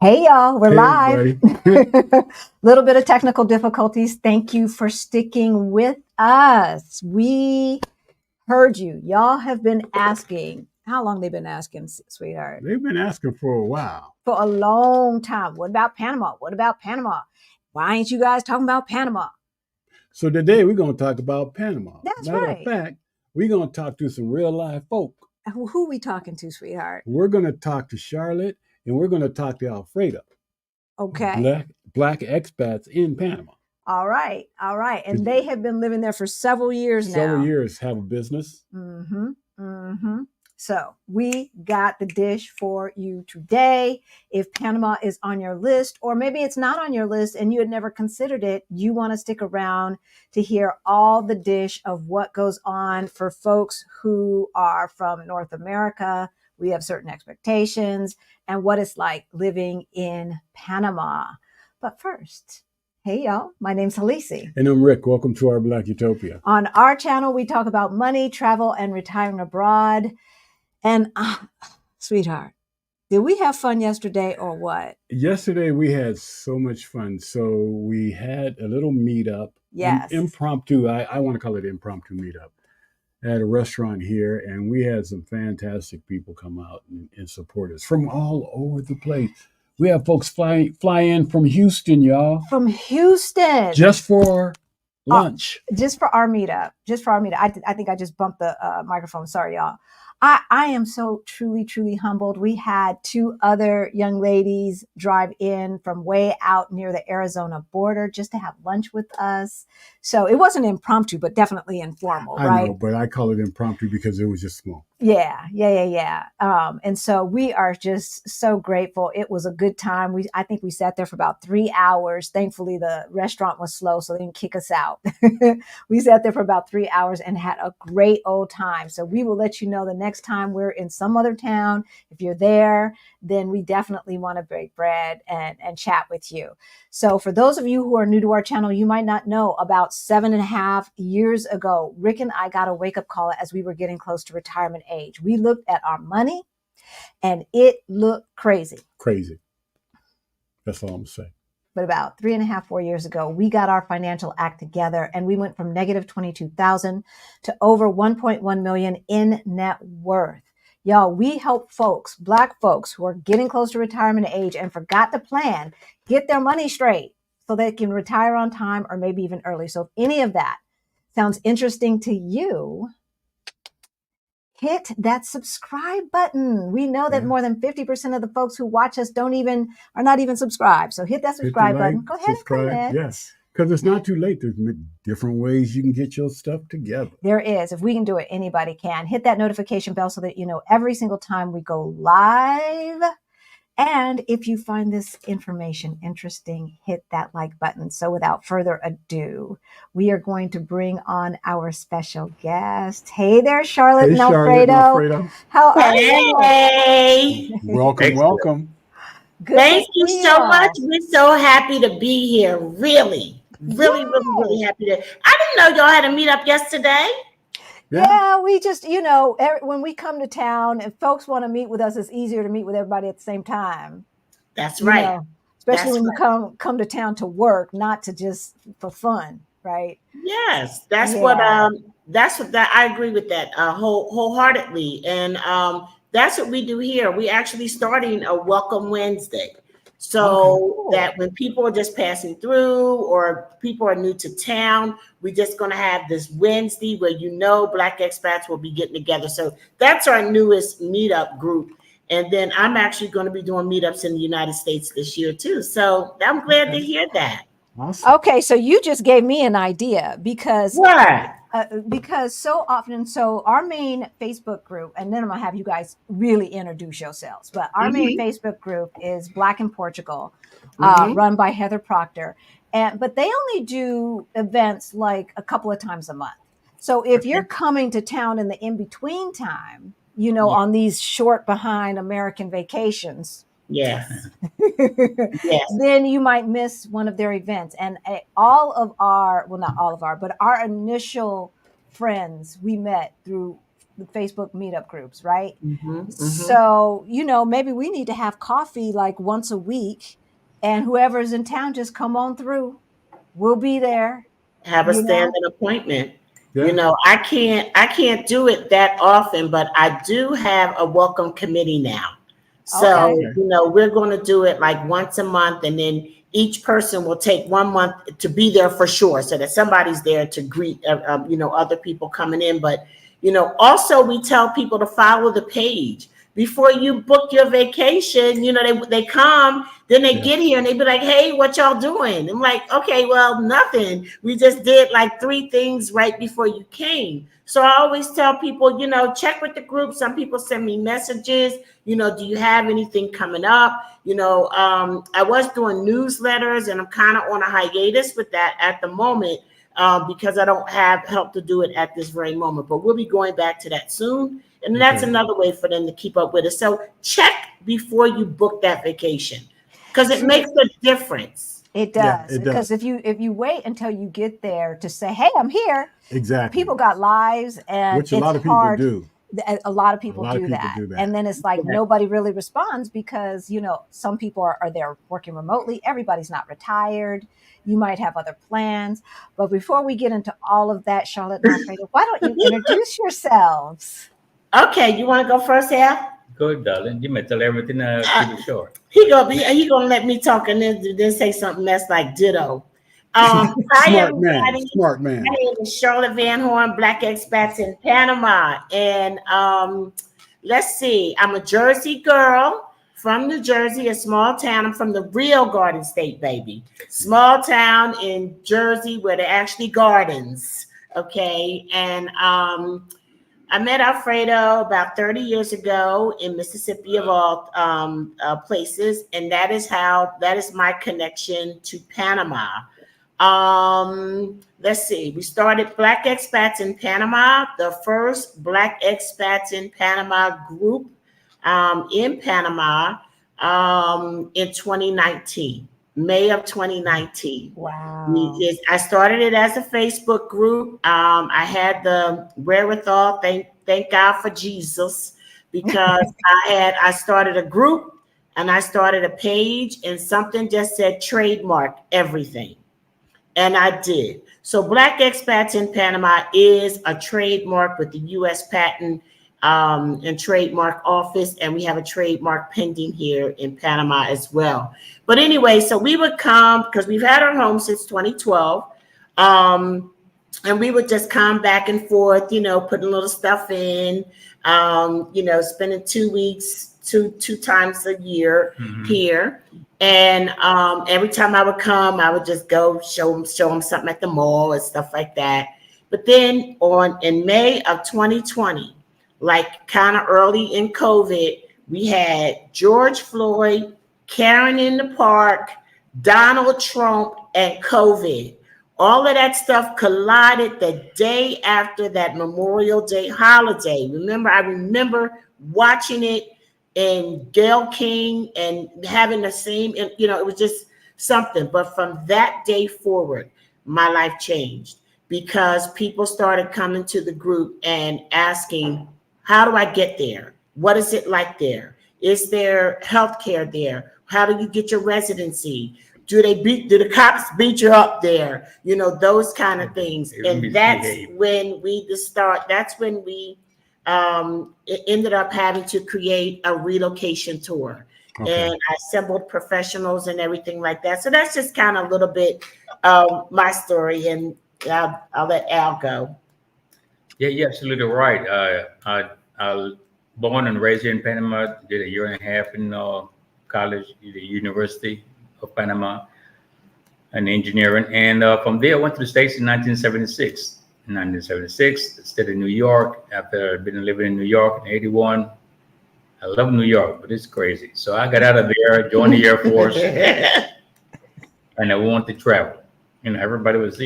Hey y'all, we're Hey, live. everybody. Little bit of technical difficulties. Thank you for sticking with us. We heard you. Y'all have been asking. How long they been asking, sweetheart? They've been asking for a while. For a long time. What about Panama? What about Panama? Why ain't you guys talking about Panama? So today we're going to talk about Panama. That's Matter of right. fact, we're going to talk to some real live folk. Who we talking to, sweetheart? We're going to talk to Charlotte and we're going to talk to Alfredo. Okay. Black expats in Panama. All right. All right. And they have been living there for several years now. Several years, have a business. Mm-hmm. Mm-hmm. So we got the dish for you today. If Panama is on your list, or maybe it's not on your list and you had never considered it, you want to stick around to hear all the dish of what goes on for folks who are from North America. We have certain expectations and what it's like living in Panama. But first, hey y'all, my name's Halisi. And I'm Rick. Welcome to our Black Utopia. On our channel, we talk about money, travel, and retiring abroad. And sweetheart, did we have fun yesterday or what? Yesterday we had so much fun. So we had a little meetup. Yes. Impromptu. I want to call it impromptu meetup at a restaurant here. And we had some fantastic people come out and support us from all over the place. We have folks fly in from Houston, y'all. From Houston. Just for lunch. Just for our meetup. I think I just bumped the microphone. Sorry, y'all. I am so truly, truly humbled. We had two other young ladies drive in from way out near the Arizona border just to have lunch with us. So it wasn't impromptu, but definitely informal, right? I know, but I call it impromptu because it was just small. Yeah. And so we are just so grateful. It was a good time. I think we sat there for about 3 hours. Thankfully, the restaurant was slow, so they didn't kick us out. We sat there for about 3 hours and had a great old time. So we will let you know the next time we're in some other town. If you're there, then we definitely want to break bread and chat with you. So for those of you who are new to our channel, you might not know about 7.5 years ago, Rick and I got a wake-up call as we were getting close to retirement age. We looked at our money and it looked crazy. Crazy. That's all I'm saying. But about 3.5, 4 years ago, we got our financial act together and we went from negative 22,000 to over 1.1 million in net worth. Y'all, we help folks, Black folks who are getting close to retirement age and forgot to plan, get their money straight so they can retire on time or maybe even early. So if any of that sounds interesting to you, hit that subscribe button. We know that more than 50% of the folks who watch us are not even subscribed. So hit that subscribe button. Go ahead and comment. Yes, because it's not too late. There's different ways you can get your stuff together. There is. If we can do it, anybody can. Hit that notification bell so that you know every single time we go live. And if you find this information interesting, hit that like button. So without further ado, we are going to bring on our special guest. Hey there, Charlotte and Alfredo. How are you? Hey. Welcome. Good. Thank you so much. We're so happy to be here. Really happy to. I didn't know y'all had a meetup yesterday. Yeah, we just, when we come to town and folks want to meet with us, it's easier to meet with everybody at the same time. That's right. Especially when you come to town to work, not to just for fun, right? Yes, that's what I agree with that wholeheartedly. And that's what we do here. We actually starting a Welcome Wednesday. So that when people are just passing through or people are new to town, we're just going to have this Wednesday where Black expats will be getting together. So that's our newest meetup group. And then I'm actually going to be doing meetups in the United States this year too. So I'm glad to hear that. Awesome. Okay, so you just gave me an idea because so often, our main Facebook group, and then I'm gonna have you guys really introduce yourselves. But our main Facebook group is Black in Portugal, run by Heather Proctor, but they only do events like a couple of times a month. So if you're coming to town in the in between time, on these short behind American vacations. Yes. Then you might miss one of their events. And not all of our, but our initial friends we met through the Facebook meetup groups, right? Mm-hmm. So, maybe we need to have coffee like once a week, and whoever's in town, just come on through. We'll be there, Have a you know? standing appointment. Yeah. I can't do it that often, but I do have a welcome committee now. So, Okay. we're going to do it like once a month, and then each person will take 1 month to be there for sure, so that somebody's there to greet, other people coming in. But, also we tell people to follow the page before you book your vacation. They come, then they get here and they be like, hey, what y'all doing? I'm like, okay, well, nothing. We just did like 3 things right before you came. So I always tell people, check with the group. Some people send me messages, do you have anything coming up? I was doing newsletters, and I'm kind of on a hiatus with that at the moment, because I don't have help to do it at this very moment. But we'll be going back to that soon. And that's another way for them to keep up with us. So check before you book that vacation, because it makes a difference. It does. Because if you wait until you get there to say, hey, I'm here. Exactly. People got lives, and which a lot of people do. A lot of people do that. And then it's like nobody really responds because, some people are there working remotely. Everybody's not retired. You might have other plans. But before we get into all of that, Charlotte and Alfredo, why don't you introduce yourselves? Okay, you want to go first, Al? Go, darling. You may tell everything keep it short. He gonna let me talk and then say something that's like ditto. Smart man. My name is Charlotte Van Horn, Black Expats in Panama. And let's see, I'm a Jersey girl from New Jersey, a small town. I'm from the real Garden State, baby. Small town in Jersey where there are actually gardens. Okay. And I met Alfredo about 30 years ago in Mississippi, of all places. And that is my connection to Panama. Let's see. We started Black Expats in Panama, the first Black Expats in Panama group in Panama in 2019, May of 2019. Wow. I started it as a Facebook group. I had the wherewithal, thank God for Jesus, because I started a group and I started a page, and something just said trademark everything. And I did. So Black Expats in Panama is a trademark with the U.S. Patent and Trademark Office, and we have a trademark pending here in Panama as well. But anyway, so we would come, because we've had our home since 2012, and we would just come back and forth, putting a little stuff in, spending 2 weeks, two times a year here. And every time I would come, I would just go show them something at the mall and stuff like that. But then in May of 2020, like kind of early in COVID, we had George Floyd, Karen in the Park, Donald Trump, and COVID. All of that stuff collided the day after that Memorial Day holiday. I remember watching it, and Gayle King and having the same, it was just something. But from that day forward, my life changed, because people started coming to the group and asking, how do I get there? What is it like there? Is there healthcare there? How do you get your residency? Do the cops beat you up there? Those kind of things. And that's when we ended up having to create a relocation tour. Okay. And I assembled professionals and everything like that. So that's just kind of a little bit of my story, and I'll let Al go. Yeah, you're absolutely right. I born and raised here in Panama, did a year and a half in college, the University of Panama, in engineering. And from there, I went to the States in 1976. In 1976, I stayed in New York. After I'd been living in New York in 81, I love New York, but it's crazy. So I got out of there, joined the Air Force, and I wanted to travel. Everybody was,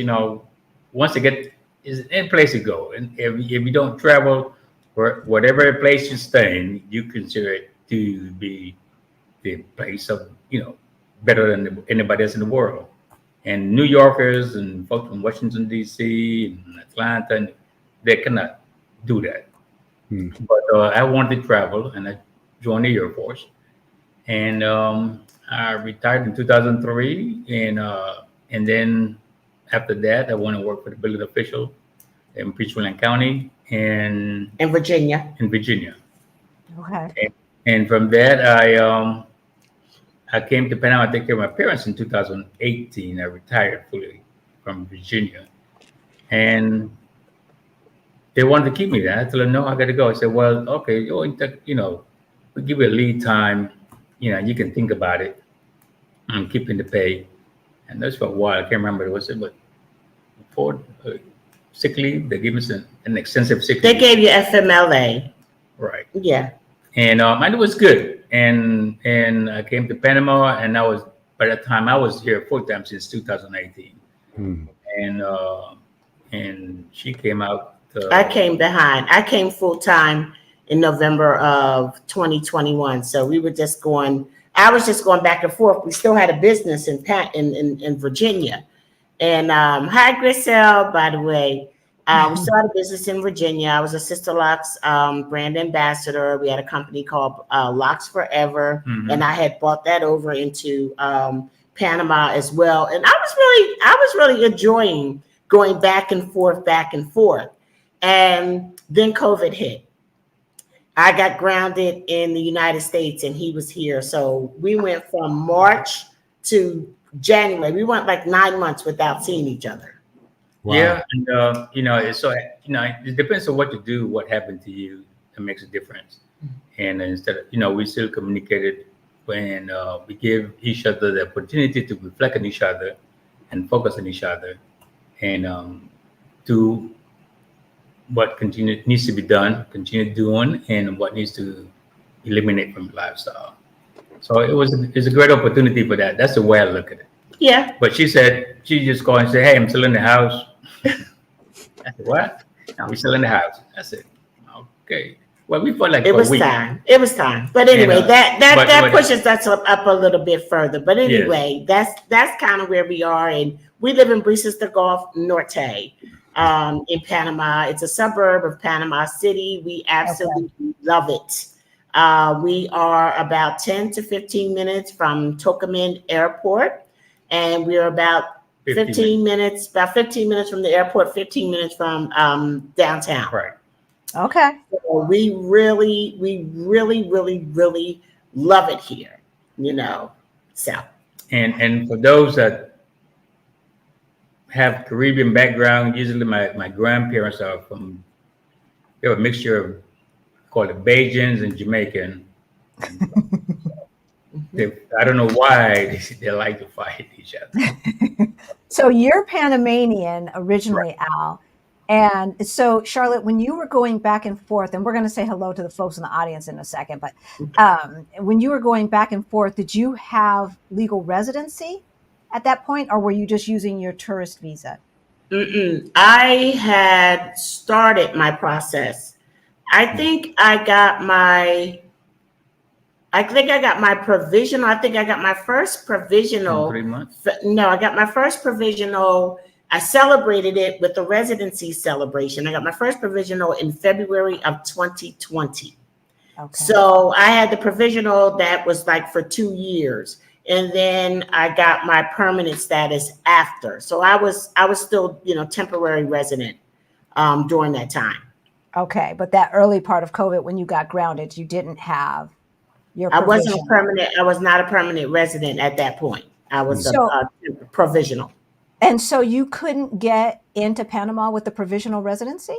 once you get, is any place to go. And if you don't travel, whatever place you stay in, you consider it to be the place of, better than anybody else in the world. And New Yorkers and folks from Washington, D.C. and Atlanta, they cannot do that. But I wanted to travel, and I joined the Air Force. And I retired in 2003, and then after that, I went to work for the building official in Peachland County and In Virginia. in Virginia. Okay. And from that, I came to Panama to take care of my parents in 2018. I retired fully from Virginia, and they wanted to keep me there. I told them, no, I got to go. I said, well, okay, we give you a lead time. You can think about it. I'm keeping the pay. And that's for a while. I can't remember what it was, but before sick leave, they gave us an extensive sick leave. They gave you FMLA. Right. Yeah. And it was good. And I came to Panama, and by that time I was here full time since 2018. And she came out. I came behind. I came full time in November of 2021. So we were just going. I was just going back and forth. We still had a business in Virginia. And hi, Grisel, by the way. We started a business in Virginia. I was a Sister Locks brand ambassador. We had a company called Locks Forever, and I had bought that over into Panama as well. And I was really enjoying going back and forth. And then COVID hit. I got grounded in the United States, and he was here. So we went from March to January. We went like 9 months without seeing each other. Wow. Yeah, and it depends on what you do, what happened to you, that makes a difference. And instead of, we still communicated when we give each other the opportunity to reflect on each other and focus on each other, and do what needs to be done, continue doing, and what needs to eliminate from the lifestyle. So it's a great opportunity for that. That's the way I look at it. Yeah. But she just called and said, hey, I'm still in the house. I said, what? No, we're still in the house. I said, okay. Well, we felt like it was time. It was time. But anyway, that pushes us up a little bit further. But anyway, yes. that's kind of where we are. And we live in Brisas de Gulf Norte. In Panama. It's a suburb of Panama City. We absolutely love it. We are about 10 to 15 minutes from Tocumen Airport, and we're about 15 minutes from the airport, 15 minutes from downtown. Right. Okay. So we really love it here, So. And for those that have Caribbean background, usually my grandparents are they're a mixture of, called it Bajans and Jamaican. I don't know why they like to fight each other. So you're Panamanian originally, right. Al. And so, Charlotte, when you were going back and forth, and we're going to say hello to the folks in the audience in a second, but when you were going back and forth, did you have legal residency at that point, or were you just using your tourist visa? I had started my process. I think I got my provisional. I think I got my first provisional. In 3 months? No, I got my first provisional. I celebrated it with the residency celebration. I got my first provisional in February of 2020. Okay. So I had the provisional that was like for 2 years. And then I got my permanent status after. So I was still, temporary resident during that time. Okay, but that early part of COVID, when you got grounded, you didn't have your provisional. I was not a permanent resident at that point. I was a provisional. And so you couldn't get into Panama with the provisional residency?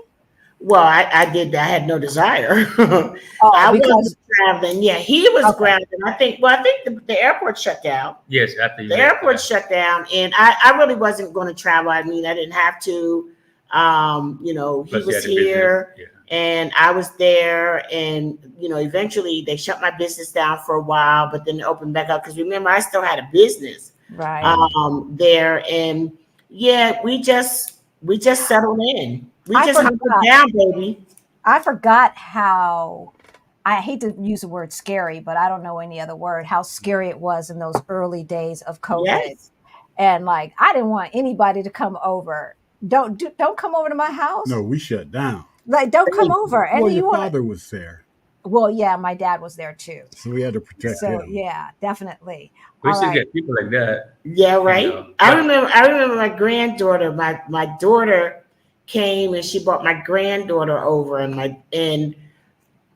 Well, I did. I had no desire. I was traveling. Yeah, he was grounded. I think the airport shut down. Yes, after the airport shut down, and I really wasn't going to travel. I mean, I didn't have to. He was here, and I was there, and eventually they shut my business down for a while, but then it opened back up because remember I still had a business there, and we just settled in. We just hunkered down, baby. I forgot how, I hate to use the word scary, but I don't know any other word, how scary it was in those early days of COVID. Yes. And I didn't want anybody to come over. Don't come over to my house. No, we shut down. Like, don't come over. And Well, you your want father was there, well, yeah, my dad was there too. so we had to protect So him. yeah, definitely. We All still right. get people like that. Yeah, right. I But remember. I remember my granddaughter. My daughter came and she brought my granddaughter over, and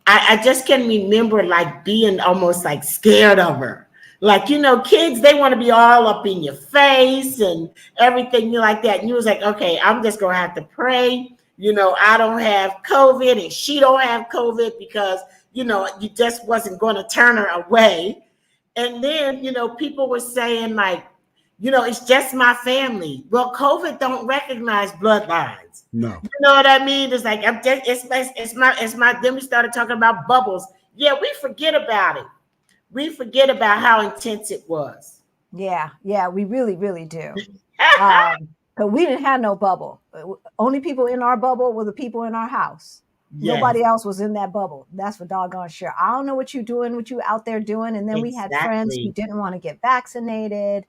I just can remember like being almost like scared of her. Like, kids, they want to be all up in your face and everything like that. And you was like, okay, I'm just gonna have to pray. I don't have COVID and she don't have COVID because you just wasn't going to turn her away. And then, people were saying like, it's just my family. Well, COVID don't recognize bloodlines. No. You know what I mean? It's like it's my. Then we started talking about bubbles. Yeah, we forget about it. We forget about how intense it was. Yeah, we really, really do. Because we didn't have no bubble. Only people in our bubble were the people in our house. Yes. Nobody else was in that bubble. That's for doggone sure. I don't know what you're doing, what you out there doing. And then we had friends who didn't want to get vaccinated.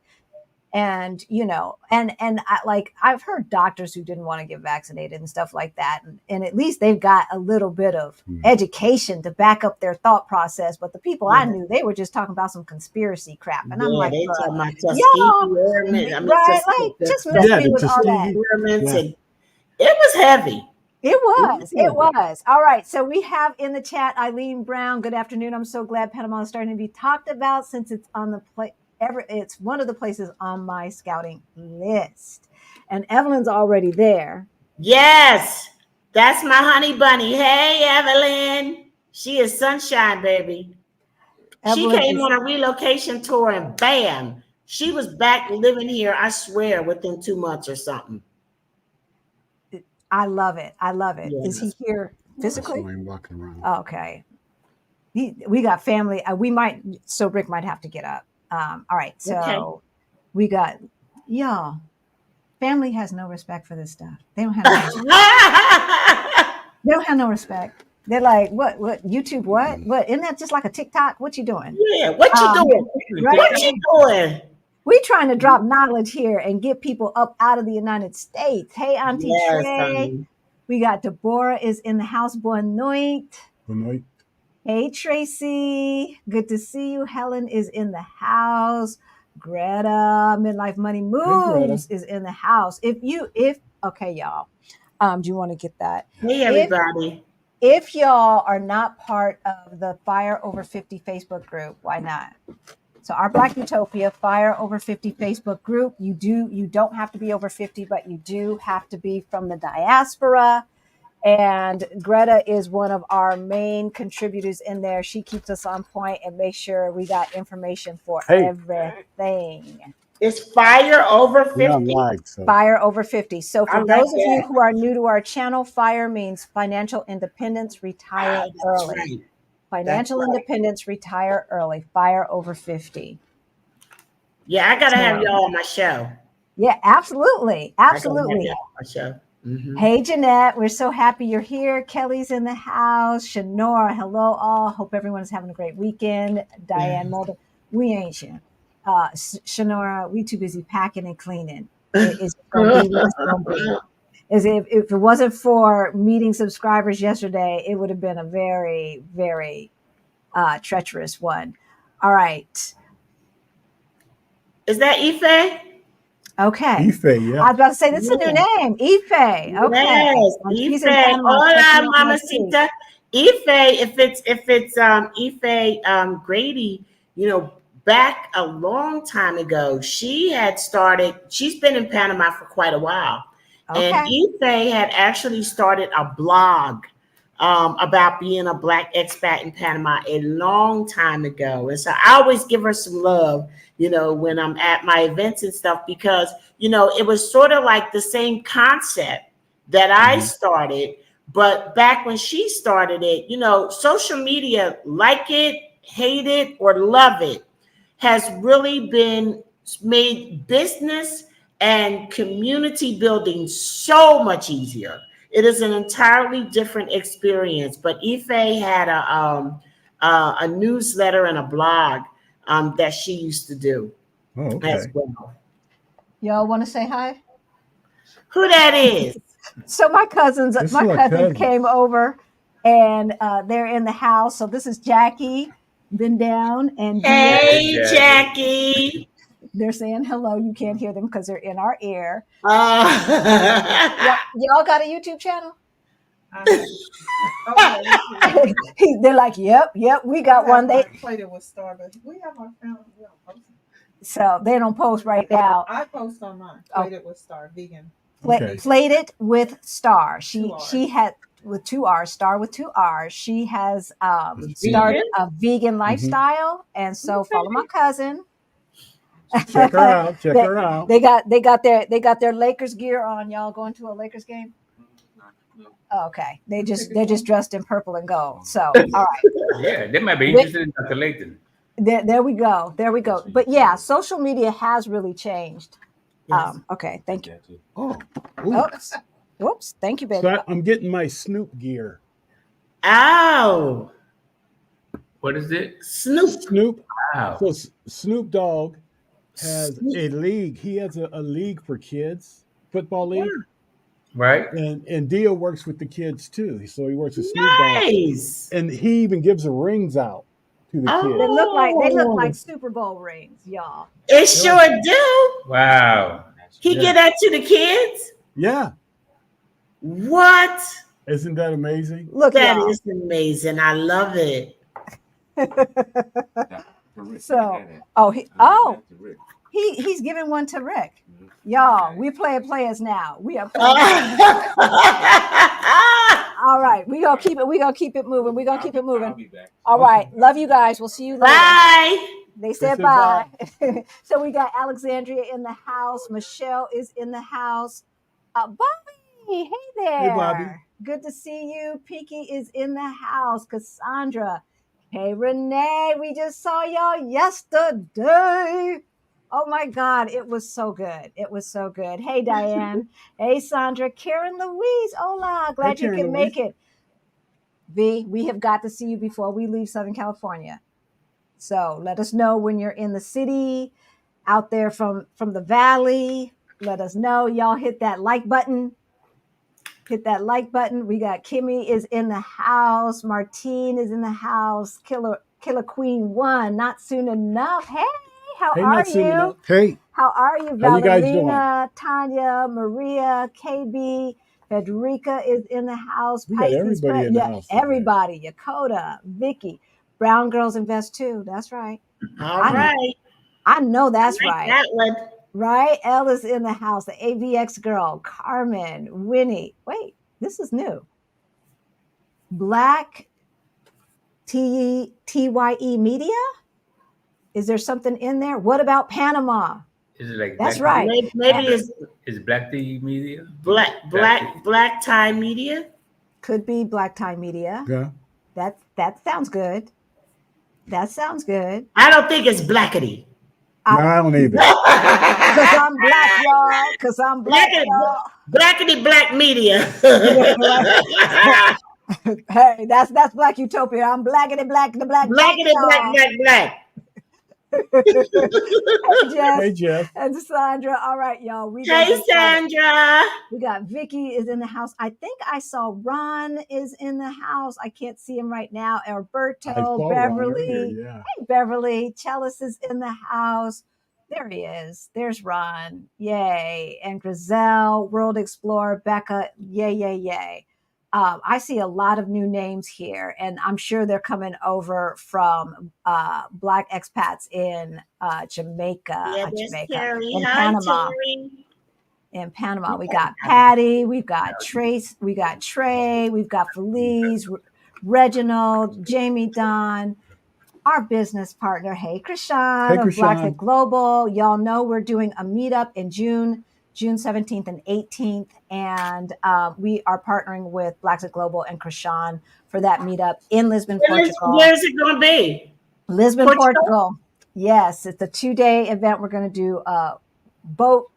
And, I've heard doctors who didn't want to get vaccinated and stuff like that. And at least they've got a little bit of education to back up their thought process. But the people I knew, they were just talking about some conspiracy crap. And I'm like, they talking about just miss me with all that. And it was heavy. It was. All right. So we have in the chat, Eileen Brown. Good afternoon. I'm so glad Panama is starting to be talked about since it's on the plate. It's one of the places on my scouting list. And Evelyn's already there. Yes, that's my honey bunny. Hey, Evelyn. She is sunshine, baby. She came on a relocation tour and bam, she was back living here, I swear, within 2 months or something. I love it. Yes. Is he here physically? I'm walking around. Okay. We got family. Rick might have to get up. All right, so we got y'all. Family has no respect for this stuff. They don't have they don't have no respect. They're like, what YouTube, what isn't that just like a TikTok? What you doing? Yeah, what you doing? Right? What you doing? We trying to drop knowledge here and get people up out of the United States. Hey, Auntie Trey. We got Deborah is in the house. Boa noite. Hey, Tracy. Good to see you. Helen is in the house. Greta, Midlife Money Moves is in the house. Okay, y'all. Do you want to get that? Hey, everybody. If y'all are not part of the Fire Over 50 Facebook group, why not? So our Black Utopia Fire Over 50 Facebook group, you don't have to be over 50, but you do have to be from the diaspora. And Greta is one of our main contributors in there. She keeps us on point and makes sure we got information for everything. It's Fire Over 50? Fire Over 50. So for those of you who are new to our channel, FIRE means financial independence, retire early. Right. Financial independence, retire early. Fire Over 50. Yeah, I got to have y'all on my show. Yeah, absolutely. Absolutely. My show. Mm-hmm. Hey, Jeanette, we're so happy you're here. Kelly's in the house. Shanora, hello all. Hope everyone is having a great weekend. Diane Mulder, we ain't shit. Shanora, we too busy packing and cleaning. It's gonna be what's gonna be. As if it wasn't for meeting subscribers yesterday, it would have been a very, very treacherous one. All right. Is that Ife? Okay. Ife, yeah. I was about to say, that's a new name. Ife. Okay. Yes, Ife. Hola, mamacita. Ife, if it's Ife Grady, back a long time ago, she's been in Panama for quite a while. Okay. And Ife had actually started a blog about being a Black expat in Panama a long time ago. And so I always give her some love, when I'm at my events and stuff, because, it was sort of like the same concept that I started. But back when she started it, social media, like it, hate it, or love it, has really been made business and community building so much easier. It is an entirely different experience. But Ife had a newsletter and a blog that she used to do as well. Y'all want to say hi? Who that is? So my cousins This is our cousins. came over, and they're in the house. So this is Jackie, been down, and Hey, Jackie. Jackie. they're saying hello. You can't hear them because they're in our ear. Uh, Y'all got a YouTube channel? Oh, They're like, yep, we got one. They played it with Star, but we have our family. We don't post it. so they don't post right now. I post on mine. Played it with Star, vegan. Okay. Played it with Star. She 2 Rs. she had with 2 R's, Star with 2 R's. She has started a vegan lifestyle, and so follow my cousin. Check her out. Check her out. They got their Lakers gear on. Y'all going to a Lakers game? Oh, okay, they're just dressed in purple and gold. So all right, Yeah, they might be interested in Dr. Layton. there we go. But yeah, social media has really changed. Yes. Okay, thank you. Oh, Whoops, thank you, baby. so I'm getting my Snoop gear. Ow. What is it? Snoop. Wow. So Snoop Dogg has a league. He has a league for kids, football league. Right? And Dio works with the kids too. So he works with Snoop Dogg. Nice. And he even gives the rings out to the kids. They look like Super Bowl rings, y'all. It sure do. Wow. He get that to the kids? Yeah. What? Isn't that amazing? Look, That y'all. is amazing. I love it. So, he's giving one to Rick. Y'all, we players now. We are playing. All right, we gonna keep it moving. All right, love you guys. We'll see you later. Bye. They said bye. So we got Alexandria in the house. Michelle is in the house. Bobby, hey there. Hey, Bobby. Good to see you. Pinky is in the house. Cassandra. Hey, Renee. We just saw y'all yesterday. Oh my God, it was so good. Hey, Diane. Hey, Sandra. Karen Louise. Hola. Glad you can make it. V, we have got to see you before we leave Southern California. So let us know when you're in the city, out there from the valley. Let us know. Y'all hit that like button. We got Kimmy is in the house. Martine is in the house. Killer Queen 1. Not soon enough. Hey, how are you? Hey. How are you, How you guys Valerina, Tanya, Maria, KB, Federica is in the house. We got everybody in the house. Everybody. Yakota, Vicky. Brown Girls Invest too. That's right. All right. I know that's like right. That one. Right? Ella's in the house. The AVX girl. Carmen. Winnie. Wait, this is new. Black TYE Media? Is there something in there? What about Panama? Is it like that's Black right? Maybe it's Black Tea Media? Black Tie Media. Could be Black Tie Media. Yeah. That sounds good. I don't think it's Blackity. No, I don't either. Because I'm black, y'all. Because I'm black, y'all. Blackity Black Media. Hey, that's Black Utopia. I'm blackity black, the black. Blackity black. Hey, Jeff. And Sandra. All right, y'all. Hey, Sandra. We got Vicky is in the house. I think I saw Ron is in the house. I can't see him right now. Alberto, Beverly. Yeah. Hey, Beverly. Chalice is in the house. There he is. There's Ron. Yay. And Griselle, World Explorer, Becca. Yay. I see a lot of new names here, and I'm sure they're coming over from Black Expats in Jamaica. In Panama. In Panama, we got Patty, we've got Trace, we got Trey, we've got Felice, Reginald, Jamie Don, our business partner. Hey, Krishan of Black Global. Y'all know we're doing a meetup in June 17th and 18th. And we are partnering with Black Global and Krishan for that meetup in Lisbon, Portugal. Where's it going to be? Lisbon, Portugal. Yes, it's a 2-day event. We're going to do a boat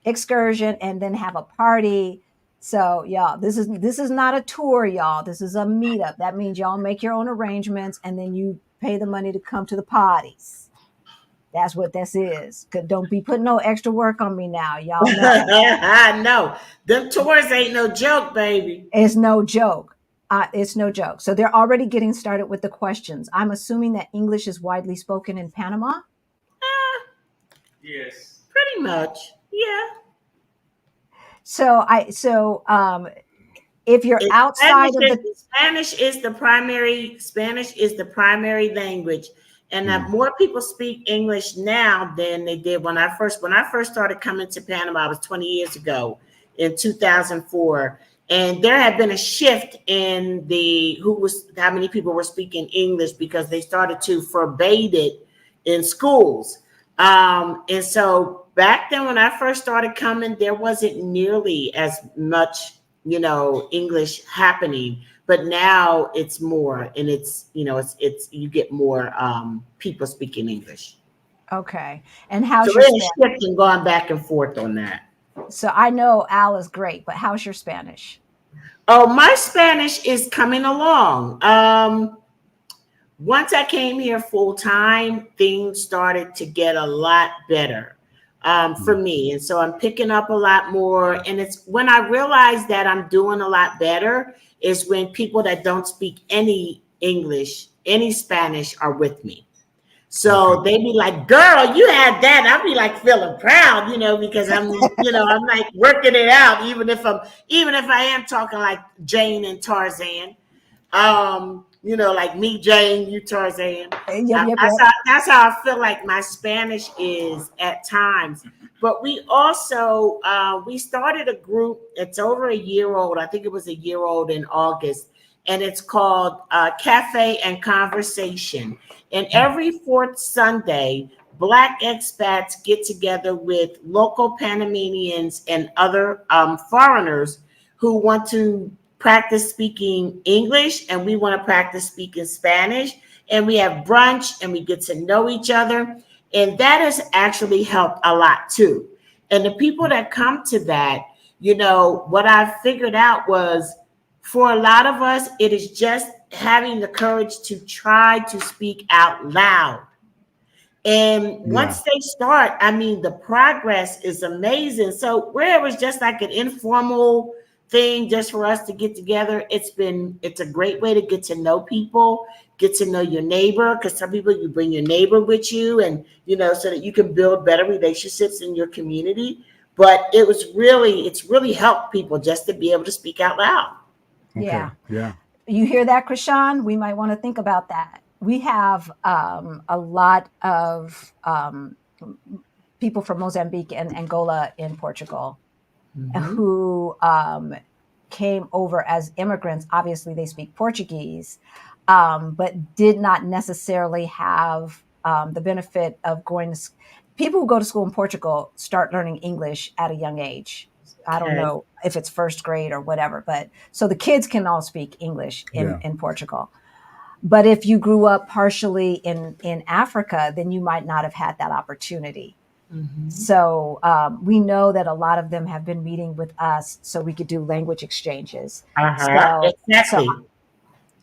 excursion and then have a party. So y'all, this is not a tour, y'all. This is a meetup. That means y'all make your own arrangements and then you pay the money to come to the parties. That's what this is. Don't be putting no extra work on me now. Y'all know. I know. Them tours ain't no joke, baby. It's no joke. It's no joke. So they're already getting started with the questions. I'm assuming that English is widely spoken in Panama. Yes. Pretty much. Yeah. So if you're outside of the Spanish is the primary language, and more people speak English now than they did when I first started coming to Panama. It was 20 years ago in 2004, and there had been a shift in how many people were speaking English because they started to forbade it in schools. And so back then when I first started coming, there wasn't nearly as much English happening, but now it's more, and it's you get more people speaking English. Okay. And how's So your we're Spanish? shifting, going back and forth on that. So I know Al is great, but how's your Spanish? Oh, my Spanish is coming along. Once I came here full time, things started to get a lot better for me. And so I'm picking up a lot more. And it's when I realize that I'm doing a lot better is when people that don't speak any English, any Spanish are with me. So they be like, girl, you had that. I'll be like feeling proud, because I'm like working it out, even if I am talking like Jane and Tarzan. Like me, Jane, you, Tarzan. Yep. That's how I feel like my Spanish is at times. But we also we started a group. It's over a year old. I think it was a year old in August, and it's called Cafe and Conversation. And every fourth Sunday, Black expats get together with local Panamanians and other foreigners who want to practice speaking English, and we want to practice speaking Spanish. And we have brunch, and we get to know each other. And that has actually helped a lot too. And the people that come to that, what I figured out was, for a lot of us, it is just having the courage to try to speak out loud. And once they start, the progress is amazing. So where it was just like an informal thing just for us to get together, it's a great way to get to know people, get to know your neighbor, because some people, you bring your neighbor with you, and so that you can build better relationships in your community. But it's really helped people just to be able to speak out loud. Yeah. Yeah. You hear that, Krishan? We might want to think about that. We have a lot of people from Mozambique and Angola in Portugal who came over as immigrants. Obviously, they speak Portuguese, but did not necessarily have the benefit of going to people who go to school in Portugal start learning English at a young age. I don't know if it's first grade or whatever, but so the kids can all speak English in Portugal. But if you grew up partially in Africa, then you might not have had that opportunity. So we know that a lot of them have been meeting with us so we could do language exchanges. Exactly.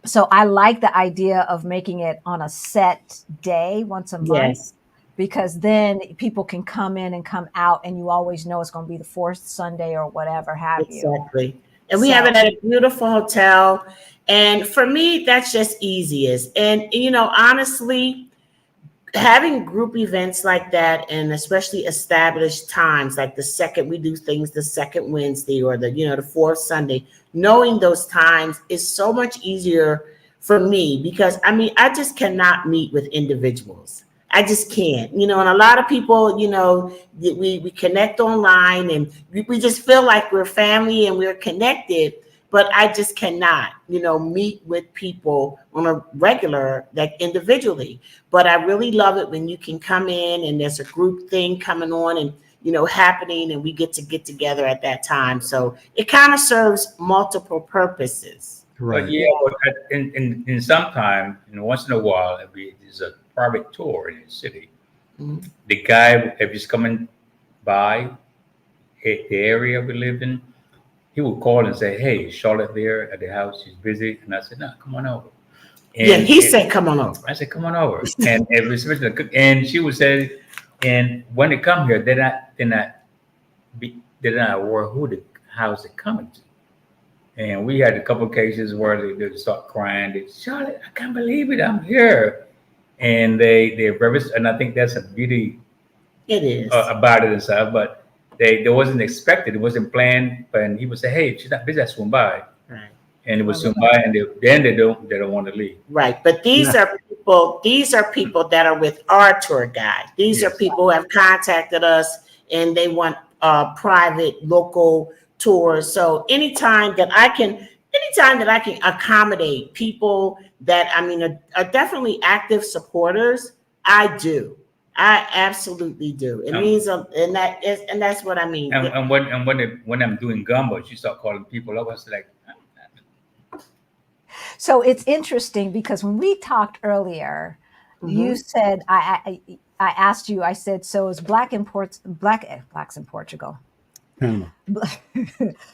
So I like the idea of making it on a set day once a month. Because then people can come in and come out, and you always know it's going to be the fourth Sunday or whatever have you. Exactly. And we have it at a beautiful hotel. And for me, that's just easiest. And, honestly, having group events like that, and especially established times, like we do things the second Wednesday or the fourth Sunday, knowing those times is so much easier for me because, I just cannot meet with individuals. I just can't, and a lot of people, we connect online and we just feel like we're family and we're connected, but I just cannot, meet with people on a regular, like individually. But I really love it when you can come in and there's a group thing coming on and, happening, and we get together at that time. So it kind of serves multiple purposes. Right. But in some time, once in a while, there's a private tour in the city. The guy, if he's coming by the area we live in, he would call and say, "Hey, is Charlotte there at the house? She's busy." And I said, "No, come on over." And he said, "Come on over." I said, "Come on over." And it was and she would say, and when they come here, they're not aware who the house they're coming to. And we had a couple of cases where they start crying. They, "Charlotte, I can't believe it, I'm here." And they're very, and I think that's a beauty. It is about it and stuff, but they wasn't expected. It wasn't planned. And he would say, "Hey, she's not busy. I swim by." right. And it was swim by, and they don't want to leave. Right, but these are people. These are people that are with our tour guide. These are people who have contacted us, and they want private local tours. So anytime that I can accommodate people that are definitely active supporters, I do. I absolutely do. It means, and that's what I mean. And when I'm doing gumbo, she start calling people up. I was like. So it's interesting because when we talked earlier, you said I asked you. I said, "So is blacks in Portugal, Panama.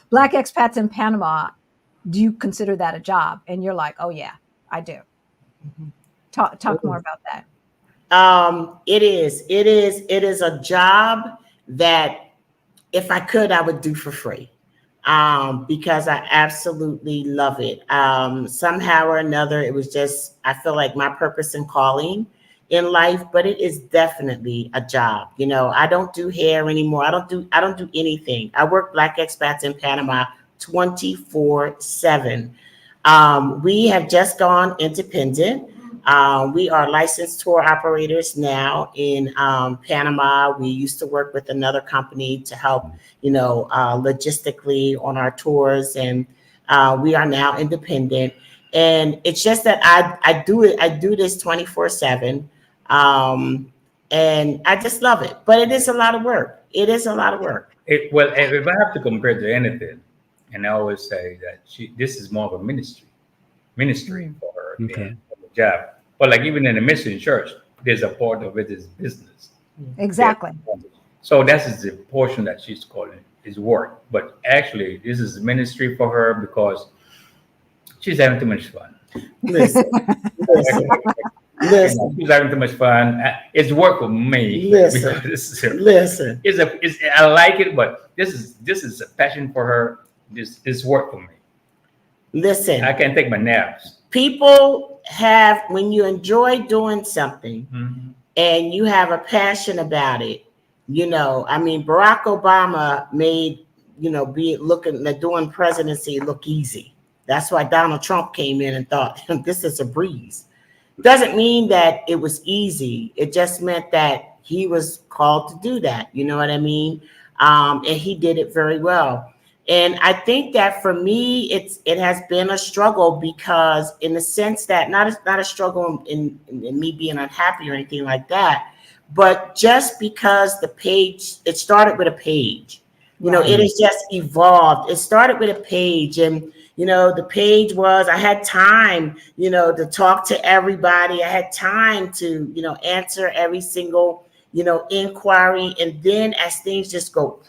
Black expats in Panama? Do you consider that a job?" And you're like, "Oh yeah, I do." Talk more about that. It is a job that if I could, I would do for free. Because I absolutely love it. Somehow or another, it was just, I feel like my purpose and calling in life, but it is definitely a job. You know, I don't do hair anymore. I don't do anything. I work Black Expats in Panama 24/7. We have just gone independent. We are licensed tour operators now in Panama. We used to work with another company to help, logistically on our tours, and we are now independent. And it's just that I do it. I do this 24/7, and I just love it. But it is a lot of work. It is a lot of work. Well, if I have to compare to anything, and I always say that this is more of a ministry for her than a job. But like even in the mission church, there's a part of it is business. Exactly. So that's the portion that she's calling is work. But actually, this is ministry for her because she's having too much fun. Listen. She's having too much fun. It's work for me. Listen. I like it, but this is a passion for her. This work for me. Listen. I can't take my naps. People have, when you enjoy doing something and you have a passion about it, Barack Obama made, doing presidency look easy. That's why Donald Trump came in and thought, this is a breeze. Doesn't mean that it was easy. It just meant that he was called to do that. You know what I mean? And he did it very well. And I think that for me, it has been a struggle because in the sense that not a struggle in me being unhappy or anything like that, but just because the page, it started with a page, it has just evolved. It started with a page, and the page was, I had time, to talk to everybody. I had time to, answer every single, inquiry. And then as things just go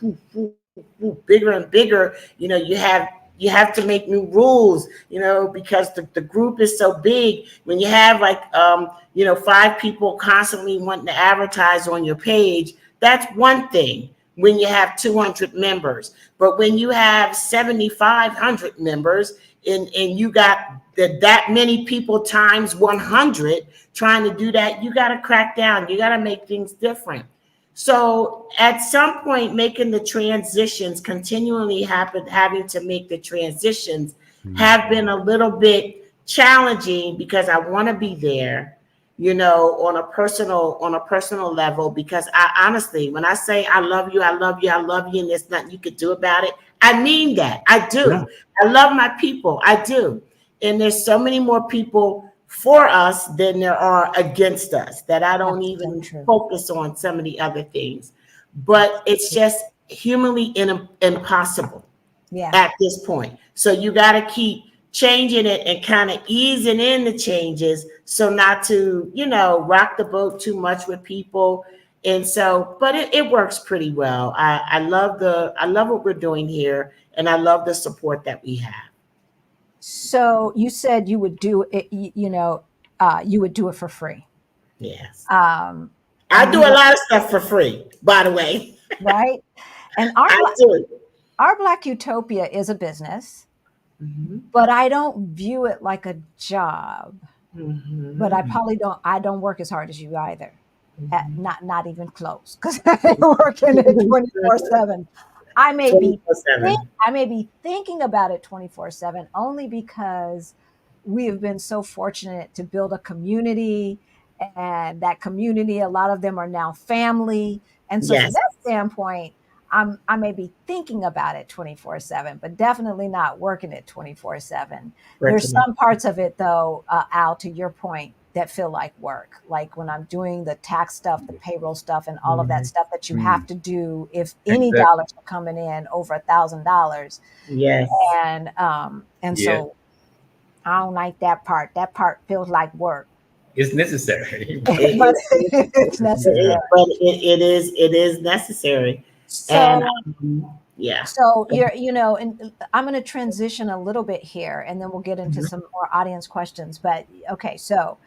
bigger and bigger, you have to make new rules, because the group is so big. When you have 5 people constantly wanting to advertise on your page, that's one thing when you have 200 members. But when you have 7,500 members and you got that many people times 100 trying to do that, you got to crack down. You got to make things different. So at some point, making the transitions, continually having to make the transitions have been a little bit challenging because I want to be there, on a personal level, because I honestly, when I say I love you, and there's nothing you could do about it, I mean that. I do. Yeah. I love my people. I do. And there's so many more people for us than there are against us that I don't even focus on some of the other things. But it's just humanly impossible at this point. So you got to keep changing it and kind of easing in the changes so not to, rock the boat too much with people. And so, but it works pretty well. I love what we're doing here, and I love the support that we have. So you said you would do it, you would do it for free. Yes. Um, I and do you a were, lot of stuff for free, by the way. right? And I do. our Black Utopia is a business, Mhm. but I don't view it like a job. But Mhm. I don't work as hard as you either. Mhm. Not even close, because I working it 24/7. I may be 24/7. I may be thinking about it 24/7 only because we have been so fortunate to build a community, and that community, a lot of them are now family. And so from Yes. that standpoint, I may be thinking about it 24/7, but definitely not working it 24/7. There's Working it. some parts of it though, Al, to your point, that feel like work. Like when I'm doing the tax stuff, the payroll stuff, and all of that Mhm. stuff that you have to do if any Exactly. dollars are coming in over $1,000. Yes. And Yeah, so I don't like that part. That part feels like work, it's necessary. but it's necessary. Yeah. But it is necessary. And So yeah. So and I'm going to transition a little bit here, and then we'll get into Mhm. some more audience questions. But okay, so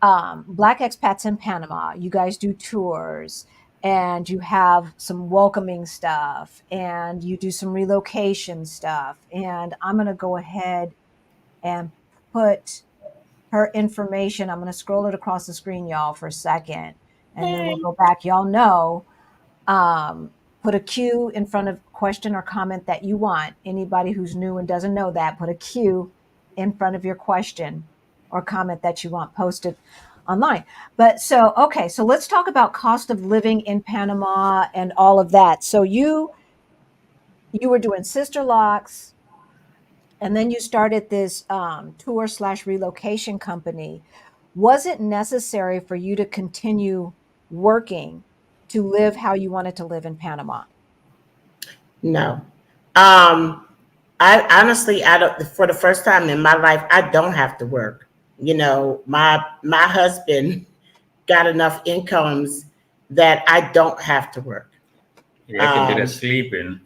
Black Expats in Panama, you guys do tours, and you have some welcoming stuff, and you do some relocation stuff. And I'm going to go ahead and put her information. I'm going to scroll it across the screen, y'all, for a second, and then we'll Hey. go back. Y'all know, put a Q in front of question or comment that you want. Anybody who's new and doesn't know that, put a Q in front of your question or comment that you want posted online. But so, okay, so let's talk about cost of living in Panama and all of that. So you were doing sister locks, and then you started this tour slash relocation company. Was it necessary for you to continue working to live how you wanted to live in Panama? No. Um, I honestly, I don't. For the first time in my life, I don't have to work. My husband got enough incomes that I don't have to work. Yeah, I can do that Um, sleeping.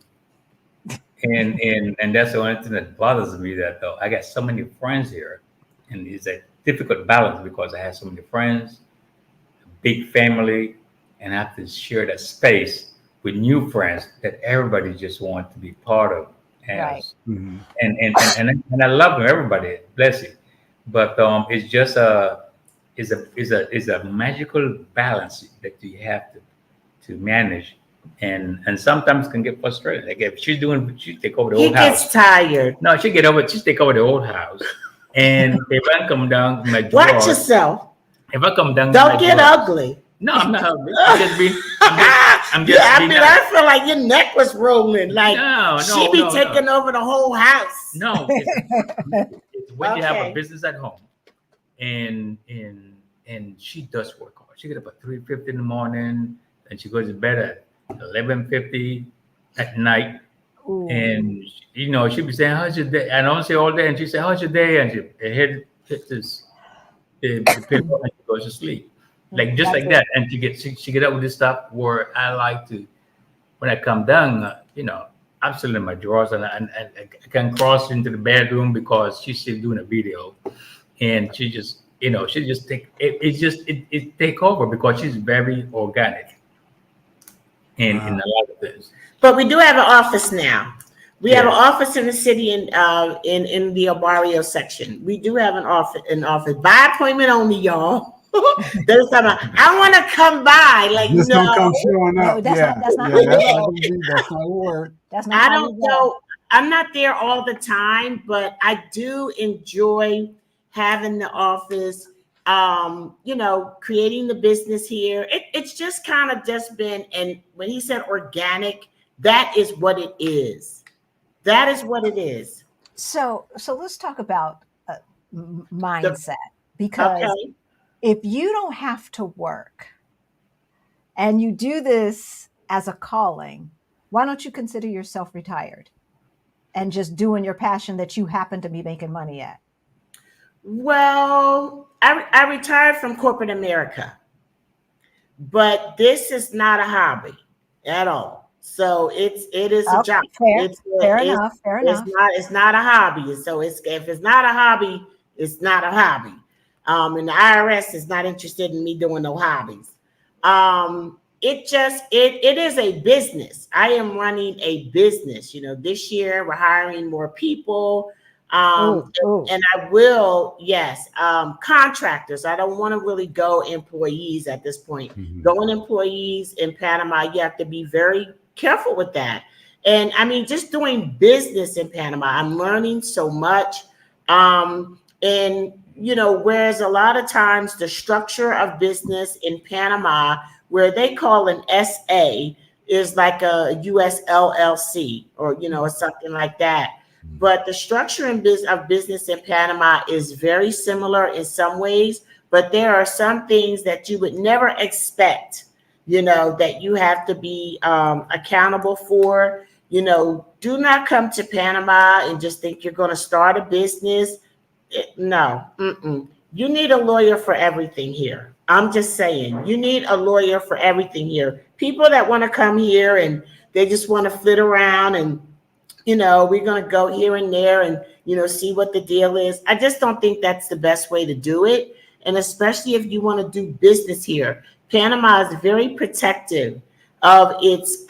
And that's the only thing that bothers me, that though I got so many friends here, and it's a difficult balance because I have so many friends, a big family, and I have to share that space with new friends that everybody just wants to be part of. Right. As Mhm. and I love them, everybody, bless you. But it's just a magical balance that you have to manage, and sometimes can get frustrated. Like if she take over the he old house. gets tired. No, she take over the old house, and if I come down my Watch drawers, yourself. if I come down my Don't get drawers, ugly. no, I'm not ugly. I'm Yeah, just I being mean, nice. I feel like your neck was rolling. Like No, she no, be no, no, taking over the whole house. no. It's when you have a Okay. business at home, and she does work hard. She get up at 3:50 in the morning, and she goes to bed at 11:50 at night. Ooh. And she'd be saying, "How's your day?" And I don't say all day, and she say, "How's your day?" And her head hits the pillow, and she goes to sleep, like just That's like it. that. And she get up with this stuff where I like to, when I come down, I'm still in my drawers, and I can cross into the bedroom because she's still doing a video, and she just take it take over because she's very organic in Wow. a lot of things. But we do have an office now. We have an Yes. office in the city in the Barrio section. We do have an office by appointment only, y'all. There's time I want to come by. Like Just don't come no, showing No, up. Yeah. that's not Yeah. how we That's not roll. gonna be. That's not gonna work. That's not I how we don't roll. know. I'm not there all the time, but I do enjoy having the office. Creating the business here. It's just kind of just been. And when he said organic, that is what it is. That is what it is. So let's talk about The, mindset, because okay. if you don't have to work and you do this as a calling, why don't you consider yourself retired and just doing your passion that you happen to be making money at? Well, I retired from corporate America, but this is not a hobby at all. So it is a job. Fair, It's fair it's enough, fair it's enough. not a hobby. So if it's not a hobby, it's not a hobby. And the IRS is not interested in me doing no hobbies. It is a business. I am running a business. This year we're hiring more people. And I will, yes, contractors. I don't want to really go employees at this point. Going employees in Panama, you have to be very careful with that. And I mean, just doing business in Panama, I'm learning so much. And whereas a lot of times the structure of business in Panama, where they call an SA, is like a US LLC or something like that. But the structure of business in Panama is very similar in some ways, but there are some things that you would never expect, that you have to be accountable for. Do not come to Panama and just think you're going to start a business. No. You need a lawyer for everything here. I'm just saying, you need a lawyer for everything here. People that want to come here and they just want to flit around and we're going to go here and there and, see what the deal is. I just don't think that's the best way to do it. And especially if you want to do business here, Panama is very protective of its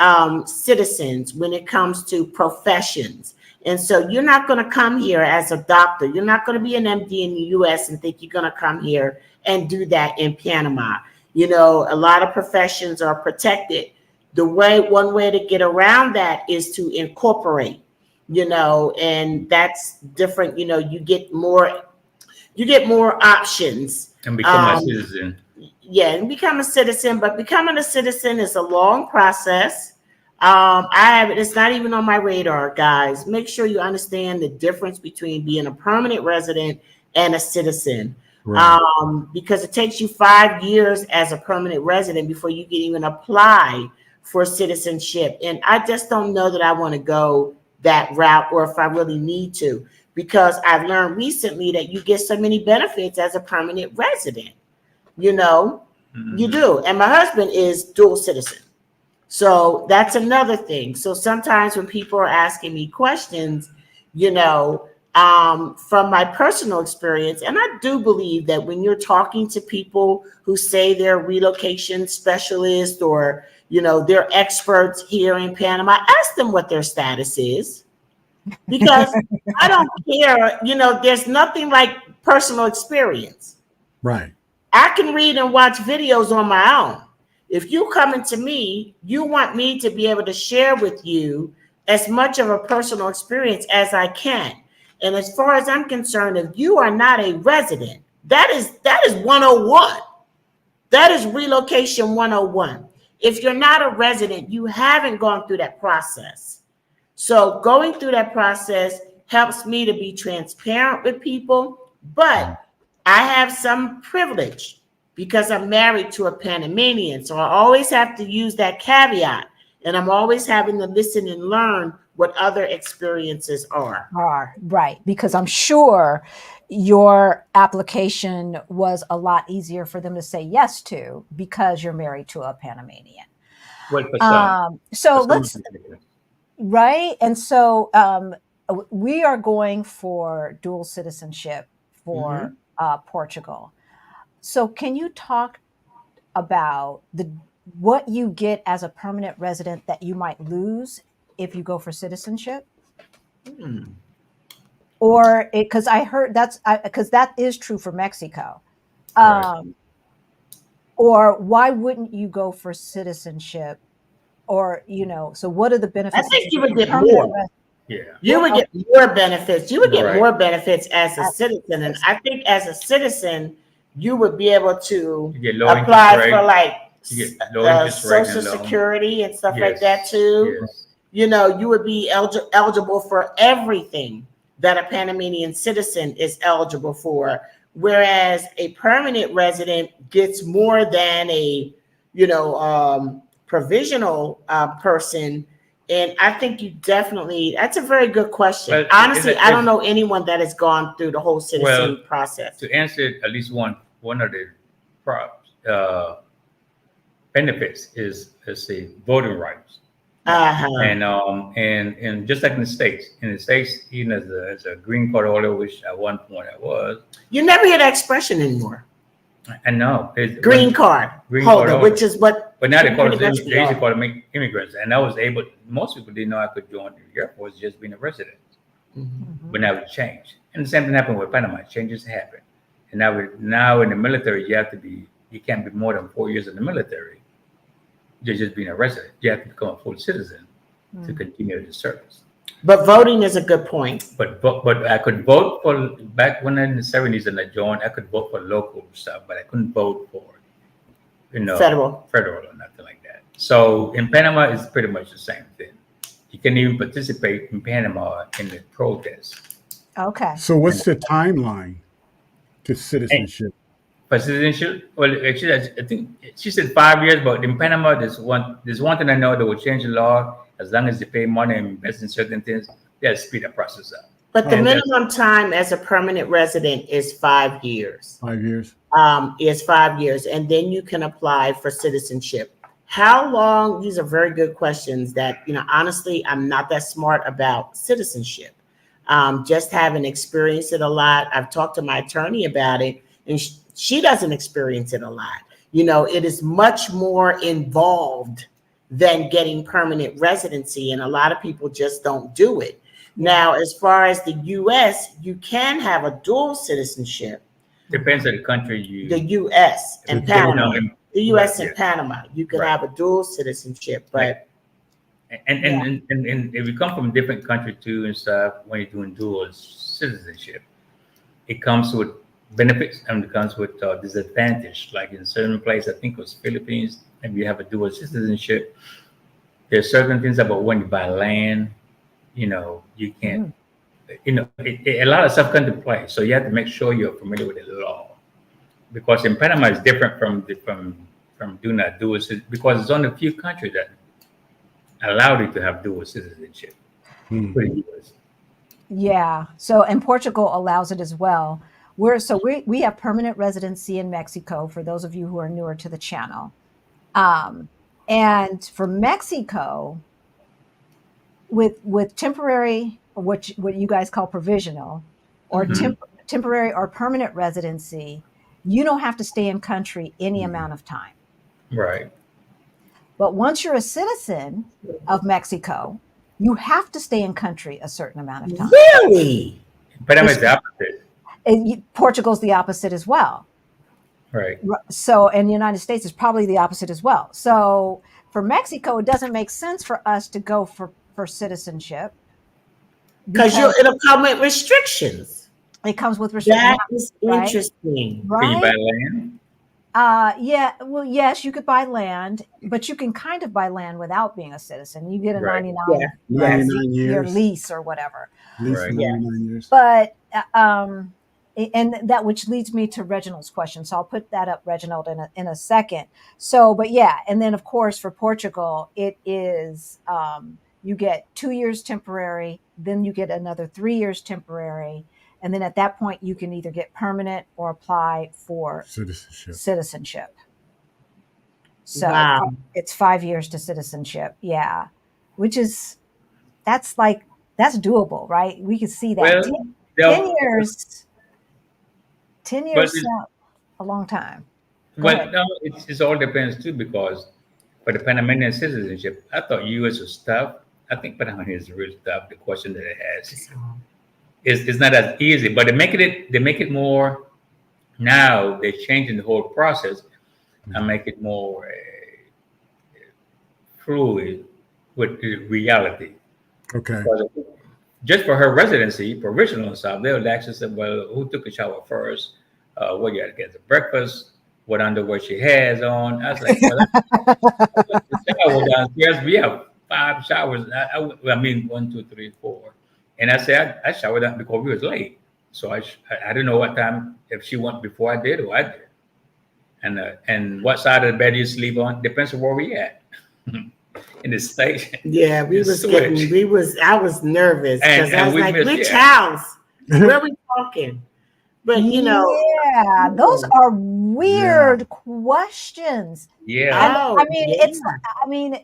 citizens when it comes to professions. And so you're not going to come here as a doctor. You're not going to be an MD in the US and think you're going to come here and do that in Panama. A lot of professions are protected. One way to get around that is to incorporate, and that's different. You get more options. And become a citizen. Yeah, and become a citizen, but becoming a citizen is a long process. It's not even on my radar, guys. Make sure you understand the difference between being a permanent resident and a citizen. Right. Because it takes you 5 years as a permanent resident before you can even apply for citizenship. And I just don't know that I want to go that route, or if I really need to, because I've learned recently that you get so many benefits as a permanent resident. You do. And my husband is dual citizen. So that's another thing. So sometimes when people are asking me questions, from my personal experience, and I do believe that when you're talking to people who say they're relocation specialists or, they're experts here in Panama, ask them what their status is. Because I don't care, there's nothing like personal experience. Right. I can read and watch videos on my own. If you coming to me, you want me to be able to share with you as much of a personal experience as I can. And as far as I'm concerned, if you are not a resident, that is 101. That is relocation 101. If you're not a resident, you haven't gone through that process. So going through that process helps me to be transparent with people, but I have some privilege because I'm married to a Panamanian. So I always have to use that caveat, and I'm always having to listen and learn what other experiences are. Right, because I'm sure your application was a lot easier for them to say yes to because you're married to a Panamanian. So let's, right? And so we are going for dual citizenship for Portugal. So can you talk about what you get as a permanent resident that you might lose if you go for citizenship? Or because I heard because that is true for Mexico. Right. Or why wouldn't you go for citizenship? Or, so what are the benefits? I think you would get more. You would get more benefits. You would get more benefits as a citizen. And I think as a citizen, you would be able to apply for like Social Security and stuff like that too. Yes. You would be eligible for everything that a Panamanian citizen is eligible for. Whereas a permanent resident gets more than a, provisional person. And I think you definitely, that's a very good question. Well, honestly, I don't know anyone that has gone through the whole citizen process. To answer at least one of the benefits is, let's say, voting rights. And just like in the States, even as a green card holder, which at one point I was. You never hear that expression anymore. I know. Green card holder, which is what. But now they used to call them immigrants, and I was able. Most people didn't know I could join the Air Force just being a resident. Mm-hmm. But now it changed, and the same thing happened with Panama. Changes happen, and now in the military, you can't be more than 4 years in the military. You're just being a resident. You have to become a full citizen to continue the service. But voting is a good point. But I could vote for, back when in the 70s and I joined, I could vote for local stuff, but I couldn't vote for, federal or nothing like that. So in Panama, it's pretty much the same thing. You can even participate in Panama in the protests. Okay. So what's the timeline to citizenship? For citizenship, well, actually, I think she said 5 years, but in Panama, there's one thing I know that will change the law. As long as you pay money and invest in certain things, they'll speed the process up. But the minimum time as a permanent resident is 5 years. 5 years. Is 5 years, and then you can apply for citizenship. How long? These are very good questions that, honestly, I'm not that smart about citizenship. Just haven't experienced it a lot. I've talked to my attorney about it, and she doesn't experience it a lot. It is much more involved than getting permanent residency, and a lot of people just don't do it. Now, as far as the U.S., you can have a dual citizenship. Depends on the country The U.S. and Panama. The U.S. and Panama, you can have a dual citizenship, but. And if you come from a different country too and stuff, when you're doing dual citizenship, it comes with benefits and it comes with disadvantage. Like in certain places, I think it was Philippines, and you have a dual citizenship. There's certain things about when you buy land, you can't, a lot of stuff comes into play. So you have to make sure you're familiar with the law. Because in Panama, it's different from doing that dual citizenship, because it's only a few countries that allow you to have dual citizenship. Yeah. So, and Portugal allows it as well. We have permanent residency in Mexico, for those of you who are newer to the channel. And for Mexico, with temporary, what you guys call provisional, or temporary or permanent residency, you don't have to stay in country any amount of time. Right. But once you're a citizen of Mexico, you have to stay in country a certain amount of time. Really? Panama is the opposite. Portugal's the opposite as well. Right. So, and the United States is probably the opposite as well. So for Mexico, it doesn't make sense for us to go for citizenship. Because it'll come with restrictions. It comes with restrictions. That is interesting. Right? Can you buy land? Yeah. Well, yes, you could buy land, but you can kind of buy land without being a citizen. You get a 99 year lease or whatever. Lease 99 years. But and that, which leads me to Reginald's question. So I'll put that up, Reginald, in a second. So, but yeah, and then of course for Portugal, it is you get 2 years temporary, then you get another 3 years temporary. And then at that point, you can either get permanent or apply for citizenship. So it's 5 years to citizenship. Yeah. That's doable, right? We can see that. Well, 10 years is a long time. But no, it all depends too, because for the Panamanian citizenship, I thought U.S. was tough. I think Panama is really tough. The question that it has is not as easy, but they make it more. Now they're changing the whole process and make it more fluid with the reality. Okay. Because just for her residency, provisional and stuff, they would actually say, well, who took a shower first? What you got to get the breakfast? What underwear she has on? I was like, well, the shower downstairs. We have 5 showers. I mean, 1, 2, 3, 4. And I said, I showered up because we was late. So I didn't know what time, if she went before I did or I did. And what side of the bed you sleep on depends on where we at in the station. Yeah, I was nervous because I was like, which house? Where are we talking? But yeah, those are weird questions. Yeah. And,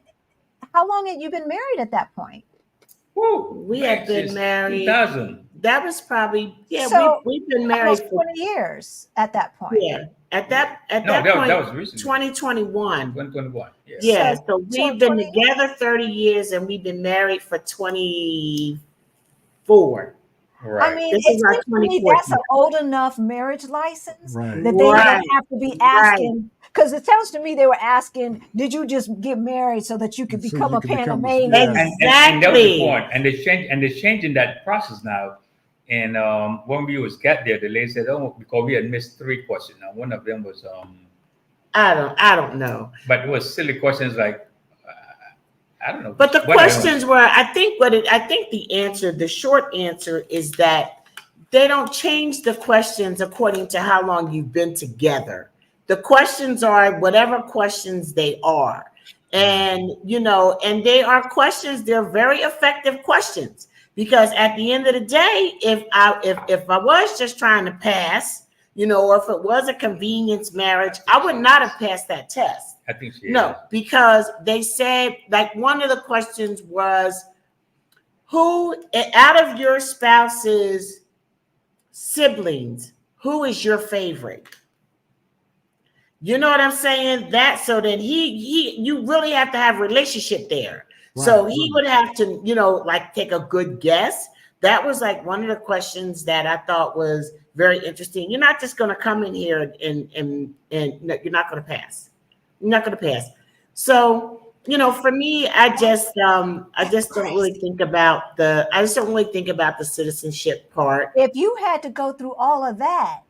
How long had you been married at that point? Woo, We man, had been since married. 2000. That was probably So we've been married almost for 20 years at that point. at No, that that point was recently. 2021. 2021. Yeah. Yeah, So so so we've been 20 together 30 years and we've been married for 24. I Right. mean, This it is our seems to me 24th that's year. an old enough marriage license Right. that they don't Right, have to be right. asking. Because it sounds to me they were asking, did you just get married so that you could So become you a can become Panamanian? yeah. And that was the Exactly. point. And they're changing that process now. And when we was got there, the lady said, "Oh, because we had missed 3 questions. Now one of them was I don't know. but it was silly questions like I don't know. But the What I don't. questions were, I think the short answer is that they don't change the questions according to how long you've been together. The questions are whatever questions they are. And, and they are questions, they're very effective questions. Because at the end of the day, if I was just trying to pass, or if it was a convenience marriage, I would not have passed that test. I think she No, is. because they said, like, one of the questions was, who out of your spouse's siblings, who is your favorite? You know what I'm saying? That so that you really have to have a relationship there. So Right, he right. would have to, like, take a good guess. That was like one of the questions that I thought was very interesting. You're not just going to come in here and no, you're not going to pass. You're not going to pass. So, for me, I just don't really think about the citizenship part. If you had to go through all of that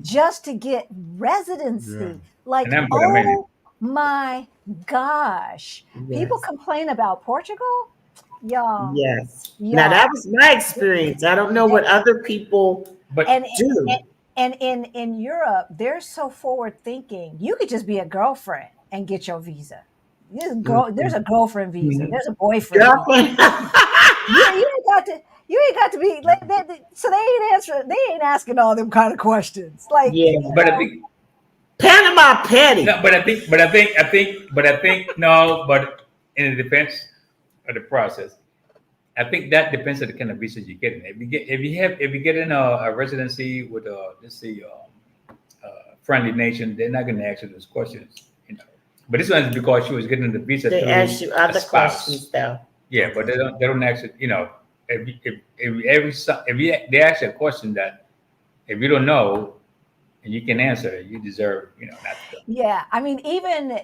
just to get Yeah. residency, like, And I'm gonna mean oh my gosh. People Yes. complain about Portugal. Y'all, Yes. Now y'all. that was my experience. I don't know what other people but and do. and in Europe, they're so forward thinking. You could just be a girlfriend and get your visa. There's a girlfriend visa. There's a boyfriend visa. Girlfriend. You ain't got to be like so they ain't asking all them kind of questions. Like, Yeah. but I think Panama petty. no, but I think no, but in the defense of the process, I think that depends on the kind of visa you get. If you get in a residency with let's say friendly nation, they're not going to ask you those questions. But this one is because she was getting the visa They through ask you a other spouse. questions though. Yeah, but they don't actually they ask you a question that if you don't know and you can answer it, you deserve not to. yeah, I mean, even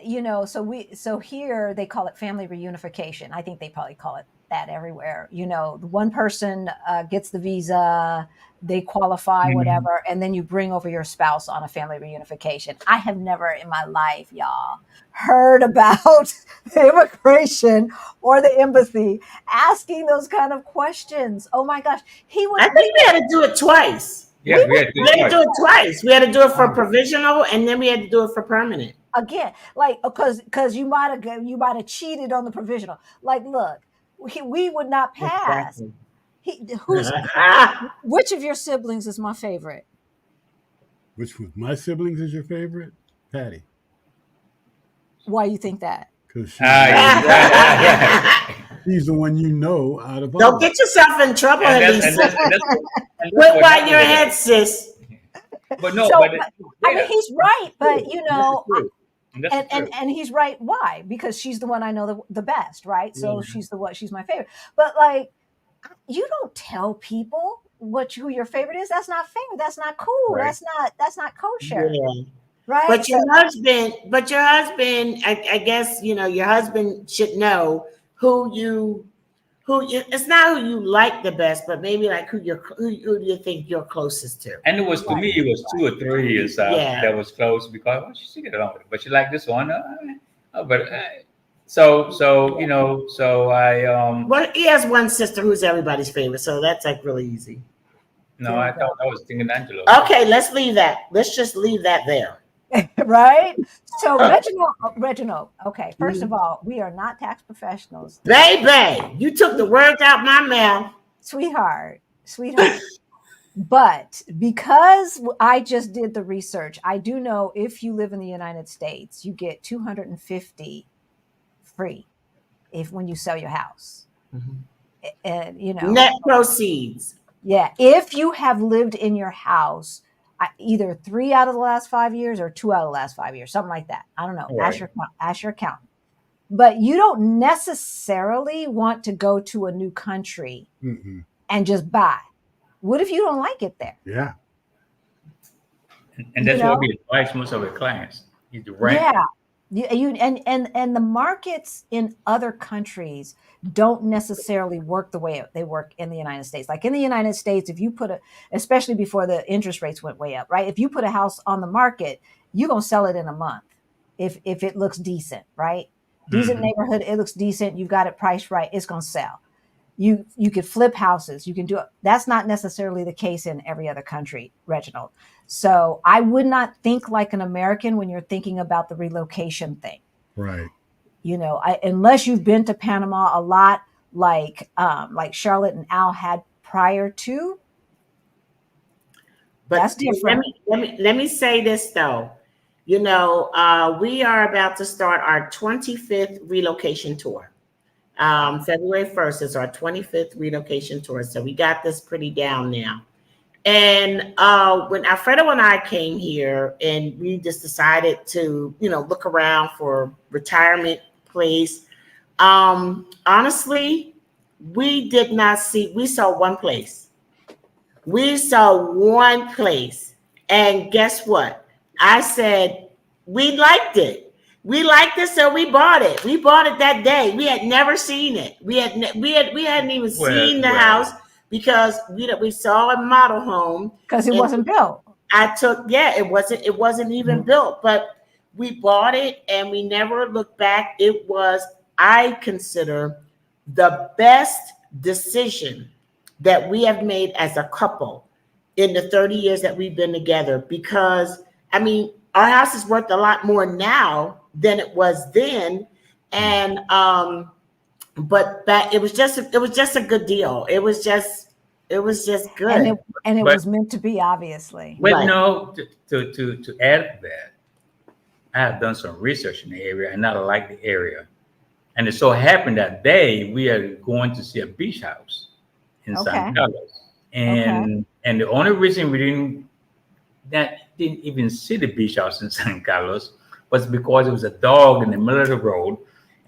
so here they call it family reunification. I think they probably call it that everywhere. The one person gets the visa, they qualify, Mhm. whatever, and then you bring over your spouse on a family reunification. I have never in my life, y'all, heard about the immigration or the embassy asking those kind of questions. Oh my gosh, he would. I think we had to do it twice. Yeah, we had to We had to do twice. it twice. We had to do it for provisional and then we had to do it for permanent. Again, like, because you might have cheated on the provisional. Like, look, we would not pass. Exactly. Who's which of your siblings is my favorite? Which one? My siblings is your favorite? Patty. Why you think that? Because Yeah. she's the one out of all. Don't get yourself in trouble, And that's Elise. and that's and that's, and that's Put what by happened your with head, it. sis. But no, So, but I mean, yeah, he's right, but That's true. and that's and true. and he's right. Why? Because she's the one I know the best, right? So she's my favorite. But, like, you don't tell people who your favorite is. That's not fair. That's not cool. Right. That's not kosher, Yeah. right? But So your husband, I guess, your husband should know it's not who you like the best, but maybe like who do you think you're closest to? And it was to me, it was 2 or 3 years Yeah. that was close because she get along with it. But she liked this one. So I Well, he has one sister who's everybody's favorite, so that's like really easy. no, I thought I was thinking Angelo. Okay, let's leave that. Let's just leave that there. right? So Reginald, okay, first of all, we are not tax professionals. Baby, you took the words out my mouth. Sweetheart. But because I just did the research, I do know if you live in the United States, you get 250 free. if when you sell your house. And net proceeds. Yeah, if you have lived in your house either 3 out of the last 5 years or 2 out of the last 5 years, something like that. I don't know. Right. Ask your accountant. But you don't necessarily want to go to a new country and just buy. What if you don't like it there? Yeah. And that's what we advise most of our clients. You to rent. Yeah. And the markets in other countries don't necessarily work the way they work in the United States. Like in the United States, if you especially before the interest rates went way up, right? If you put a house on the market, you're going to sell it in a month if it looks decent, right? Decent neighborhood, it looks decent. You've got it priced right. It's going to sell. You could flip houses. You can do it. That's not necessarily the case in every other country, Reginald. So I would not think like an American when you're thinking about the relocation thing. Right. Unless you've been to Panama a lot, like Charlotte and Al had prior to. But that's different. Let me say this though. We are about to start our 25th relocation tour. February 1st is our 25th relocation tour. So we got this pretty down now. And when Alfredo and I came here and we just decided to, look around for retirement place, honestly, we saw one place. We saw one place. And guess what? I said, we liked it. We liked it, so we bought it. We bought it that day. We had never seen it. We hadn't even seen the house because we saw a model home because it wasn't built. It wasn't even built, but we bought it and we never looked back. It was, I consider, the best decision that we have made as a couple in the 30 years that we've been together, because our house is worth a lot more now than it was then, and but that it was just a good deal. It was just good, and it was meant to be, obviously. But right. No, to add to that, I have done some research in the area, and I like the area, and it so happened that day we are going to see a beach house in San Carlos, and the only reason we didn't even see the beach house in San Carlos was because it was a dog in the middle of the road,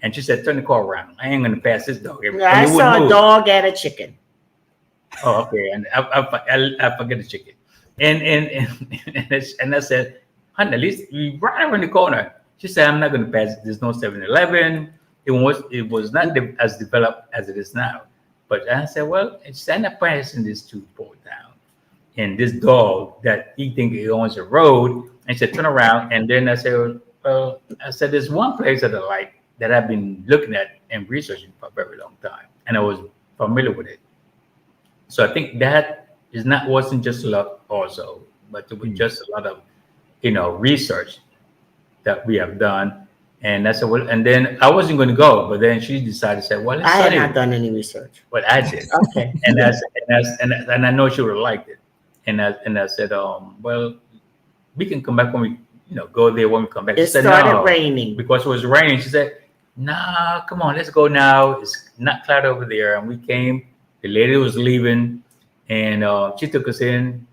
and she said, "Turn the car around. I ain't gonna pass this dog." I saw a dog and a chicken. Oh, okay, and I forget the chicken, and I said, "Honey, at least we right around the corner." She said, "I'm not gonna pass it. There's no 7-Eleven. It was not as developed as it is now." But I said, "Well, it's not passing this too far down." And this dog that he think he owns a road, and said, "Turn around." And then I said, "Well, there's one place that I like that I've been looking at and researching for a very long time, and I was familiar with it." So I think that wasn't just luck also, but it was just a lot of, research that we have done. And I said, well, and then I wasn't going to go, but then she decided to say, well, I had not done any research. But I did. Okay. And I know she would have liked it. And I said, well, we can come back when we, go there when we come back. It started raining. Because it was raining. She said, nah, come on, let's go now. It's not cloud over there. And we came. The lady was leaving, and she took us in.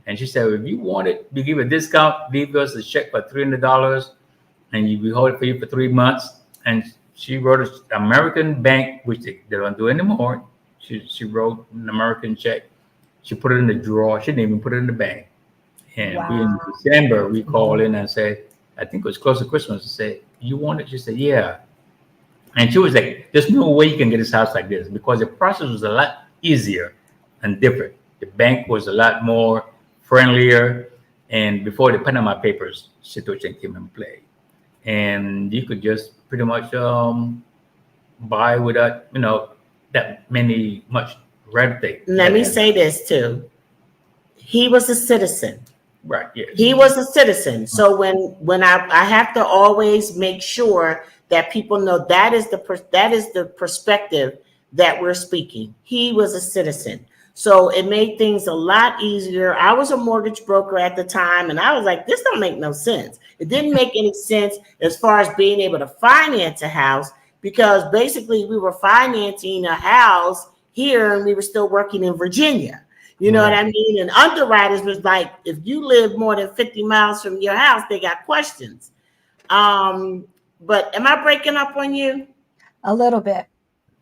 And she said, if you want it, we give a discount. Leave us a check for $300, and we hold it for you for 3 months. And she wrote an American bank, which they don't do anymore. She wrote an American check. She put it in the drawer. She didn't even put it in the bank. And in December, we called in and said, I think it was close to Christmas, and said, you want it? She said, yeah. And she was like, there's no way you can get this house like this, because the process was a lot easier and different. The bank was a lot more friendlier, and before the Panama Papers situation came in play. And you could just pretty much buy without, that much red tape. Let me say this too. He was a citizen. Right. Yeah. He was a citizen. So when I have to always make sure that people know that is the perspective that we're speaking. He was a citizen. So it made things a lot easier. I was a mortgage broker at the time, and I was like, this don't make no sense. It didn't make any sense as far as being able to finance a house, because basically we were financing a house here and we were still working in Virginia. You know what I mean? And underwriters was like, if you live more than 50 miles from your house, they got questions. But am I breaking up on you? A little bit.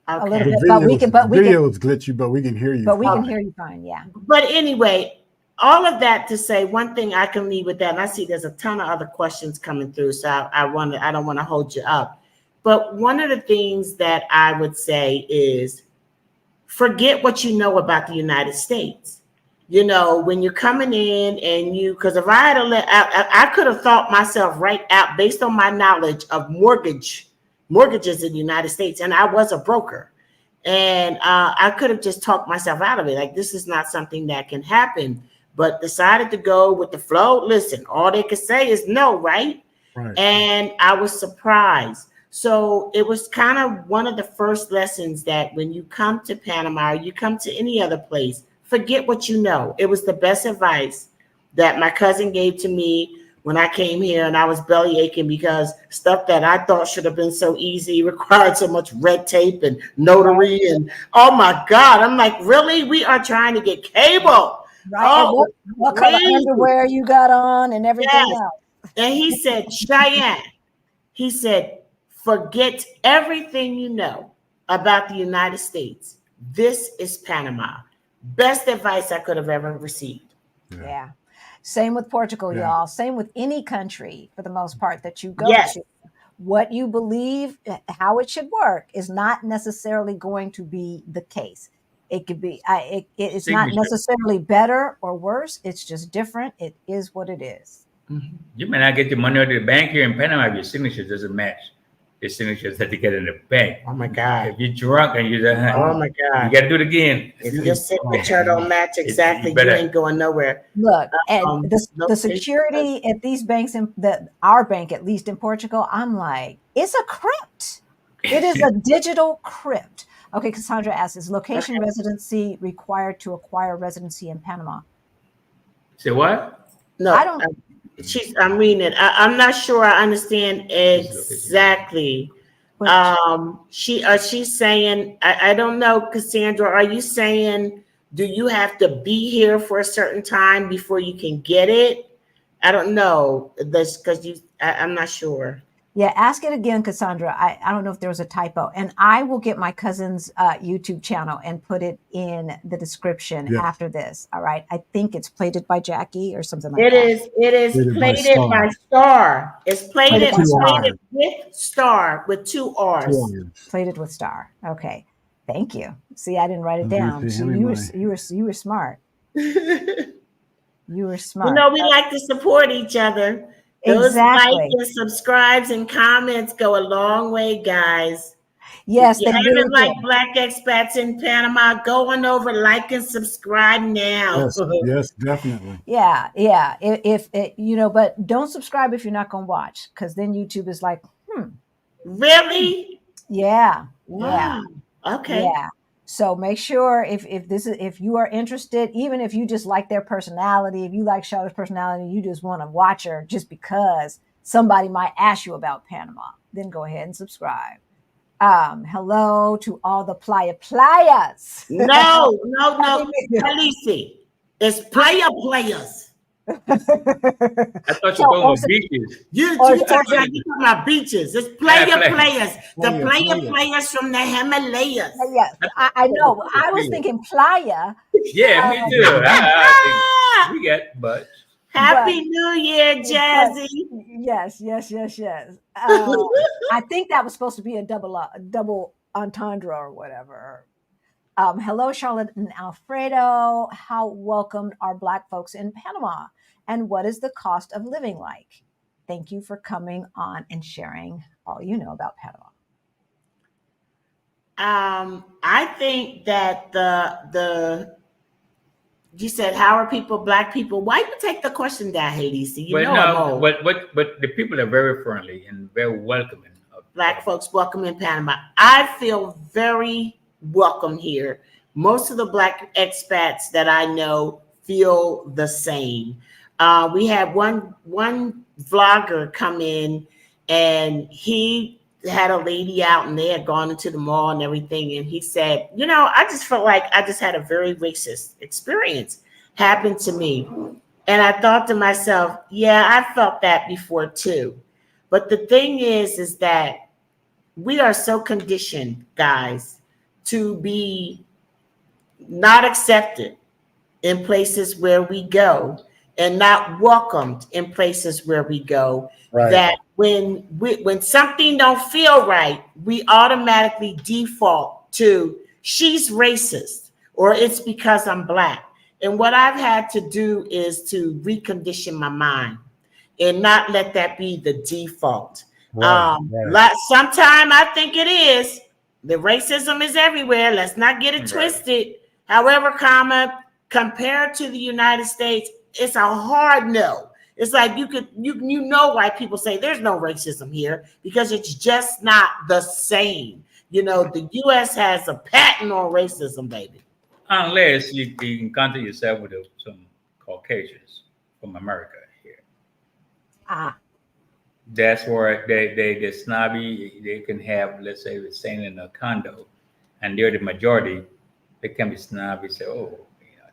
Okay. A little bit, but we can. But we video can. is glitchy, but we can hear you. But we can hear you fine. Yeah. But anyway, all of that to say, one thing I can leave with that, and I see there's a ton of other questions coming through, so I don't want to hold you up. But one of the things that I would say is forget what you know about the United States. You know, when you're coming in and because if I had I could have thought myself right out based on my knowledge of mortgages in the United States, and I was a broker. And I could have just talked myself out of it. Like, this is not something that can happen, but decided to go with the flow. Listen, all they could say is no, right? And I was surprised. So it was kind of one of the first lessons that when you come to Panama or you come to any other place, forget what you know. It was the best advice that my cousin gave to me when I came here, and I was belly aching because stuff that I thought should have been so easy required so much red tape and notary. And oh my God, I'm like, really? We are trying to get cable. Right. Oh, what color underwear you got on and everything else. And he said, Cheyenne, he said, forget everything you know about the United States. This is Panama. Best advice I could have ever received. Yeah. Same with Portugal, y'all. Same with any country, for the most part, that you go to. What you believe, how it should work, is not necessarily going to be the case. It could be, it's not necessarily better or worse. It's just different. It is what it is. You may not get the money out of the bank here in Panama if your signature doesn't match the signatures that they get in the bank. Oh my God. If you're drunk and you're oh my God, you got to do it again. If your signature don't match exactly, you ain't going nowhere. Look, and the security at these banks, our bank, at least in Portugal, I'm like, it's a crypt. It is a digital crypt. Okay, Cassandra asks, is location residency required to acquire residency in Panama? Say what? No, I don't. I'm reading it. I'm not sure I understand exactly. She's saying, I don't know, Cassandra, are you saying, do you have to be here for a certain time before you can get it? I don't know. That's because I'm not sure. Yeah, ask it again, Cassandra. I don't know if there was a typo. And I will get my cousin's YouTube channel and put it in the description after this. All right. I think it's Plated by Jackie or something like that. It is Plated by Star. It's plated with Star with 2 R's. Plated with Star. Okay. Thank you. See, I didn't write it down. So you were smart. You were smart. You know, we like to support each other. Those likes and subscribes and comments go a long way, guys. Yes, if you haven't liked Black Expats in Panama, go on over, like and subscribe now. Yes, definitely. Yeah. If but don't subscribe if you're not going to watch, because then YouTube is like, Really? Yeah. Wow. Yeah. Okay. Yeah. So make sure if you are interested, even if you just like their personality, if you like Charlotte's personality, you just want to watch her just because somebody might ask you about Panama, then go ahead and subscribe. Hello to all the playas. No, Khaleesi. It's players. I thought you were talking beaches. You talking about beaches. It's players. The players from the Himalayas. Yes, I know. I was thinking playa. Yeah, me too. I think we got but. Happy New Year, Jazzy. Yes. I think that was supposed to be a double entendre or whatever. Hello, Charlotte and Alfredo. How welcomed are Black folks in Panama? And what is the cost of living like? Thank you for coming on and sharing all you know about Panama. I think that you said, how are people, Black people? Why you take the question down, Khaleesi? But the people are very friendly and very welcoming. Black folks welcome in Panama. I feel very welcome here. Most of the Black expats that I know feel the same. We had one vlogger come in, and he had a lady out and they had gone into the mall and everything. And he said, I just felt like I just had a very racist experience happen to me. And I thought to myself, yeah, I felt that before too. But the thing is that we are so conditioned, guys, to be not accepted in places where we go and not welcomed in places where we go, that when something don't feel right, we automatically default to she's racist or it's because I'm Black. And what I've had to do is to recondition my mind and not let that be the default. Sometime I think it is. The racism is everywhere. Let's not get it twisted. However, compared to the United States, it's a hard no. It's like you know why people say there's no racism here, because it's just not the same. The U.S. has a patent on racism, baby. Unless you encounter yourself with some Caucasians from America here. That's where they're snobby. They can have, let's say, we're staying in a condo, and they're the majority. They can be snobby. Say,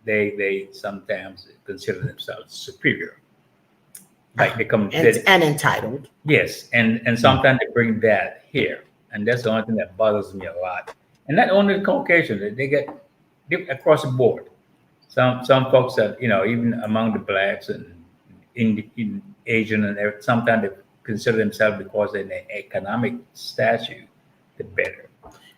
they sometimes consider themselves superior, like they come and entitled. Yes, and sometimes they bring that here, and that's the only thing that bothers me a lot. And not only the Caucasians, they get across the board. Some folks that even among the Blacks and in Asian, and sometimes they consider themselves, because they're in an economic stature, the better.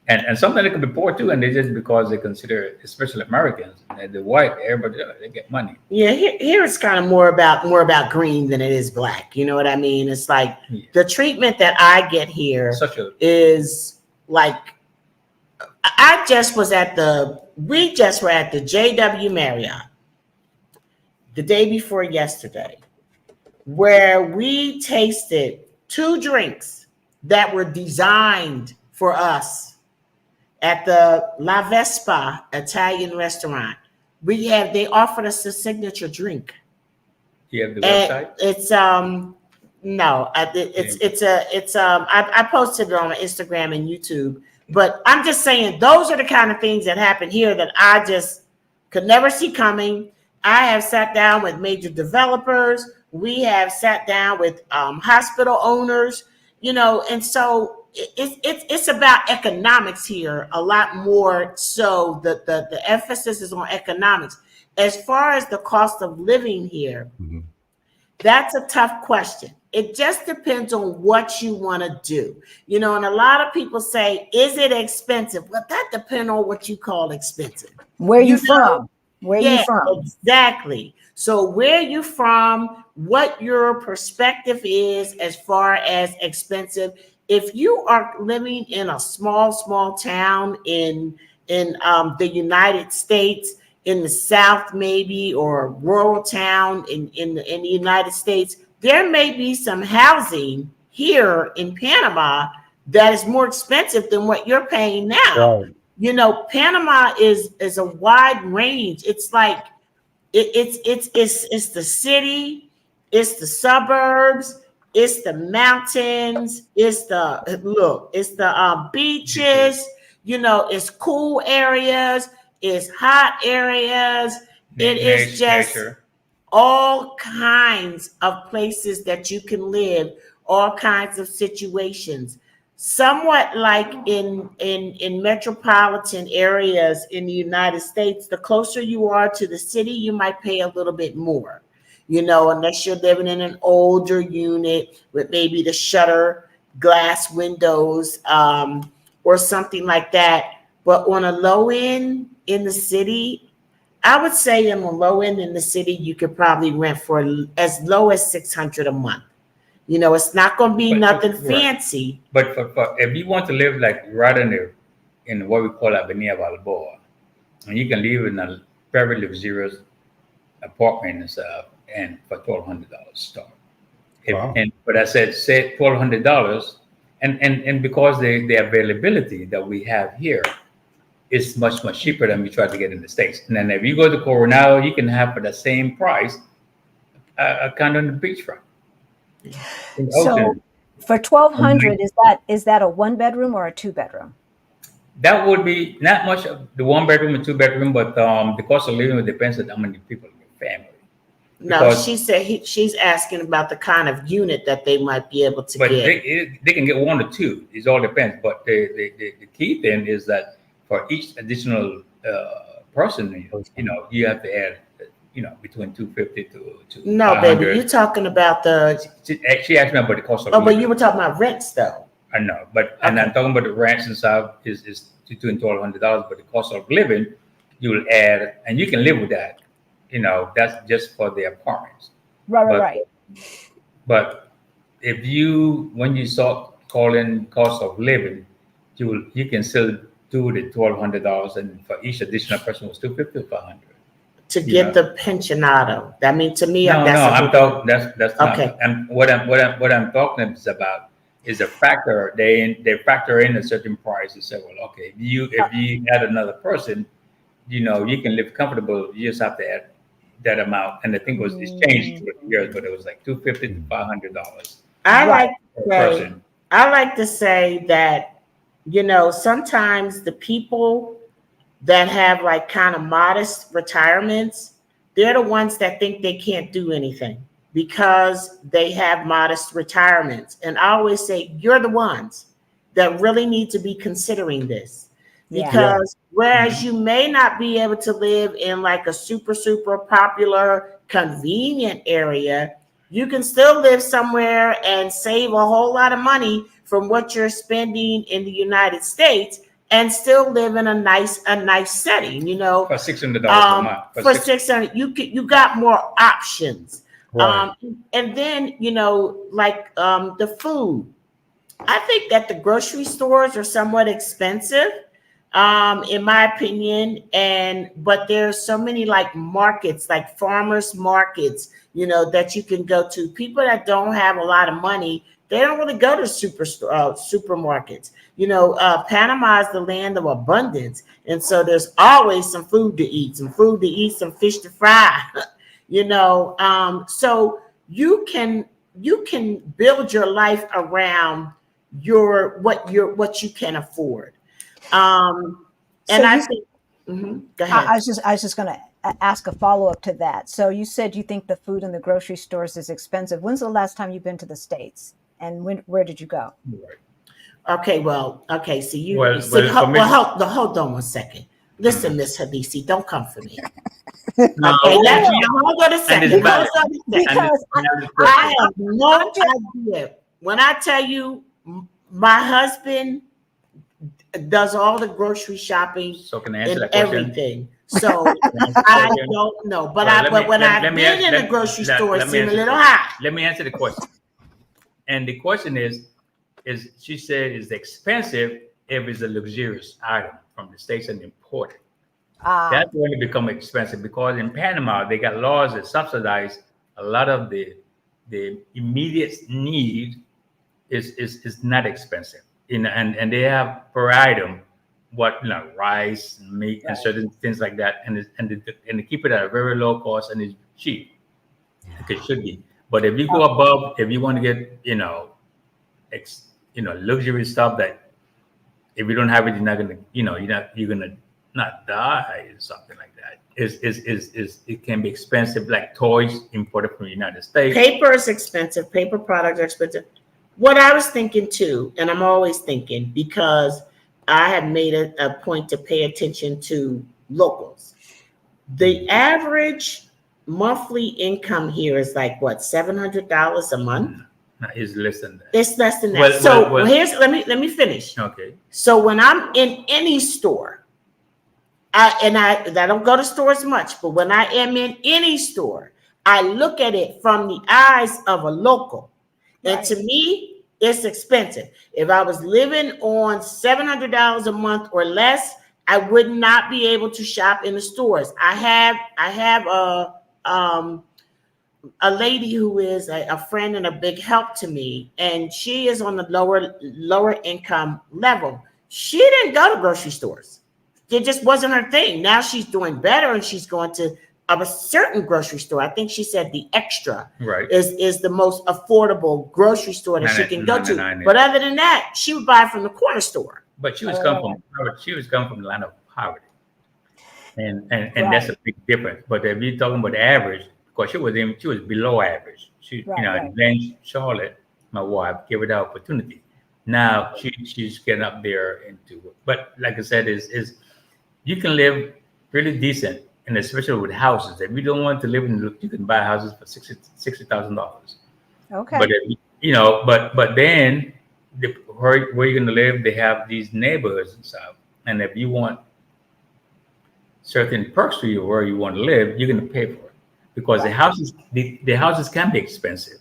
And sometimes they can be poor too, and they just because they consider, especially Americans, the white, everybody, they get money. Yeah, here it's kind of more about green than it is Black. You know what I mean? It's like the treatment that I get here is like, we just were at the JW Marriott the day before yesterday, where we tasted 2 drinks that were designed for us at the La Vespa Italian restaurant. They offered us a signature drink. You have the website? It's no, I posted it on Instagram and YouTube. But I'm just saying, those are the kind of things that happen here that I just could never see coming. I have sat down with major developers. We have sat down with hospital owners, and so it's about economics here a lot more. So the emphasis is on economics. As far as the cost of living here, that's a tough question. It just depends on what you want to do. And a lot of people say, is it expensive? Well, that depends on what you call expensive. Where you from? Where you from? Exactly. So where you from, what your perspective is as far as expensive. If you are living in a small town in the United States, in the South maybe, or a rural town in the United States, there may be some housing here in Panama that is more expensive than what you're paying now. Panama is a wide range. It's like it's the city, it's the suburbs, it's the mountains, it's the beaches. It's cool areas, it's hot areas. It is just all kinds of places that you can live, all kinds of situations. Somewhat like in metropolitan areas in the United States, the closer you are to the city, you might pay a little bit more, unless you're living in an older unit with maybe the shutter glass windows or something like that. But on a low end in the city, I would say on the low end in the city, you could probably rent for as low as $600 a month. It's not going to be nothing fancy. But for if you want to live like right in what we call Avenida Balboa, and you can live in a very luxurious apartment and stuff, and for $1,200 start. But I said $1,200, and because the availability that we have here is much cheaper than we try to get in the States. And then if you go to Coronado, you can have for the same price a condo on the beachfront. So For 1,200, is that a 1 bedroom or a 2 bedroom? That would be not much of the 1 bedroom and 2 bedroom, but the cost of living depends on how many people in your family. No, she said she's asking about the kind of unit that they might be able to but get. they can get 1 or 2. It all depends. But the key thing is that for each additional person, you have to add, between 250 to No, 500. baby, you're talking about She asked me about the cost of Oh, living. but you were talking about rents, though. I know, and I'm talking about the rents and stuff is between $1,200, but the cost of living you will add, and you can live with that. That's just for the apartments. Right. But when you start calling cost of living, you can still do the $1,200, and for each additional person was $250 to $500 to get the pensionado. I mean, to me, No, I'm talking. That's okay. Not. What I'm talking about is a factor. They factor in a certain price and say, well, okay, if you add another person, you can live comfortable. You just have to add that amount. And I think it's changed through the years, but it was like $250 to $500. I like to say that, sometimes the people that have like kind of modest retirements, they're the ones that think they can't do anything because they have modest retirements. And I always say, you're the ones that really need to be considering this. Because whereas you may not be able to live in like a super, super popular, convenient area, you can still live somewhere and save a whole lot of money from what you're spending in the United States and still live in a nice setting, For $600 a month. For $600, you got more options. Right. And then, the food. I think that the grocery stores are somewhat expensive, in my opinion. But there's so many like markets, like farmers markets, that you can go to. People that don't have a lot of money, they don't really go to supermarkets. Panama is the land of abundance. And so there's always some food to eat, some fish to fry, so you can build your life around what you can afford. Go ahead. I was just going to ask a follow-up to that. So you said you think the food in the grocery stores is expensive. When's the last time you've been to the States? And where did you go? Okay, so hold on 1 second. Listen, Miss Hadisi, don't come for me. Okay, hold on a second. Because I have no idea. When I tell you, my husband does all the grocery shopping and everything. So I don't know. But when I've been in the grocery store, it seems a little high. Let me answer the question. And the question is she said, is expensive if it's a luxurious item from the States and imported. That's when it becomes expensive, because in Panama, they got laws that subsidize a lot of the immediate need is not expensive. And they have per item rice, meat, and certain things like that, and they keep it at a very low cost, and it's cheap. It should be. But if you go above, if you want to get luxury stuff that if you don't have it, you're not gonna you're gonna not die or something like that. It can be expensive, like toys imported from the United States. Paper is expensive. Paper products are expensive. What I was thinking too, and I'm always thinking, because I have made a point to pay attention to locals. The average monthly income here is like what, $700 a month? No, it's less than that. It's less than that. Here's let me finish. Okay. So when I'm in any store, I don't go to stores much, but when I am in any store, I look at it from the eyes of a local. And to me, it's expensive. If I was living on $700 a month or less, I would not be able to shop in the stores. I have a lady who is a friend and a big help to me, and she is on the lower income level. She didn't go to grocery stores. It just wasn't her thing. Now she's doing better, and she's going to of a certain grocery store. I think she said the Extra Right. is the most affordable grocery store that she can go to. But other than that, she would buy from the corner store. But she was coming from the line of poverty, and Right. that's a big difference. But if you're talking about the average, because she was below average. She Right, right. And then Charlotte, my wife, gave her the opportunity. Now she's getting up there into it. But like I said, is you can live really decent, and especially with houses. If you don't want to live you can buy houses for $60,000. Okay. But but then where you're gonna live, they have these neighborhoods and stuff. And if you want certain perks for you where you want to live, you're gonna pay for it. Because the houses can be expensive.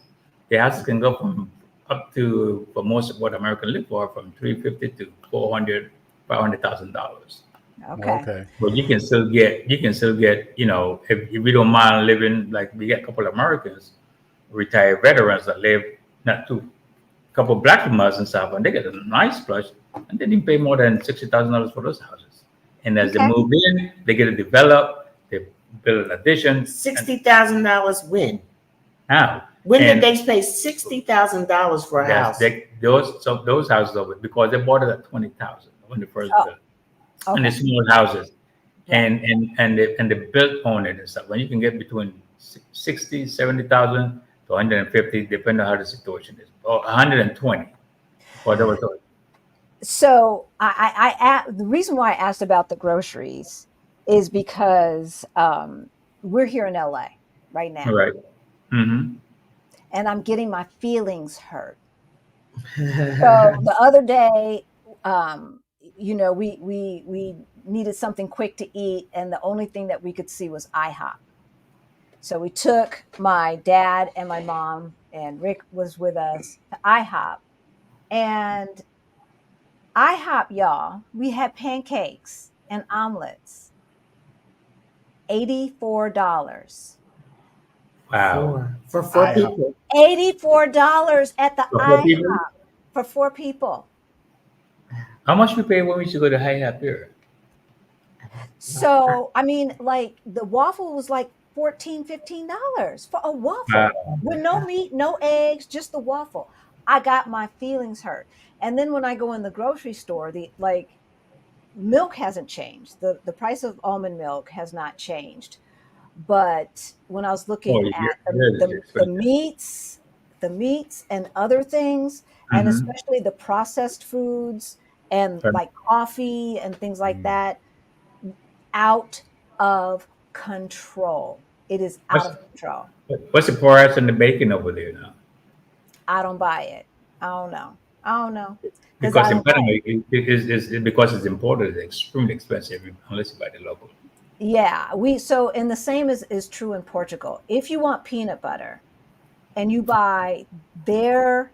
The houses can go from up to, for most of what Americans live for, from $350,000 to $500,000. Okay. But you can still get, if you don't mind living, like we get a couple of Americans, retired veterans that live not too, a couple of black from us and stuff, and they get a nice plush, and they didn't pay more than $60,000 for those houses. And as they move in, they get it developed, they build an addition. $60,000 when? How? When did they pay $60,000 for a house? Those houses over, because they bought it at $20,000 when they first built. Okay. And the small houses, and they built on it and stuff. And you can get between 60, 70,000 to 150, depending on how the situation is, or 120. Whatever. So the reason why I asked about the groceries is because we're here in LA right now. Right. Mm-hmm. And I'm getting my feelings hurt. So the other day, we needed something quick to eat, and the only thing that we could see was IHOP. So we took my dad and my mom, and Rick was with us, to IHOP. And IHOP, y'all, we had pancakes and omelets. $84. Wow. For four people. $84 at the IHOP for 4 people. How much we pay when we used to go to IHOP here? So, I mean, like the waffle was like $14, $15 for a waffle with no meat, no eggs, just the waffle. I got my feelings hurt. And then when I go in the grocery store, milk hasn't changed. The price of almond milk has not changed. But when I was looking at the meats and other things, and especially the processed foods and like coffee and things like that, out of control. It is out of control. What's the price on the bacon over there now? I don't buy it. I don't know. Because in Panama, because it's imported, it's extremely expensive unless you buy the local. Yeah, and the same is true in Portugal. If you want peanut butter and you buy their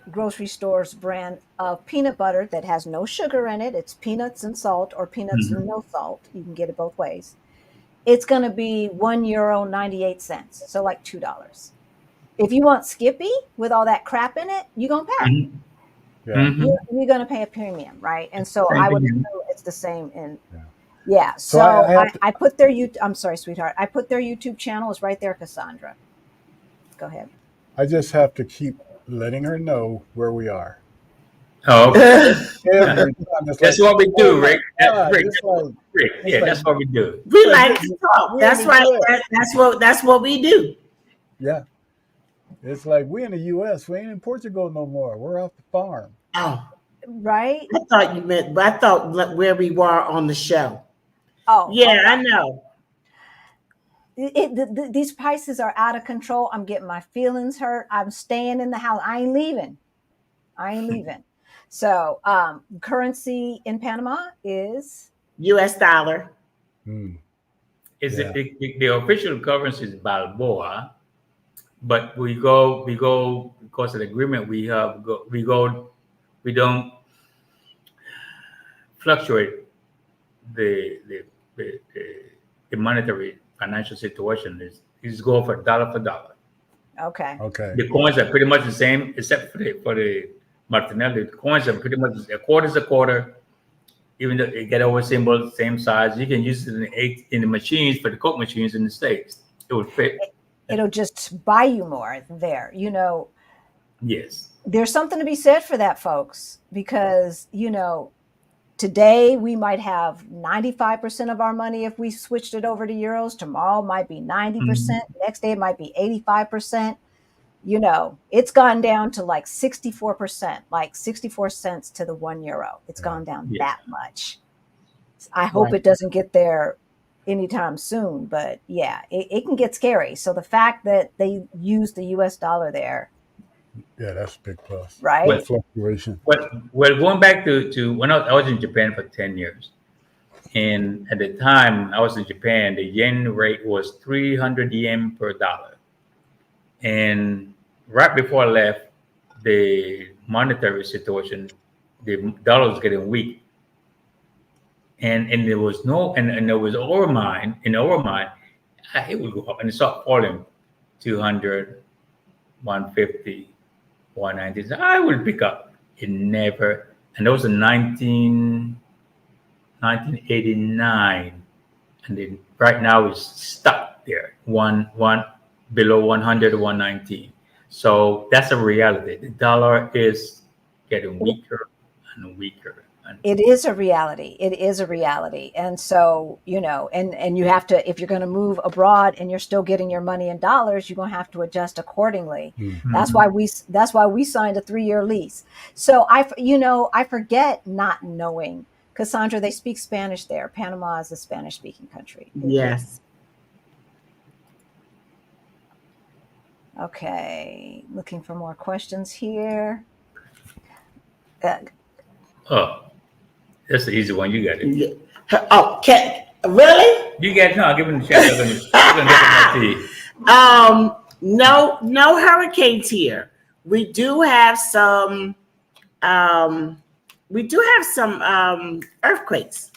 grocery store's brand of peanut butter that has no sugar in it, it's peanuts and salt or peanuts and no salt. You can get it both ways. It's going to be €1.98, so like $2. If you want Skippy with all that crap in it, you're going to pay. You're going to pay a premium, right? And so I would assume it's the same in. Yeah. So I put their I'm sorry, sweetheart. I put their YouTube channel is right there, Cassandra. Go ahead. I just have to keep letting her know where we are. Oh, okay. That's what we do, Rick. Rick. Yeah, that's what we do. We like to talk. That's right. That's what we do. Yeah. It's like we in the U.S. We ain't in Portugal no more. We're off the farm. Oh, right. I thought you meant, but I thought where we were on the show. Oh, yeah, I know. These prices are out of control. I'm getting my feelings hurt. I'm staying in the house. I ain't leaving. So, currency in Panama is U.S. dollar. Is it the official currency is Balboa, but we go because of the agreement we have. We don't fluctuate the monetary financial situation is go for dollar for dollar. Okay. The coins are pretty much the same, except for the Martinelli. The coins are pretty much a quarter is a quarter, even though it get over symbol, same size, you can use it in the machines for the Coke machines in the States. It would fit. It'll just buy you more there. You know, Yes. there's something to be said for that, folks, because, you know, today we might have 95% of our money if we switched it over to euros. Tomorrow might be 90%. Next day it might be 85%. You know, it's gone down to like 64%, like 64 cents to the €1. It's gone down that much. I hope it doesn't get there anytime soon, but yeah, it can get scary. So the fact that they use the US dollar there. Yeah, that's a big plus. Right. With fluctuation. Well, going back to when I was in Japan for 10 years. And at the time I was in Japan, the yen rate was 300 yen per dollar. And right before I left, the monetary situation, the dollar was getting weak. And there was no, and there was over mind, it would go up and it started falling 200, 150, 190. So I will pick up. It never, and that was in 1989. And then right now it's stuck there, one below 100, 119. So that's a reality. The dollar is getting weaker and weaker. It is a reality. It is a reality. And so, you know, and you have to, if you're going to move abroad and you're still getting your money in dollars, you're going to have to adjust accordingly. Mm-hmm. That's why we signed a 3-year lease. So I forget not knowing. Cassandra, they speak Spanish there. Panama is a Spanish speaking country. Yes. Okay. Looking for more questions here. That's the easy one. You got it. Yeah. Oh, really? You got it. No, I'll give him the chance. No hurricanes here. We do have some earthquakes.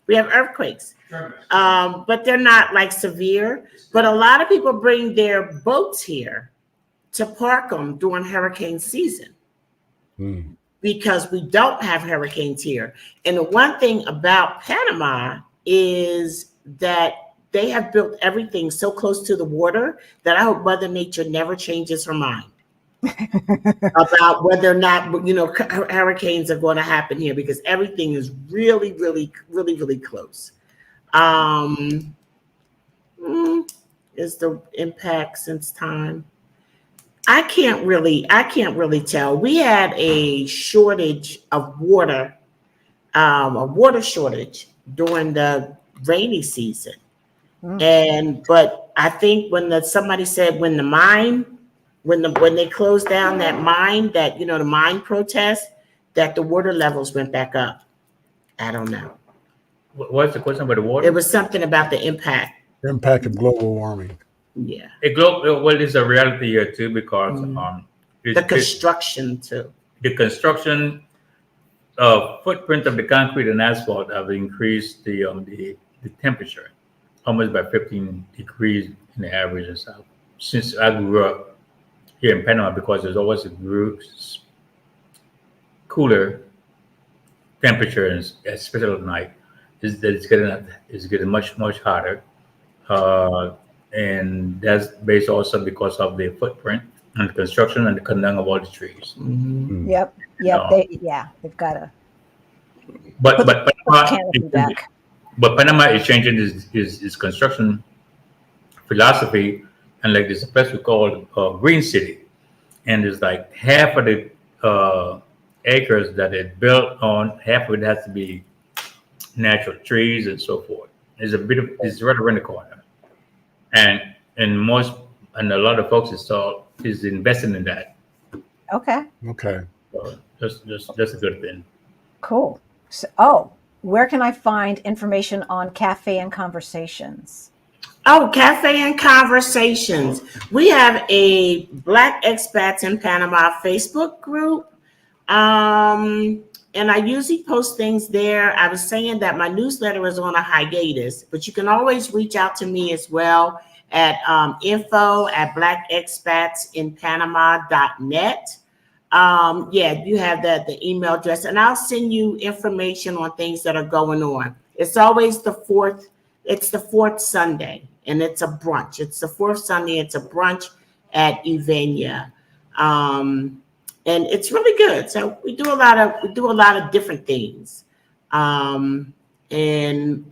We have earthquakes. But they're not like severe. But a lot of people bring their boats here to park them during hurricane season. Because we don't have hurricanes here. And the one thing about Panama is that they have built everything so close to the water that I hope Mother Nature never changes her mind about whether or not, you know, hurricanes are going to happen here, because everything is really, really, really, really close. Is the impact since time? I can't really tell. We had a shortage of water, a water shortage during the rainy season. But I think when somebody said when they closed down that mine, that, you know, the mine protest, that the water levels went back up. I don't know. What's the question about the water? It was something about the impact. The impact of global warming. Yeah. It's a reality here too, because the construction too. The construction footprint of the concrete and asphalt have increased the temperature almost by 15 degrees in the average and stuff. Since I grew up here in Panama, because there's always a cooler temperature, especially at night, it's getting much hotter. And that's based also because of the footprint and the construction and the cutting down of all the trees. Mm-hmm. Yep. They've got to. But Panama is changing its construction philosophy, and like there's a place we call Green City, and there's like half of the acres that it built on, half of it has to be natural trees and so forth. It's right around the corner. And a lot of folks is investing in that. Okay. So that's a good thing. Cool. So, where can I find information on Cafe and Conversations? Oh, Cafe and Conversations. We have a Black Expats in Panama Facebook group. And I usually post things there. I was saying that my newsletter is on a hiatus, but you can always reach out to me as well at info@blackexpatsinpanama.net. Yeah, you have the email address, and I'll send you information on things that are going on. It's always the fourth. It's the fourth Sunday, and it's a brunch. It's the fourth Sunday. It's a brunch at Uvenia, and it's really good. So we do a lot of different things, and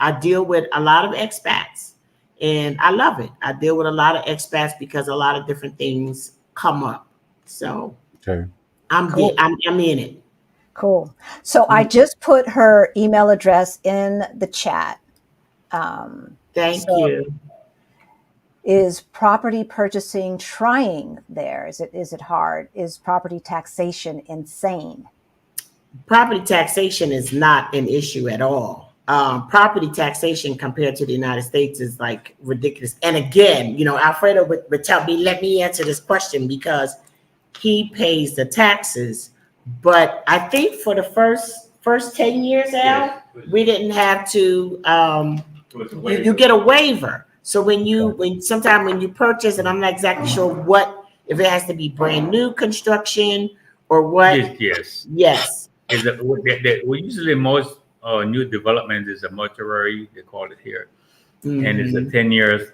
I deal with a lot of expats, and I love it. I deal with a lot of expats because a lot of different things come up. So. Okay. Cool. I'm in it. Cool. So I just put her email address in the chat. Thank you. Is property purchasing trying there? Is it hard? Is property taxation insane? Property taxation is not an issue at all. Property taxation compared to the United States is like ridiculous. And again, Alfredo would tell me, let me answer this question because he pays the taxes. But I think for the first 10 years, Al, we didn't have to, you get a waiver. So when you purchase, and I'm not exactly sure if it has to be brand new construction or what. Yes. Yes. We usually most new development is a mortuary, they call it here. Mm-hmm. And it's a 10 years,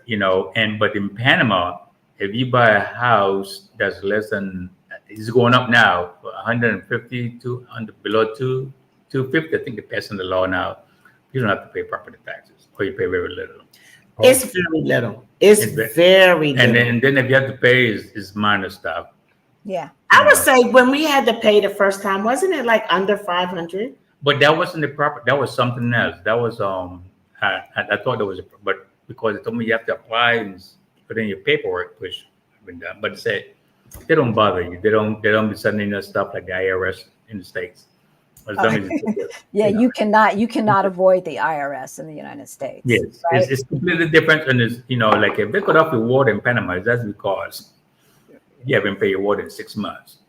but in Panama, if you buy a house that's less than, it's going up now, 150 to below 250, I think it depends on the law now. You don't have to pay property taxes, or you pay very little. It's very little. It's very little. And then if you have to pay, is minor stuff. Yeah. I would say when we had to pay the first time, wasn't it like under 500? But that wasn't the proper. That was something else. That was I thought that was, but because they told me you have to apply and put in your paperwork, which I've been done. But they don't bother you. They don't be sending us stuff like the IRS in the States. As long as you cannot avoid the IRS in the United States. Yes, right? It's completely different. And it's like if they cut off your water in Panama, that's because you haven't paid your water in 6 months.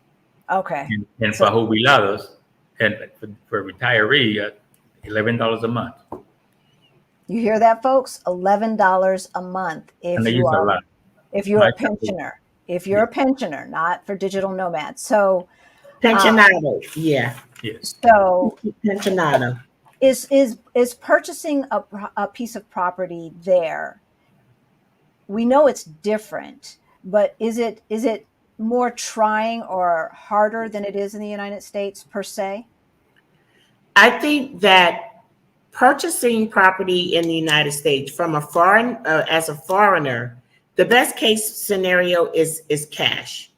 Okay. And for jubilados and for retiree, $11 a month. You hear that, folks? $11 a month if you're a pensioner. If you're a pensioner, not for digital nomads. So pensionado, yeah. Yes. So pensionado is purchasing a piece of property there. We know it's different, but is it more trying or harder than it is in the United States per se? I think that purchasing property in the United States from as a foreigner, the best case scenario is cash.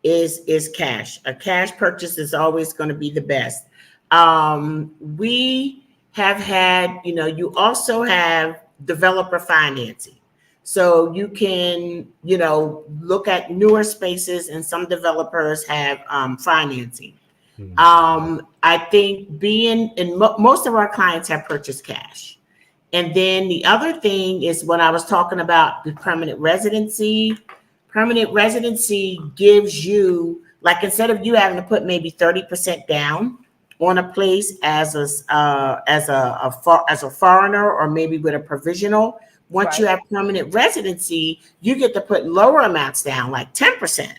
Is cash. A cash purchase is always going to be the best. We have had, you also have developer financing. So you can, look at newer spaces, and some developers have financing. I think most of our clients have purchased cash. And then the other thing is when I was talking about the permanent residency gives you, like, instead of you having to put maybe 30% down on a place as a foreigner, or maybe with a provisional, once you have permanent residency, you get to put lower amounts down, like 10%,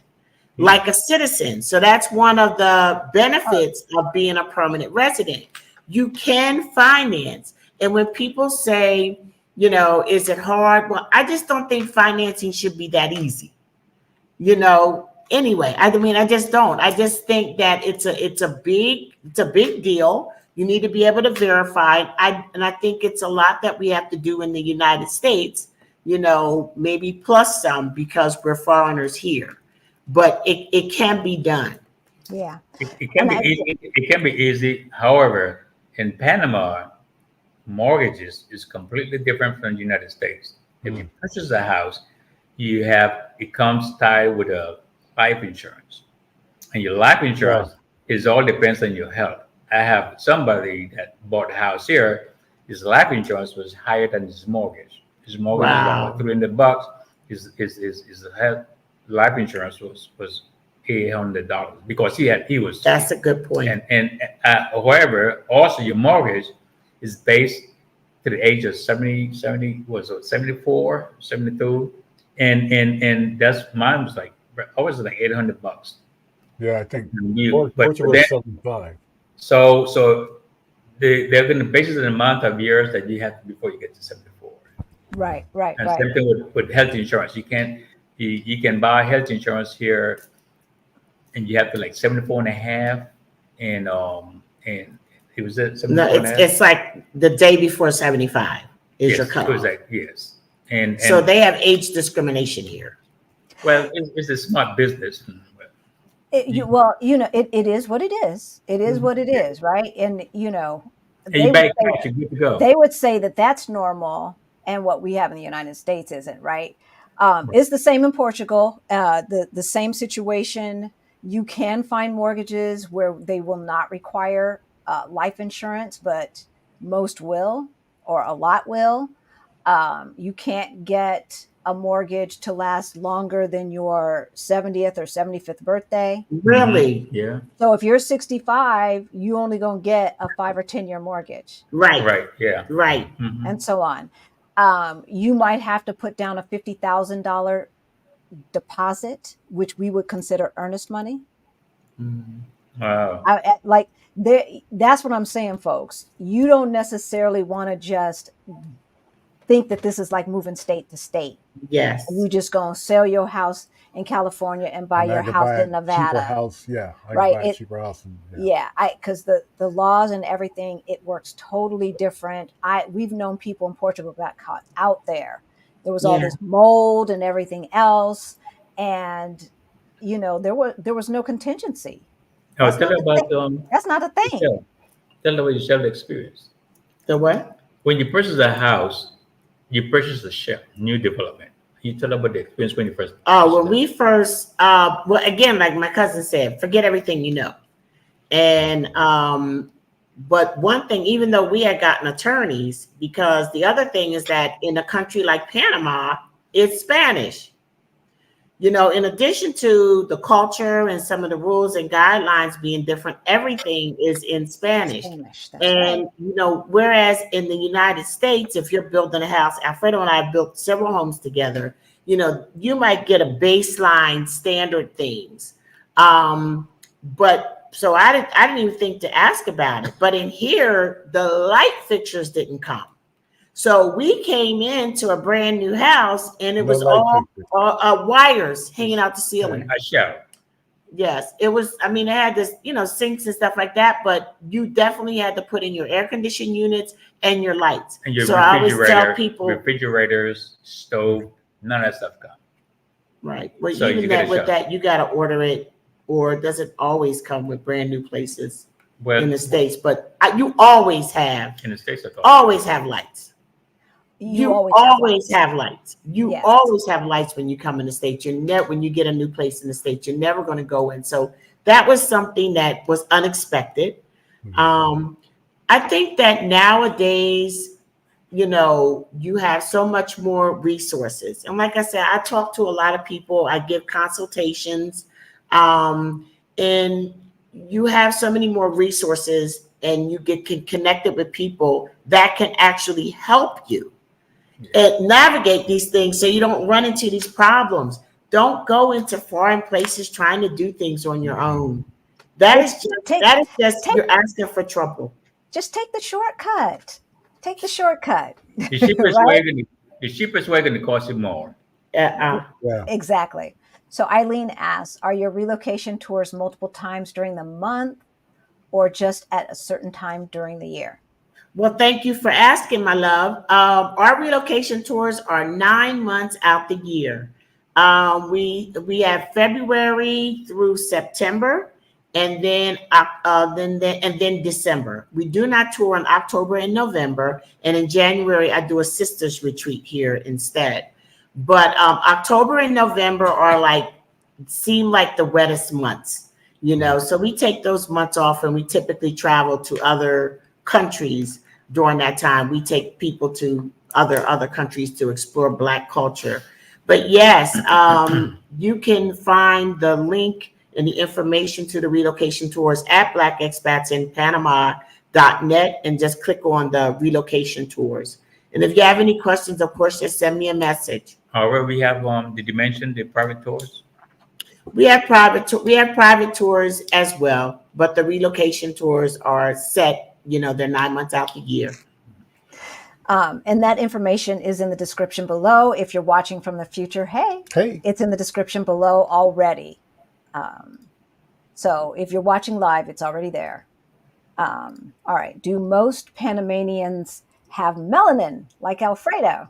like a citizen. So that's one of the benefits of being a permanent resident. You can finance. And when people say, is it hard? Well, I just don't think financing should be that easy. Anyway, I just don't. I just think that it's a big deal. You need to be able to verify. And I think it's a lot that we have to do in the United States, maybe plus some because we're foreigners here. But it can be done. Yeah. It can be easy. However, in Panama, mortgages is completely different from the United States. If you purchase a house, it comes tied with a life insurance, and your life insurance is all depends on your health. I have somebody that bought a house here. His life insurance was higher than his mortgage. His mortgage was about $300. His health life insurance was $800 because he was. That's a good point. And however, also your mortgage is based to the age of 74, 72. And that's mine was like always like $800. Yeah, I think But Portugal then, is 75. so they're going to base it on the amount of years that you have before you get to 74. Right, right, And right. same thing with health insurance. You can buy health insurance here, and you have to like 74 and a half, and it was at No, 74 and a half. it's like the day before 75 is your Yes, it was cutoff. like yes, and So they have age discrimination here. well, it's a smart business. Well, it is what it is. It is what it Yeah. is, right? And And you they would buy say cash, you're good to go. they would say that that's normal, and what we have in the United States isn't, right? Right. It's the same in Portugal. The same situation. You can find mortgages where they will not require life insurance, but most will, or a lot will. You can't get a mortgage to last longer than your 70th or 75th birthday. Really? Yeah. So if you're 65, you only gonna get a 5 or 10 year mortgage, Right. Right. Yeah. Right. and so on. You might have to put down a $50,000 deposit, which we would consider earnest money. Wow. Like that's what I'm saying, folks. You don't necessarily want to just think that this is like moving state to state. Yes. You just gonna sell your house in California and buy And I your could house buy in a cheaper Nevada. house. Yeah, I could Right. buy a cheaper house. Yeah, because the laws and everything, it works totally different. We've known people in Portugal got caught out there. There was all Yeah. this mold and everything else, and there was no contingency. Now That's tell not her a about thing. That's not a the thing. shelf. Tell her about your shelf experience. The what? When you purchase a house, you purchase a shelf, new development. You tell her about the experience when you first. Oh, when we first, well, again, like my cousin said, forget everything you know. And, but one thing, even though we had gotten attorneys, because the other thing is that in a country like Panama, it's Spanish. In addition to the culture and some of the rules and guidelines being different, everything is in Spanish. Spanish. That's And, right. whereas in the United States, if you're building a house, Alfredo and I built several homes together, you might get a baseline standard things. But so I didn't even think to ask about it. But in here, the light fixtures didn't come. So we came into a brand new house and it was all wires hanging out the ceiling. A shelf. Yes, it was. I mean, it had this, sinks and stuff like that, but you definitely had to put in your air conditioning units and your lights. And your so I always tell people, refrigerators, stove, none of that stuff comes. Right. Well, So even that with that, you got to order it, or does it always come with brand new places in the States? But you always have in the States. Always have lights. You always have lights. You Yes. always have lights when you come in the States. When you get a new place in the States, you're never going to go in. So that was something that was unexpected. I think that nowadays, you have so much more resources. And like I said, I talk to a lot of people. I give consultations, and you have so many more resources, and you get connected with people that can actually help you and navigate these things so you don't run into these problems. Don't go into foreign places trying to do things on your own. That is just you're asking for trouble. Just take the shortcut. Take the shortcut. The cheapest Right? way going to cost you more. Yeah. Exactly. So Eileen asks, are your relocation tours multiple times during the month or just at a certain time during the year? Well, thank you for asking, my love. Our relocation tours are 9 months out the year. We have February through September, and then December. We do not tour in October and November, and in January I do a sisters retreat here instead. But October and November seem like the wettest months, So we take those months off, and we typically travel to other countries during that time. We take people to other countries to explore Black culture. But yes, you can find the link and the information to the relocation tours at Black Expats in Panama.net, and just click on the relocation tours. And if you have any questions, of course, just send me a message. However, we have did you mention the private tours? We have private tours as well, but the relocation tours are set. They're 9 months out the year. And that information is in the description below. If you're watching from the future, hey, it's in the description below already. So if you're watching live, it's already there. All right. Do most Panamanians have melanin like Alfredo?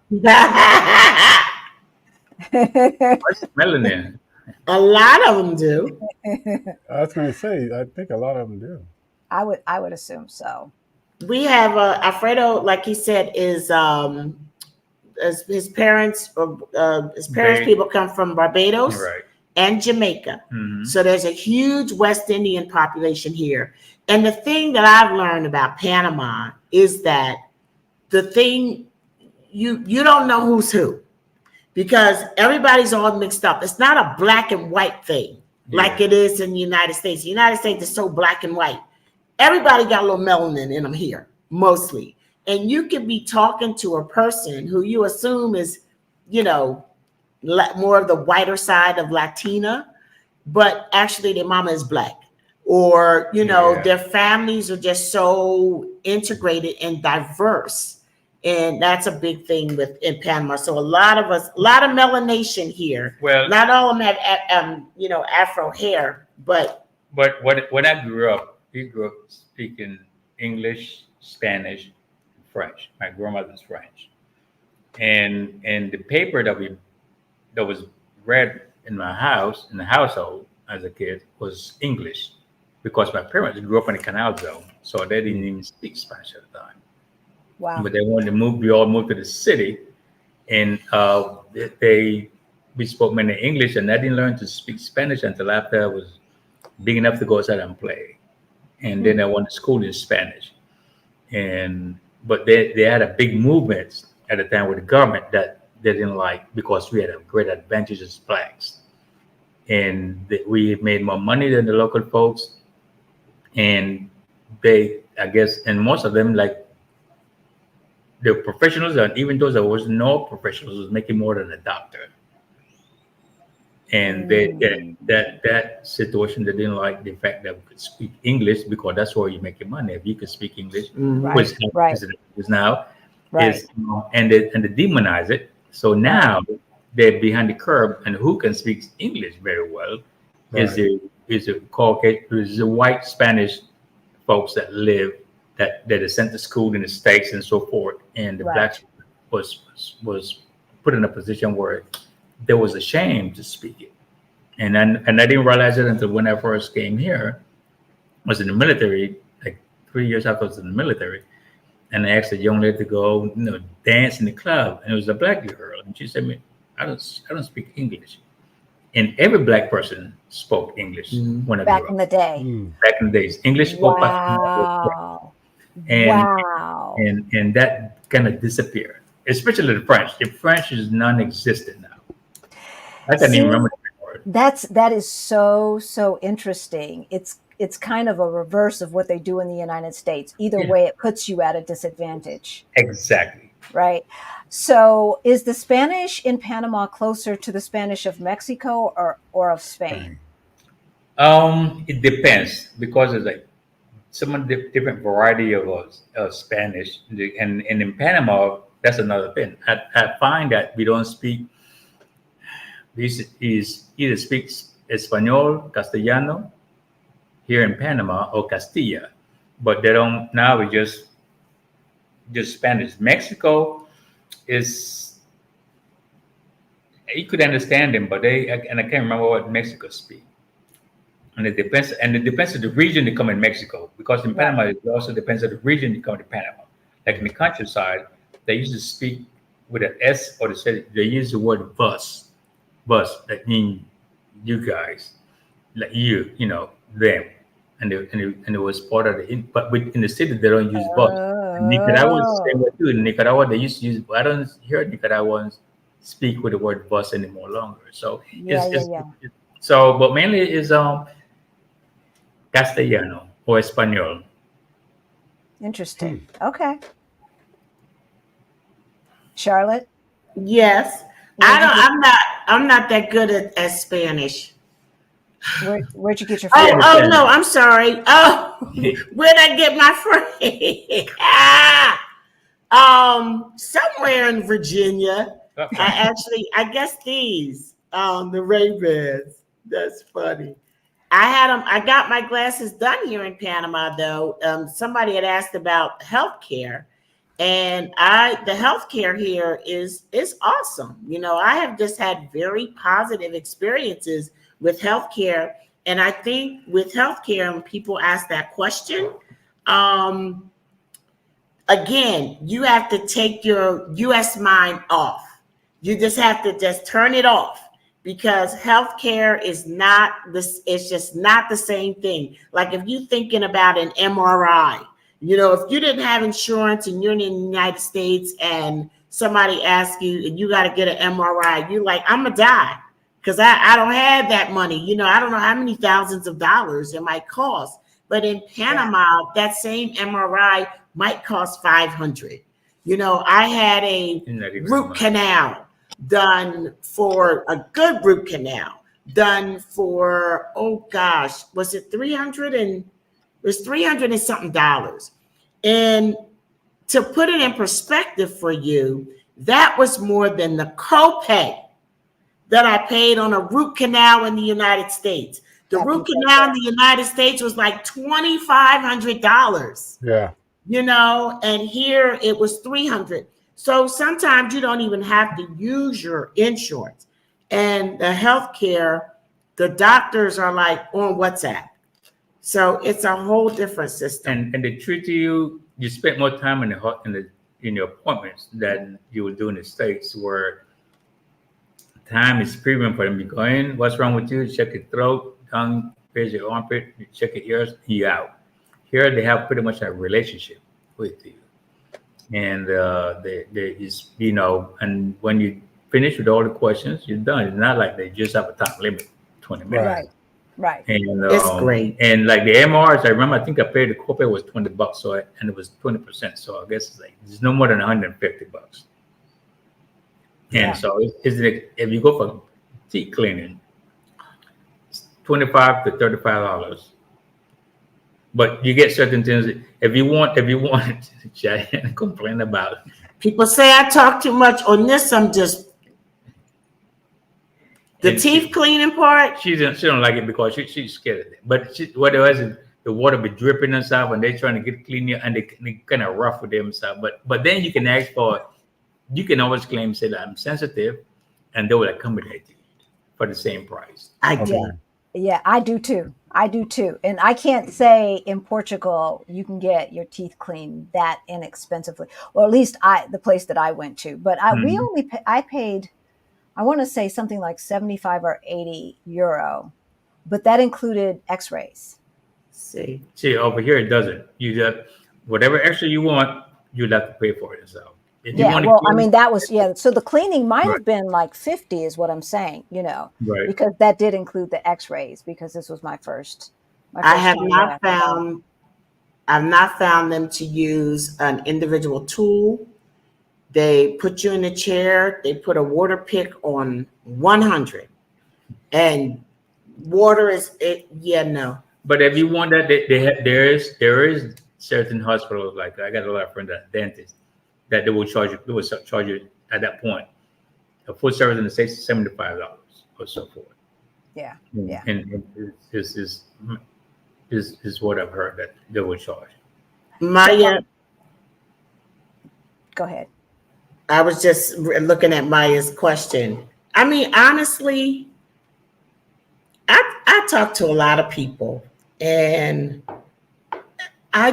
Melanin. A lot of them do. I was going to say, I think a lot of them do. I would assume so. We have Alfredo, like he said, is his parents people come from Barbados and Jamaica. Mm-hmm. So there's a huge West Indian population here. And the thing that I've learned about Panama is that the thing you don't know who's who, because everybody's all mixed up. It's not a black and white thing like it is in the United States. The United States is so black and white. Everybody got a little melanin in them here, mostly. And you could be talking to a person who you assume is, more of the whiter side of Latina, but actually their mama is black. Or, their families are just so integrated and diverse. And that's a big thing in Panama. So a lot of melanation here. Well, not all of them have, Afro hair, but when I grew up, we grew up speaking English, Spanish, and French. My grandmother's French, and the paper that was read in my house, in the household as a kid, was English, because my parents grew up in the Canal Zone, so they didn't even speak Spanish at the time. Wow! But they wanted to move. We all moved to the city, and we spoke mainly English, and I didn't learn to speak Spanish until after I was big enough to go outside and play. And then I went to school in Spanish. But they had a big movement at the time with the government that they didn't like, because we had a great advantage as blacks. And we made more money than the local folks. And and most of them, like the professionals, and even those that was no professionals, was making more than a doctor. And that situation, they didn't like the fact that we could speak English, because that's where you make your money. If you could speak English, which is now, and they demonize it. So now they're behind the curve, and who can speak English very well is the Caucasian, is the white Spanish folks that are sent to school in the States and so forth. And the blacks was put in a position where there was a shame to speak it. And I didn't realize it until when I first came here. I was in the military, like 3 years after I was in the military. And I asked a young lady to go, dance in the club. And it was a black girl. And she said, I don't speak English. And every black person spoke English when I grew up. Back in the day. Back in the days. English spoke and that kind of disappeared. Especially the French. The French is non-existent now. I can't even remember the word. That is so interesting. It's kind of a reverse of what they do in the United States. Either way, it puts you at a disadvantage. Exactly. Right. So is the Spanish in Panama closer to the Spanish of Mexico or of Spain? It depends, because there's like some different variety of Spanish. And in Panama, that's another thing. I find that we don't speak. This is either speaks Espanol, Castellano here in Panama, or Castilla, but they don't. Now we just Spanish. Mexico is, you could understand them, but I can't remember what Mexico speak. And it depends on the region you come in Mexico, because in Panama it also depends on the region you come to Panama. Like in the countryside, they used to speak with an S, or they use the word bus. Bus, that means you guys, like them, and it was part of the. But in the city they don't use bus. In Nicaragua, the same way too. In Nicaragua, they used to use. I don't hear Nicaraguans speak with the word bus anymore longer. So so, but mainly is Castellano or Espanol. Interesting. Okay. Charlotte? Yes. I'm not that good at Spanish. Where'd you get your Oh, friend? oh no, I'm sorry. Oh, where'd I get my friend? Somewhere in Virginia. I guess these, the Ray-Bans. That's funny. I got my glasses done here in Panama though. Somebody had asked about healthcare, and the healthcare here is awesome. You know, I have just had very positive experiences with healthcare, and I think with healthcare, when people ask that question, again, you have to take your US mind off. You just have to just turn it off, because healthcare is not this, it's just not the same thing. Like if you're thinking about an MRI, you know, if you didn't have insurance and you're in the United States and somebody asks you and you got to get an MRI, you're like, I'm gonna die because I don't have that money. You know, I don't know how many thousands of dollars it might cost. But in Panama, that same MRI might cost 500. You know, I had a root canal done, for a good root canal done for, oh gosh, was it 300 and it was 300 and something dollars. And to put it in perspective for you, that was more than the copay that I paid on a root canal in the United States. The root canal in the United States was like $2,500. Yeah. You know, and here it was 300. So sometimes you don't even have to use your insurance. And the healthcare, the doctors are like on WhatsApp. So it's a whole different system. And they treat you spend more time in your appointments than you would do in the States, where time is premium for them. You go in, what's wrong with you? Check your throat, tongue, pierce your armpit, you check your ears, you out. Here they have pretty much a relationship with you. And they just, you know, and when you finish with all the questions, you're done. It's not like they just have a time limit, 20 minutes. Right. And it's great. And like the MRs, I remember, I think I paid the copay was $20. So and it was 20%. So I guess it's no more than $150. And so if you go for teeth cleaning, it's $25 to $35. But you get certain things. If you want to complain about. People say I talk too much on this. I'm just the teeth cleaning part. She don't like it because she's scared of it. But what it was is the water be dripping and stuff, and they're trying to get clean, and they kind of rough with themselves. But then you can ask for. You can always claim, say that I'm sensitive, and they will accommodate you for the same price. I do. Yeah, I do too. And I can't say in Portugal you can get your teeth cleaned that inexpensively, or at least the place that I went to. But I paid, I want to say something like 75 or 80 euro, but that included X-rays. See, over here it doesn't. You just whatever extra you want, you'd have to pay for it yourself. That was, so the cleaning might have been like 50 is what I'm saying, you know, because that did include the X-rays, because this was my first I have not found them to use an individual tool. They put you in a chair, they put a water pick on 100, and water is it. Yeah, no. But if you want that, there is certain hospitals, like I got a lot of friends that dentists, that they will charge you. They will charge you at that point. A full service in the States is $75 or so forth. Yeah. And this is what I've heard that they will charge. Maya, go ahead. I was just looking at Maya's question. I mean, honestly, I talk to a lot of people, and I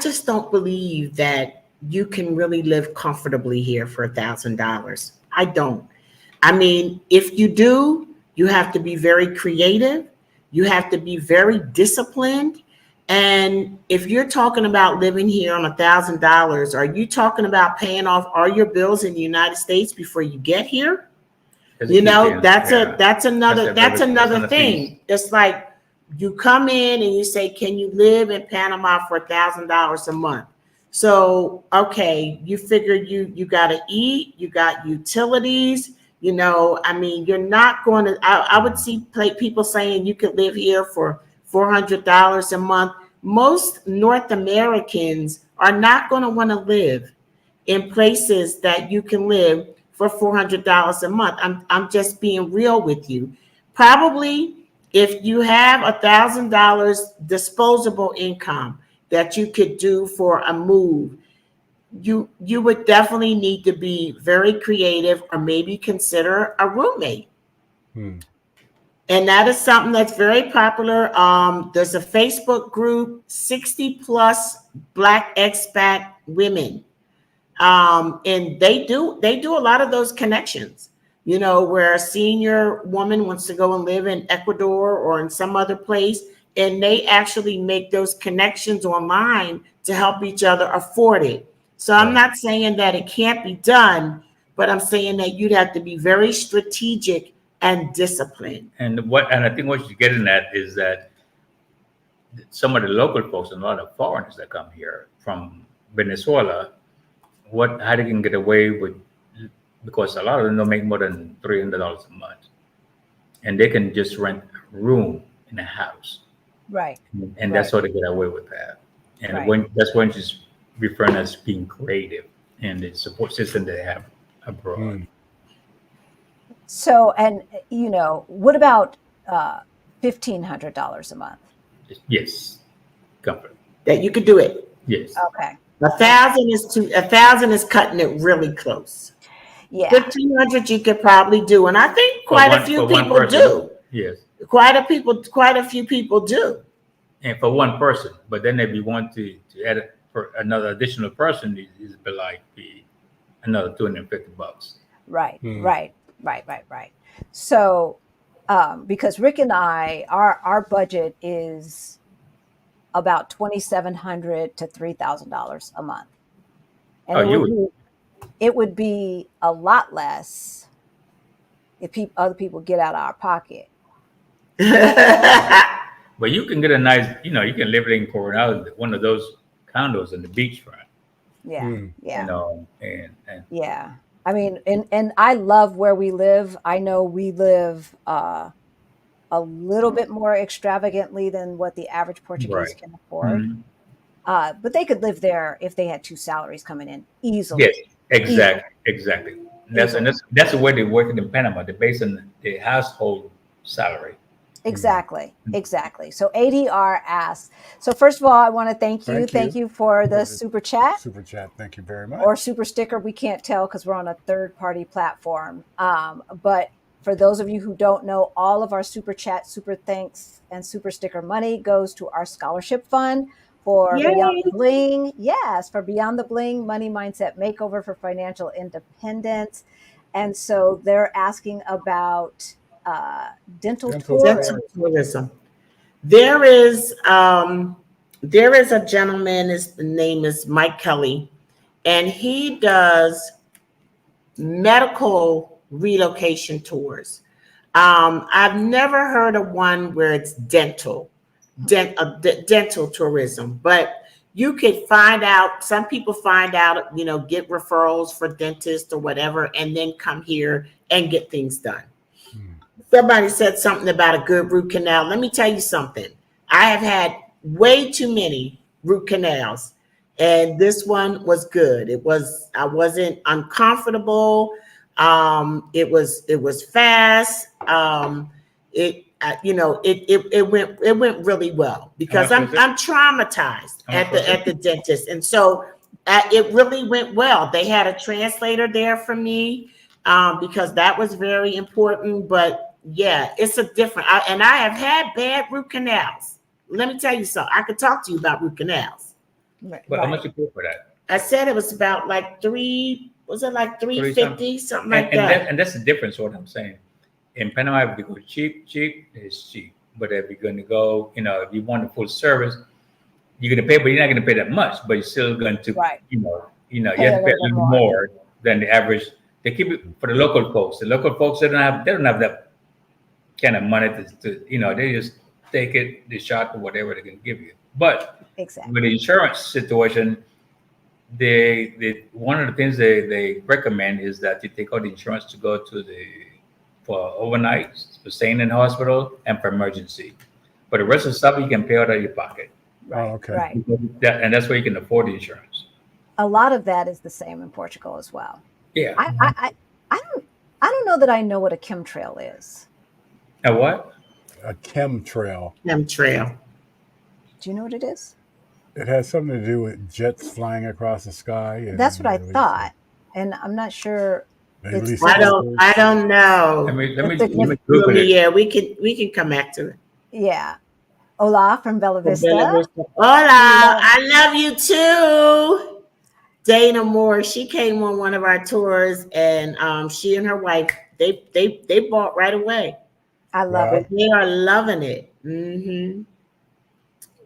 just don't believe that you can really live comfortably here for $1,000. I don't. I mean, if you do, you have to be very creative. You have to be very disciplined. And if you're talking about living here on $1,000, are you talking about paying off all your bills in the United States before you get here? You know, that's another thing. It's like you come in and you say, can you live in Panama for $1,000 a month? So, okay, you figure you got to eat, you got utilities, You know, I mean, you're not going to, I would see people saying you could live here for $400 a month. Most North Americans are not going to want to live in places that you can live for $400 a month. I'm just being real with you. Probably if you have $1,000 disposable income that you could do for a move, you would definitely need to be very creative or maybe consider a roommate. And that is something that's very popular. There's a Facebook group, 60 plus Black expat women. And they do a lot of those connections, you know, where a senior woman wants to go and live in Ecuador or in some other place, and they actually make those connections online to help each other afford it. So I'm not saying that it can't be done, but I'm saying that you'd have to be very strategic and disciplined. And I think what you're getting at is that some of the local folks and a lot of foreigners that come here from Venezuela, how they can get away with, because a lot of them don't make more than $300 a month, and they can just rent a room in a house, right? And that's how they get away with that. And that's when she's referring as being creative and the support system they have abroad. So, and you know, what about $1,500 a month? Yes, comfort. That you could do it. Yes. Okay. 1,000 is cutting it really close. Yeah. 1,500 you could probably do, and I think quite a few people do. Yes. Quite a few people do. And for one person, but then if you want to add it for another additional person, it's be another $250. Right. Right. So, because Rick and I, our budget is about $2,700 to $3,000 a month, and it would be a lot less if other people get out of our pocket. But you can get a nice, you can live in Coronado, one of those condos in the beachfront. Yeah. You know, and yeah. I mean, and I love where we live. I know we live a little bit more extravagantly than what the average Portuguese can afford. But they could live there if they had 2 salaries coming in easily. Yes, exactly. That's the way they work in Panama. They're based on the household salary. Exactly. So ADR asks. So first of all, I want to thank you. Thank you for the super chat. Super chat. Thank you very much. Or super sticker. We can't tell because we're on a third-party platform. But for those of you who don't know, all of our super chat, super thanks, and super sticker money goes to our scholarship fund for Beyond the Bling. Yes, for Beyond the Bling, Money Mindset Makeover for Financial Independence. And so they're asking about dental tourism. There is a gentleman, his name is Mike Kelly, and he does medical relocation tours. I've never heard of one where it's dental tourism, but you could find out, some people find out, get referrals for dentists or whatever, and then come here and get things done. Somebody said something about a good root canal. Let me tell you something. I have had way too many root canals, and this one was good. I wasn't uncomfortable. It was fast. It went really well because I'm traumatized at the dentist, and so it really went well. They had a translator there for me because that was very important. But yeah, it's a different. And I have had bad root canals. Let me tell you something. I could talk to you about root canals. But how much you pay for that? I said it was about like $350, something like that. And that's the difference. What I'm saying. In Panama, if you go cheap, it's cheap. But if you're going to go, if you want a full service, you're going to pay, but you're not going to pay that much. But you're still going to, you have to pay a little more than the average. They keep it for the local folks. The local folks, they don't have that kind of money to they just take it, the shot or whatever they can give you. But with the insurance situation, one of the things they recommend is that you take out the insurance to go to for overnight, for staying in the hospital, and for emergency. But the rest of the stuff you can pay out of your pocket. Right. Oh, okay. Right. And that's where you can afford the insurance. A lot of that is the same in Portugal as well. Yeah. I don't know that I know what a chemtrail is. A what? A chemtrail. Chemtrail. Do you know what it is? It has something to do with jets flying across the sky. And That's what I thought, and I'm not sure. It's I don't know. Let me It's a Google it. Yeah, we can come back to it. Yeah. Hola from Bella Vista. Hola, I love you too. Dana Moore, she came on one of our tours, and she and her wife, they bought right away. I love it. They are loving it. Mm-hmm.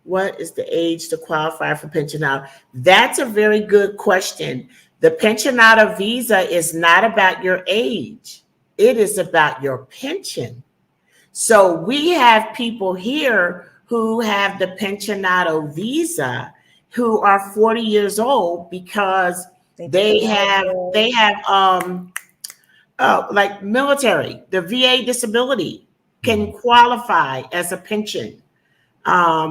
What is the age to qualify for pensionado? That's a very good question. The pensionado visa is not about your age. It is about your pension. So we have people here who have the pensionado visa who are 40 years old because they have like military, the VA disability can qualify as a pension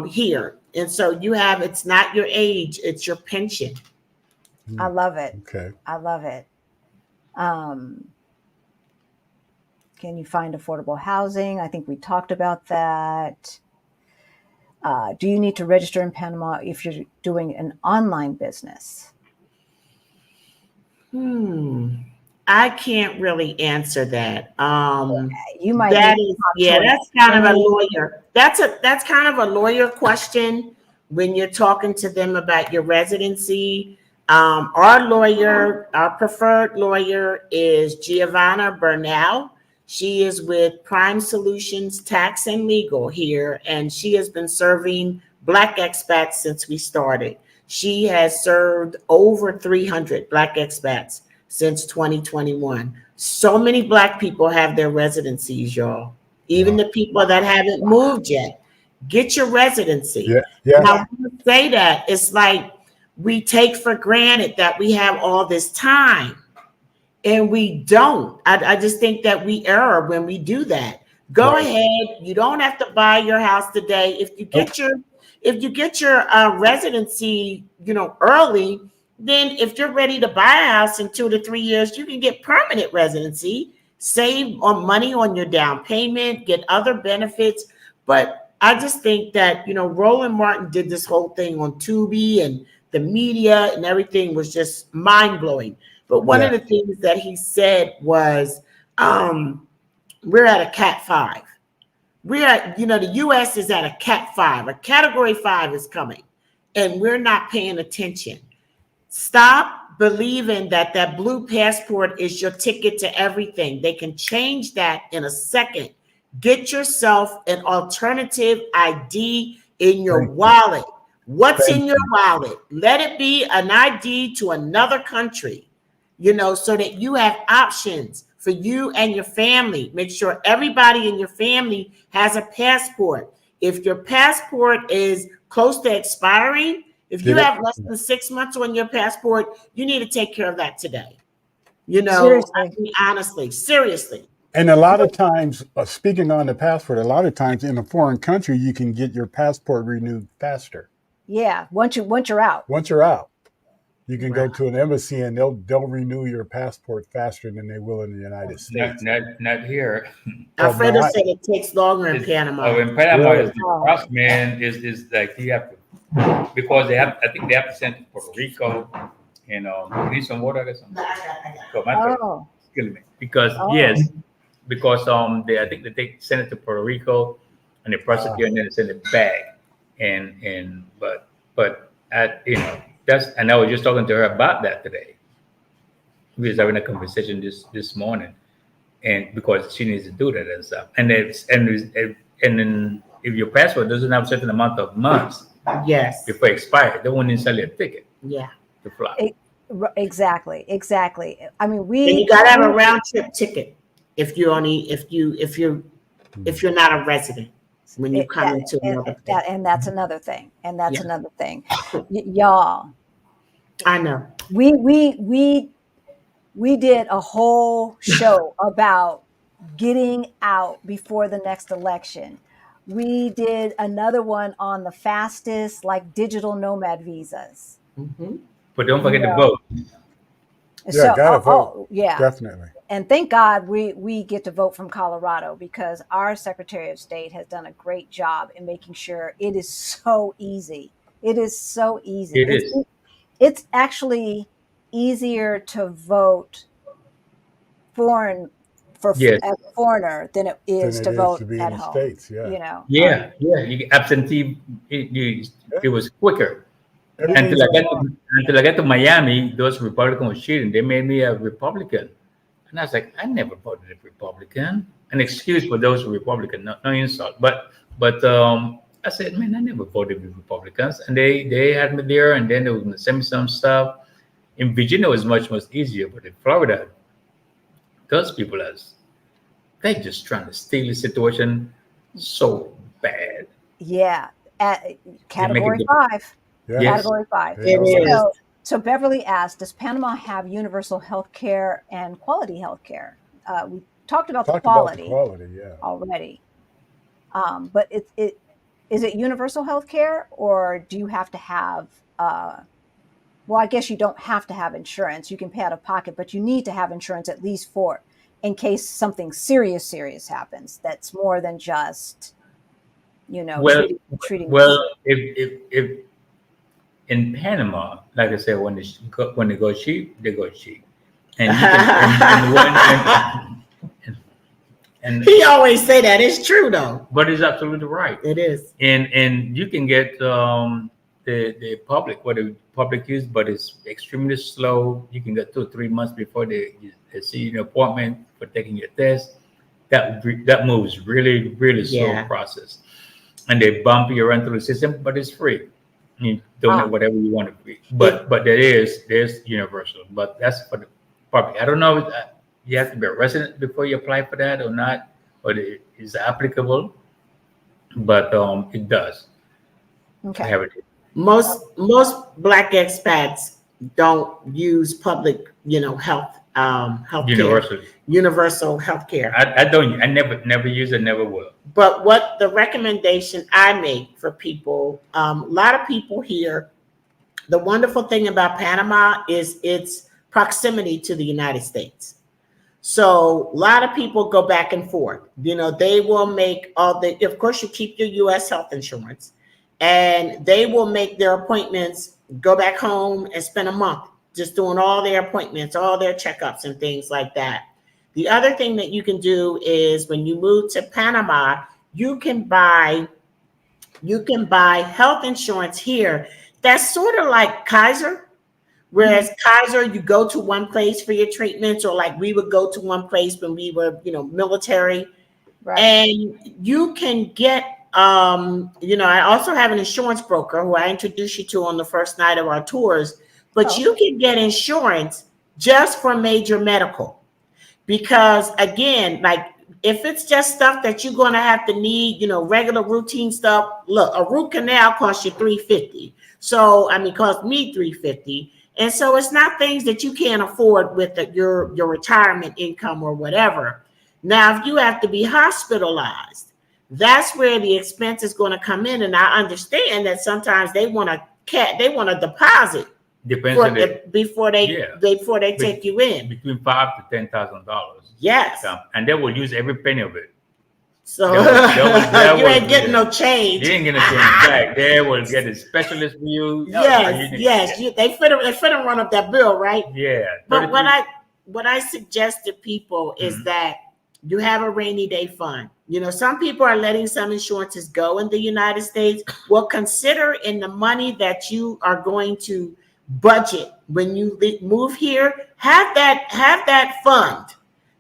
here. And so it's not your age, it's your pension. I love it. Okay. I love it. Can you find affordable housing? I think we talked about that. Do you need to register in Panama if you're doing an online business? I can't really answer that. You might. That's kind of a lawyer. That's kind of a lawyer question when you're talking to them about your residency. Our preferred lawyer is Giovanna Bernal. She is with Prime Solutions Tax and Legal here, and she has been serving Black expats since we started. She has served over 300 Black expats since 2021. So many Black people have their residencies, y'all. Even the people that haven't moved yet, get your residency. Yeah. Now, when we say that, it's like we take for granted that we have all this time, and we don't. I just think that we err when we do that. Go ahead. You don't have to buy your house today. If you get your residency, early, then if you're ready to buy a house in 2 to 3 years, you can get permanent residency, save on money on your down payment, get other benefits. But I just think that, Roland Martin did this whole thing on Tubi, and the media and everything was just mind blowing. But one of the things that he said was, we're at a Cat 5. The U.S. is at a Cat 5. A Category 5 is coming, and we're not paying attention. Stop believing that blue passport is your ticket to everything. They can change that in a second. Get yourself an alternative ID in your wallet. What's in your wallet? Let it be an ID to another country, so that you have options for you and your family. Make sure everybody in your family has a passport. If your passport is close to expiring, if you have less than 6 months on your passport, you need to take care of that today. Honestly, seriously. And a lot of times, speaking on the passport, a lot of times in a foreign country, you can get your passport renewed faster. Yeah, once you're out. Once you're out, you can go to an embassy and they'll renew your passport faster than they will in the United States. Not here. Alfredo said it takes longer in Panama. Oh, in Panama, the process, man, is like you have to, because I think they have to send to Puerto Rico. You need some water or something. Kill me. Because I think that they send it to Puerto Rico and they process it and then they send it back. But and I was just talking to her about that today. We was having a conversation this morning, and because she needs to do that and stuff. And then if your passport doesn't have a certain amount of months, before it expires, they won't even sell you a ticket. Yeah, to fly. Exactly. I mean, and you gotta have a round trip ticket if you're not a resident. When you come into another thing. And that's another thing. Y'all, I know. We did a whole show about getting out before the next election. We did another one on the fastest, like digital nomad visas. Mm-hmm. But don't You forget to know, vote. Yeah, so gotta vote. yeah, Definitely. and thank God we get to vote from Colorado, because our Secretary of State has done a great job in making sure it is so easy. It is so easy. It is. It's actually easier to vote foreign Yes. as a foreigner than it Than is it to is vote to be in at the home. States. Yeah. You know, Yeah. Yeah. You absentee. It was quicker. Everything's online. Until I got to Miami, those Republicans were cheating. They made me a Republican, and I was like, I never voted a Republican. An excuse for those Republicans, no insult, but I said, man, I never voted with Republicans, and they had me there, and then they were going to send me some stuff. In Virginia, it was much easier, but in Florida, those people they just trying to steal the situation so bad. yeah, at They make category it. 5. Yeah. Yes. Category 5. They It know is. that. So Beverly asked, does Panama have universal health care and quality health care? We talked about the Talked about the quality quality. Yeah. already. But is it universal health care, or do you have to have, well, I guess you don't have to have insurance. You can pay out of pocket, but you need to have insurance at least for in case something serious happens. That's more than just, Well, treating the well, sick. if in Panama, like I said, when they go cheap, they go cheap, and you can and He always say that. It's true though. but it's absolutely right, It is. and you can get the public use, but it's extremely slow. You can get 2 or 3 months before they see an appointment for taking your test. That moves really slow Yeah. process, and they bump you around through the system, but it's free. You donate whatever you want to be, but there's universal, but that's for the public. I don't know if you have to be a resident before you apply for that or not, but it is applicable. But it does Okay. have it. Most Black expats don't use public, health care, Universally. universal health care. I don't. I never use it. Never will. But what the recommendation I make for people, a lot of people here, the wonderful thing about Panama is its proximity to the United States. So a lot of people go back and forth. They will make of course, you keep your U.S. health insurance, and they will make their appointments, go back home and spend a month just doing all their appointments, all their checkups and things like that. The other thing that you can do is when you move to Panama, you can buy health insurance here. That's sort of like Kaiser. Whereas Kaiser, you go to one place for your treatments, or like we would go to one place when we were, military. Right. And you can get, I also have an insurance broker who I introduced you to on the first night of our tours, but you can get insurance just for major medical. Because again, like if it's just stuff that you're going to have to need, regular routine stuff, look, a root canal costs you $350. So, cost me $350. And so it's not things that you can't afford with your retirement income or whatever. Now, if you have to be hospitalized, that's where the expense is going to come in. And I understand that sometimes they want a deposit before they take you in. Between $5,000 to $10,000. Yes. And they will use every penny of it. So you ain't getting no change. You ain't getting no change back. They will get a specialist for you. Yes. They finna run up that bill, right? Yeah. But what I suggest to people is that you have a rainy day fund. Some people are letting some insurances go in the United States. Well, consider in the money that you are going to budget when you move here, have that fund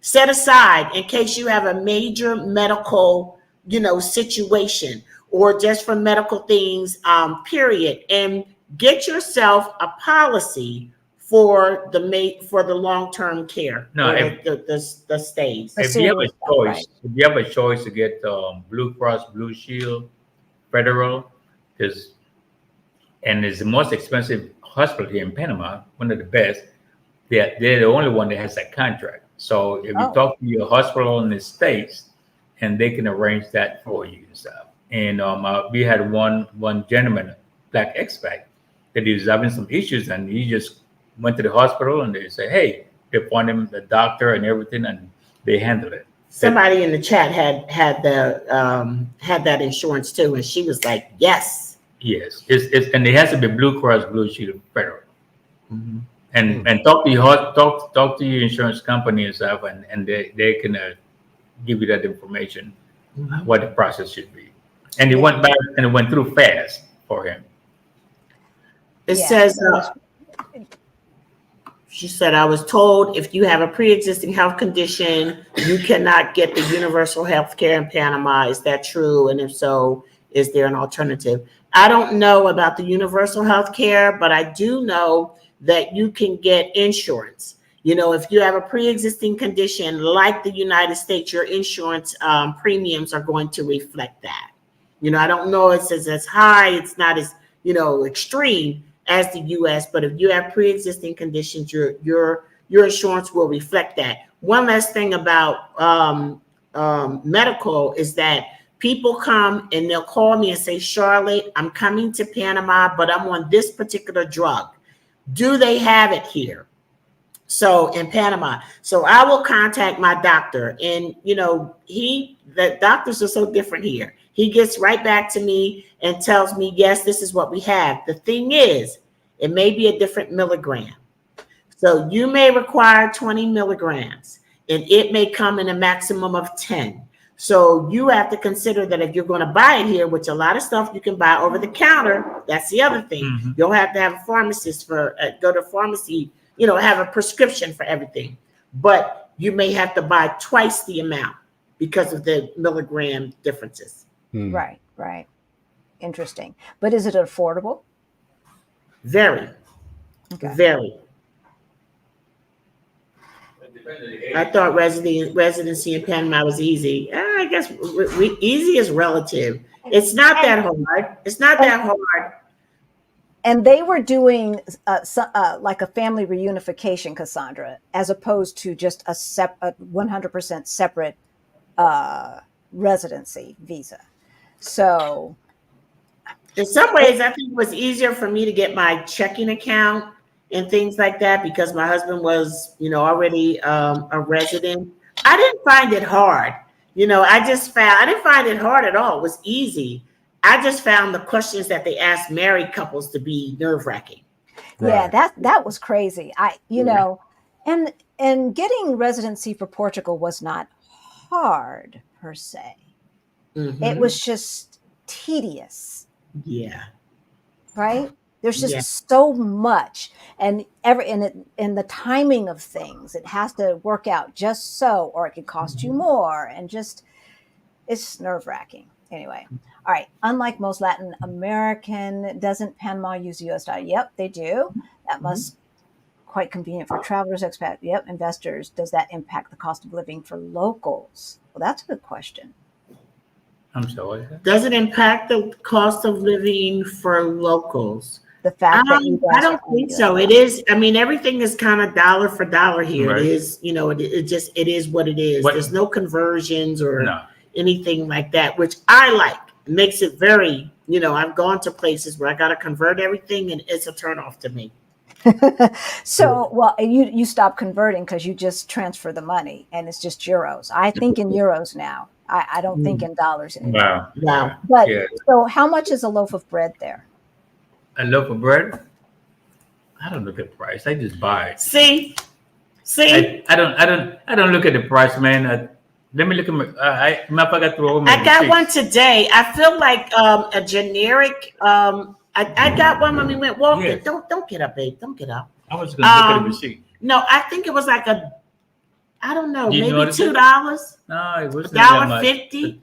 set aside in case you have a major medical, situation, or just for medical things, period. And get yourself a policy for the long-term care. No, the stays. If you have a choice to get Blue Cross Blue Shield Federal, and it's the most expensive hospital here in Panama, one of the best. They're the only one that has that contract. So if you talk to your hospital in the States, and they can arrange that for you and stuff. And we had one gentleman, Black Expat, that he was having some issues, and he just went to the hospital, and they say, hey, they appoint him the doctor and everything, and they handle it. Somebody in the chat had that insurance too, and she was like, yes. Yes, it's and it has to be Blue Cross Blue Shield Federal. Mm-hmm. And talk to your insurance company and stuff, and they can give you that information, what the process should be. And it went back and it went through fast for him. It says, she said, I was told if you have a pre-existing health condition, you cannot get the universal health care in Panama. Is that true? And if so, is there an alternative? I don't know about the universal health care, but I do know that you can get insurance. You know, if you have a pre-existing condition like the United States, your insurance premiums are going to reflect that. You know, I don't know if it's as high, it's not as, you know, extreme as the US, but if you have pre-existing conditions, your insurance will reflect that. One last thing about medical is that people come and they'll call me and say, Charlotte, I'm coming to Panama, but I'm on this particular drug. Do they have it here? So in Panama, so I will contact my doctor, and you know, the doctors are so different here. He gets right back to me and tells me, yes, this is what we have. The thing is, it may be a different milligram. So you may require 20 milligrams, and it may come in a maximum of 10. So you have to consider that if you're going to buy it here, which a lot of stuff you can buy over the counter, that's the other thing. Mm-hmm. You'll have to have a pharmacist go to pharmacy, you know, have a prescription for everything. But you may have to buy twice the amount because of the milligram differences. Right. Interesting. But is it affordable? Very. Okay. Very. I thought residency in Panama was easy. I guess easy is relative. It's not that hard. It's not that hard. And they were doing like a family reunification, Cassandra, as opposed to just a 100% separate residency visa. So in some ways, I think it was easier for me to get my checking account and things like that because my husband was, you know, already a resident. I didn't find it hard. You know, I didn't find it hard at all. It was easy. I just found the questions that they asked married couples to be nerve-wracking. Right. Yeah, that was crazy. You know, and getting residency for Portugal was not hard per se. Mm-hmm. It was just tedious. Yeah. Right? There's just so much, and the timing of things, it has to work out just so, or it could cost you more, and just it's nerve-wracking. Anyway, all right. Unlike most Latin American, doesn't Panama use the US dollar? Yep, they do. That must quite convenient for travelers, expats. Yep, investors. Does that impact the cost of living for locals? Well, that's a good question. I'm sorry. Does it impact the cost of living for locals? The fact that you guys I don't think so. It is. I mean, everything is kind of dollar for dollar here. Right. It is. You know, it is what it is. There's no conversions or anything like that, which I like. It makes it very. You know, I've gone to places where I got to convert everything, and it's a turnoff to me. So, well, you stop converting because you just transfer the money, and it's just euros. I think in euros now. I don't think in dollars anymore. Wow. But so, how much is a loaf of bread there? A loaf of bread? I don't look at the price. I just buy it. See. I don't look at the price, man. Let me look at my. I got one today. I feel like a generic. I got one when we went walking. Yes. Don't get up, babe. Don't get up. I was going to look at the receipt. No, I think it was like I don't know, maybe $2. No, it was $1.50.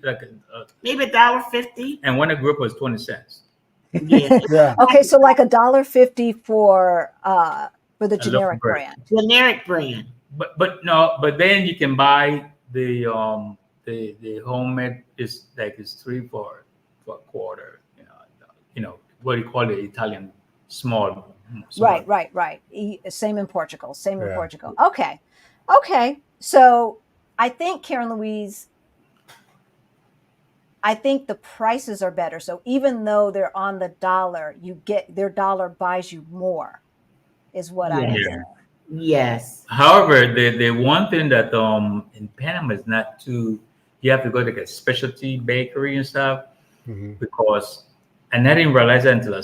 Maybe $1.50. And when the group was 20 cents. Yeah. Okay, so like $1.50 for the generic brand. Generic brand. But then you can buy the homemade is like it's $3 for a quarter. You know what do you call the Italian small Right, right, right. Same in Portugal. Same in Portugal. Okay. Okay. So I think, Karen Louise, I think the prices are better. So even though they're on the dollar, you get their dollar buys you more, is what I'm Yes. hearing. Yes. However, the one thing that in Panama is not too, you have to go to like a specialty bakery and stuff because, and I didn't realize that until I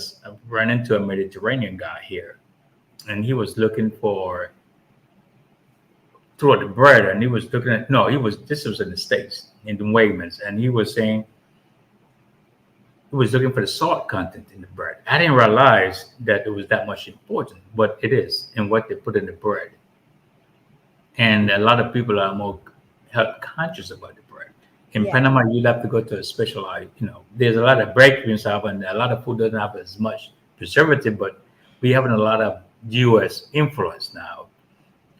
ran into a Mediterranean guy here, and he was looking for through the bread, and he was looking at this was in the States in the Wegmans, and he was saying he was looking for the salt content in the bread. I didn't realize that it was that much important, but it is in what they put in the bread. And a lot of people are more health conscious about the bread. In Panama, you'll have to go to a specialized, there's a lot of bakeries and a lot of food doesn't have as much preservative, but we having a lot of U.S. influence now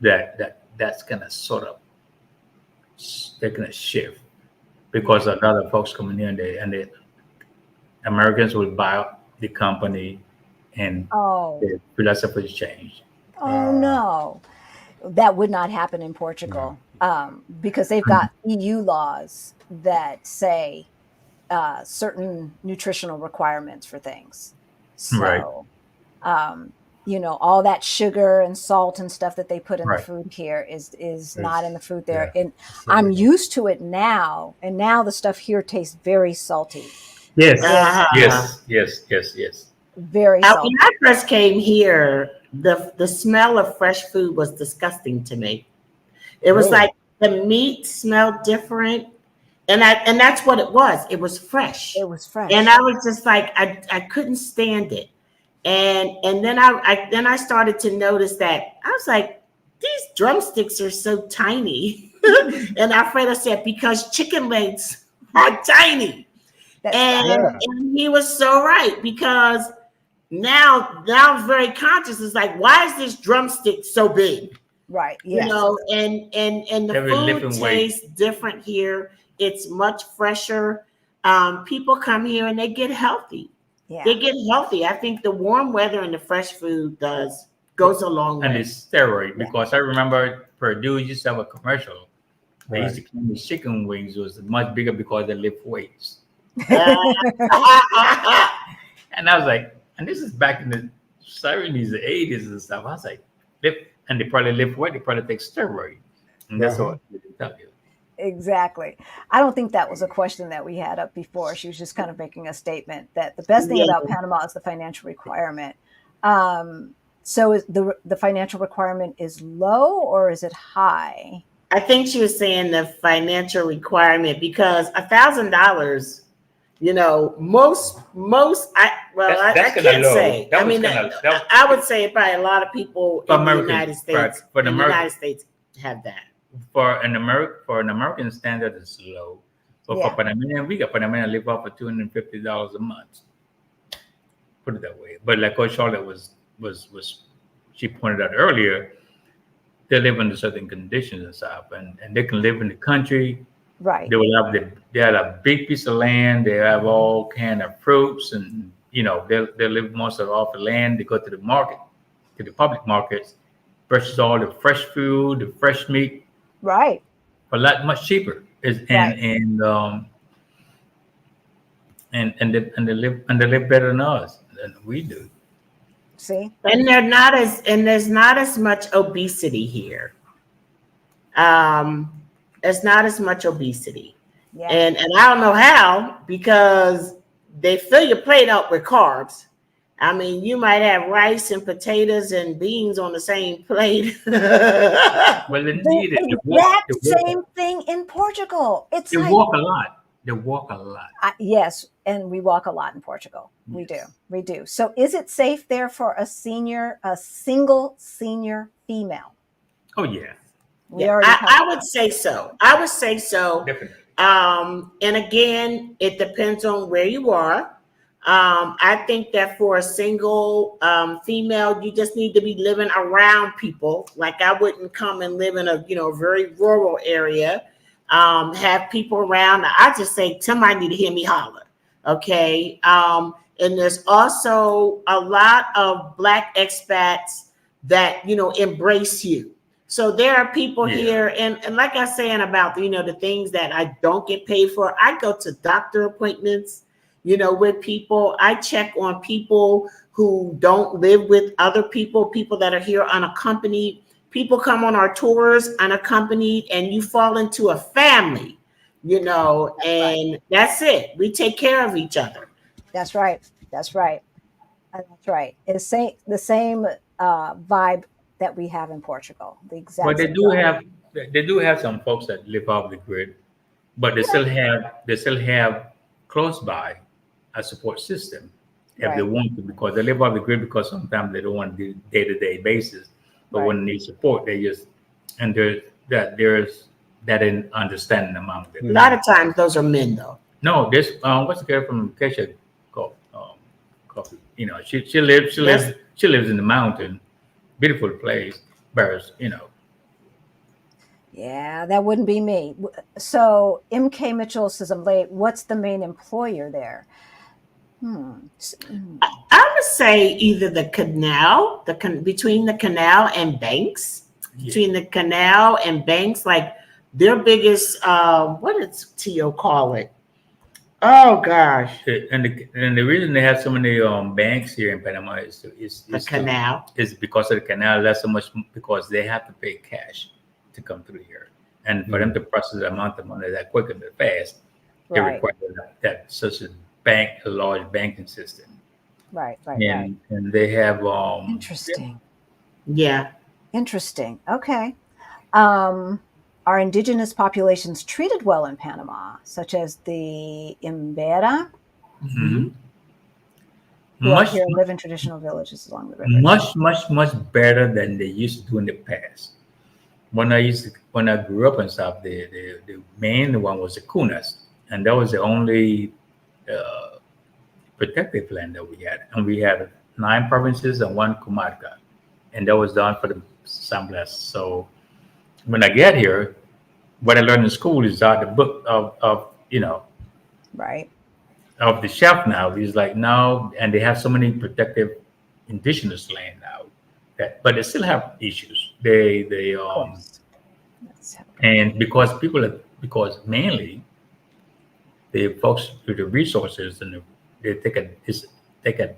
that's gonna sort of, they're gonna shift because a lot of folks coming in and the Americans will buy the company and the philosophy change. Oh no. That would not happen in Portugal because they've got EU laws that say certain nutritional requirements for things. So, all that sugar and salt and stuff that they put in the food here is not in the food there. And I'm used to it now. And now the stuff here tastes very salty. Yes. Yes. Very salty. When I first came here, the smell of fresh food was disgusting to me. It was like the meat smelled different, and that's what it was. It was fresh. It was fresh, and I was just like I couldn't stand it. And then I started to notice that I was like, these drumsticks are so tiny, and Alfredo said because chicken legs are tiny, and he was so right because. Now I'm very conscious. It's like, why is this drumstick so big? Right. Yes. And the food tastes different here. It's much fresher. People come here and they get healthy. Yeah. They get healthy. I think the warm weather and the fresh food goes a long way. And it's steroid because I remember Purdue used to have a commercial. They used to claim the chicken wings was much bigger because they lift weights. And I was like, and this is back in the 70s, the 80s and stuff. I was like, and they probably lift weight, they probably take steroid. And that's what they tell you. Exactly. I don't think that was a question that we had up before. She was just kind of making a statement that the best thing about Panama is the financial requirement. So is the financial requirement is low or is it high? I think she was saying the financial requirement because $1,000. Most I can't say. I mean, I would say probably a lot of people in the United States, have that. For an American standard, it's low. But for Panamanian, we got Panamanian live off for $250 a month. Put it that way. But like Coach Charlotte was she pointed out earlier, they live under certain conditions and stuff, and they can live in the country. Right. They will have they have a big piece of land. They have all kind of fruits, and they live most of off the land. They go to the market, to the public markets, purchase all the fresh food, the fresh meat, right, for a lot much cheaper. They live better than us than we do. See, and there's not as much obesity here. There's not as much obesity. Yeah. And I don't know how, because they fill your plate up with carbs. I mean, you might have rice and potatoes and beans on the same plate. Well, indeed, the same thing in Portugal. They walk a lot. They walk a lot. Yes, and we walk a lot in Portugal. Yes. We do. So is it safe there for a single senior female? Oh, yeah. I would say so. Definitely. And again, it depends on where you are. I think that for a single female, you just need to be living around people. Like I wouldn't come and live in a very rural area. Have people around. I just say somebody need to hear me holler. Okay. And there's also a lot of Black expats that, embrace you. So there are people here, and like I was saying about, the things that I don't get paid for, I go to doctor appointments, with people. I check on people who don't live with other people that are here unaccompanied. People come on our tours unaccompanied, and you fall into a family, and that's it. We take care of each other. That's right. That's right. That's right. It's the same vibe that we have in Portugal. The exact But same vibe. they do have some folks that live off the grid, but they still have close by a support system if they Right. want to, because they live off the grid because sometimes they don't want to do day-to-day basis, but when they need support, they just and there's that in understanding among A them. lot of times those are men though. No, this what's the girl from CashApp called? Coffee. She lives in the mountain, beautiful place, birds. Yeah, that wouldn't be me. So MK Mitchell says, I'm late. What's the main employer there? I would say either the canal, between the canal and banks, between the canal and banks, like their biggest, what does Tio call it? Oh gosh, And the reason they have so many banks here in Panama is the canal. Is because of the canal. That's so much because they have to pay cash to come through here, and for them to process the amount of money that quick and that fast, they Right. require that such a large banking system. Right. And they have Interesting. Yeah. Interesting. Okay. Are indigenous populations treated well in Panama, such as the Imbera, mhm. who are much here and live in traditional villages along the river? much better than they used to do in the past. When I grew up and stuff, the main one was the Kunas, and that was the only protected land that we had, and we had 9 provinces and 1 comarca, and that was done for the San Blas. So when I get here, what I learned in school is out the book of Right. of the shelf now. Is like now, and they have so many protective indigenous land now but they still have issues. They Of course. and because mainly the folks with the resources and they take a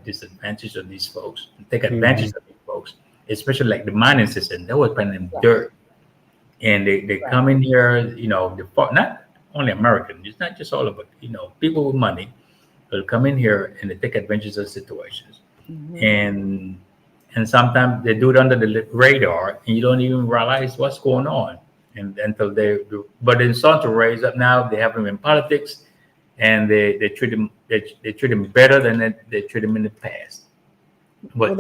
disadvantage of these folks, take advantage of these folks, especially like the mining system. They were finding dirt, and they come in here. Not only American. It's not just all of it. People with money will come in here and they take advantage of situations, and sometimes they do it under the radar, and you don't even realize what's going on, and until they do. But then starting to raise up now, they have them in politics, and they treat them better than they treat them in the past. But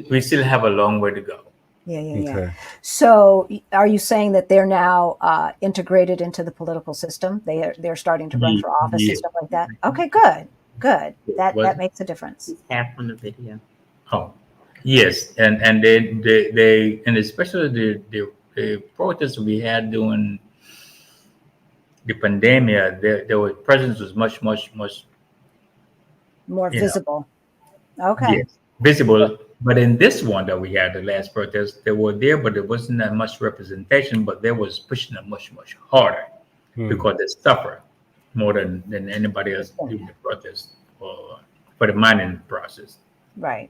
we still have a long way to go. Yeah. Okay. So, are you saying that they're now integrated into the political system? They're starting to run for office and stuff like that. Okay, good. That makes a difference. Half on the video. Oh, yes, and they and especially the protests we had during the pandemic, their presence was much more visible. Okay. Yes, visible. But in this one that we had, the last protest, they were there, but there wasn't that much representation. But they was pushing them much harder because they suffer more than anybody else doing the protest for the mining process. Right.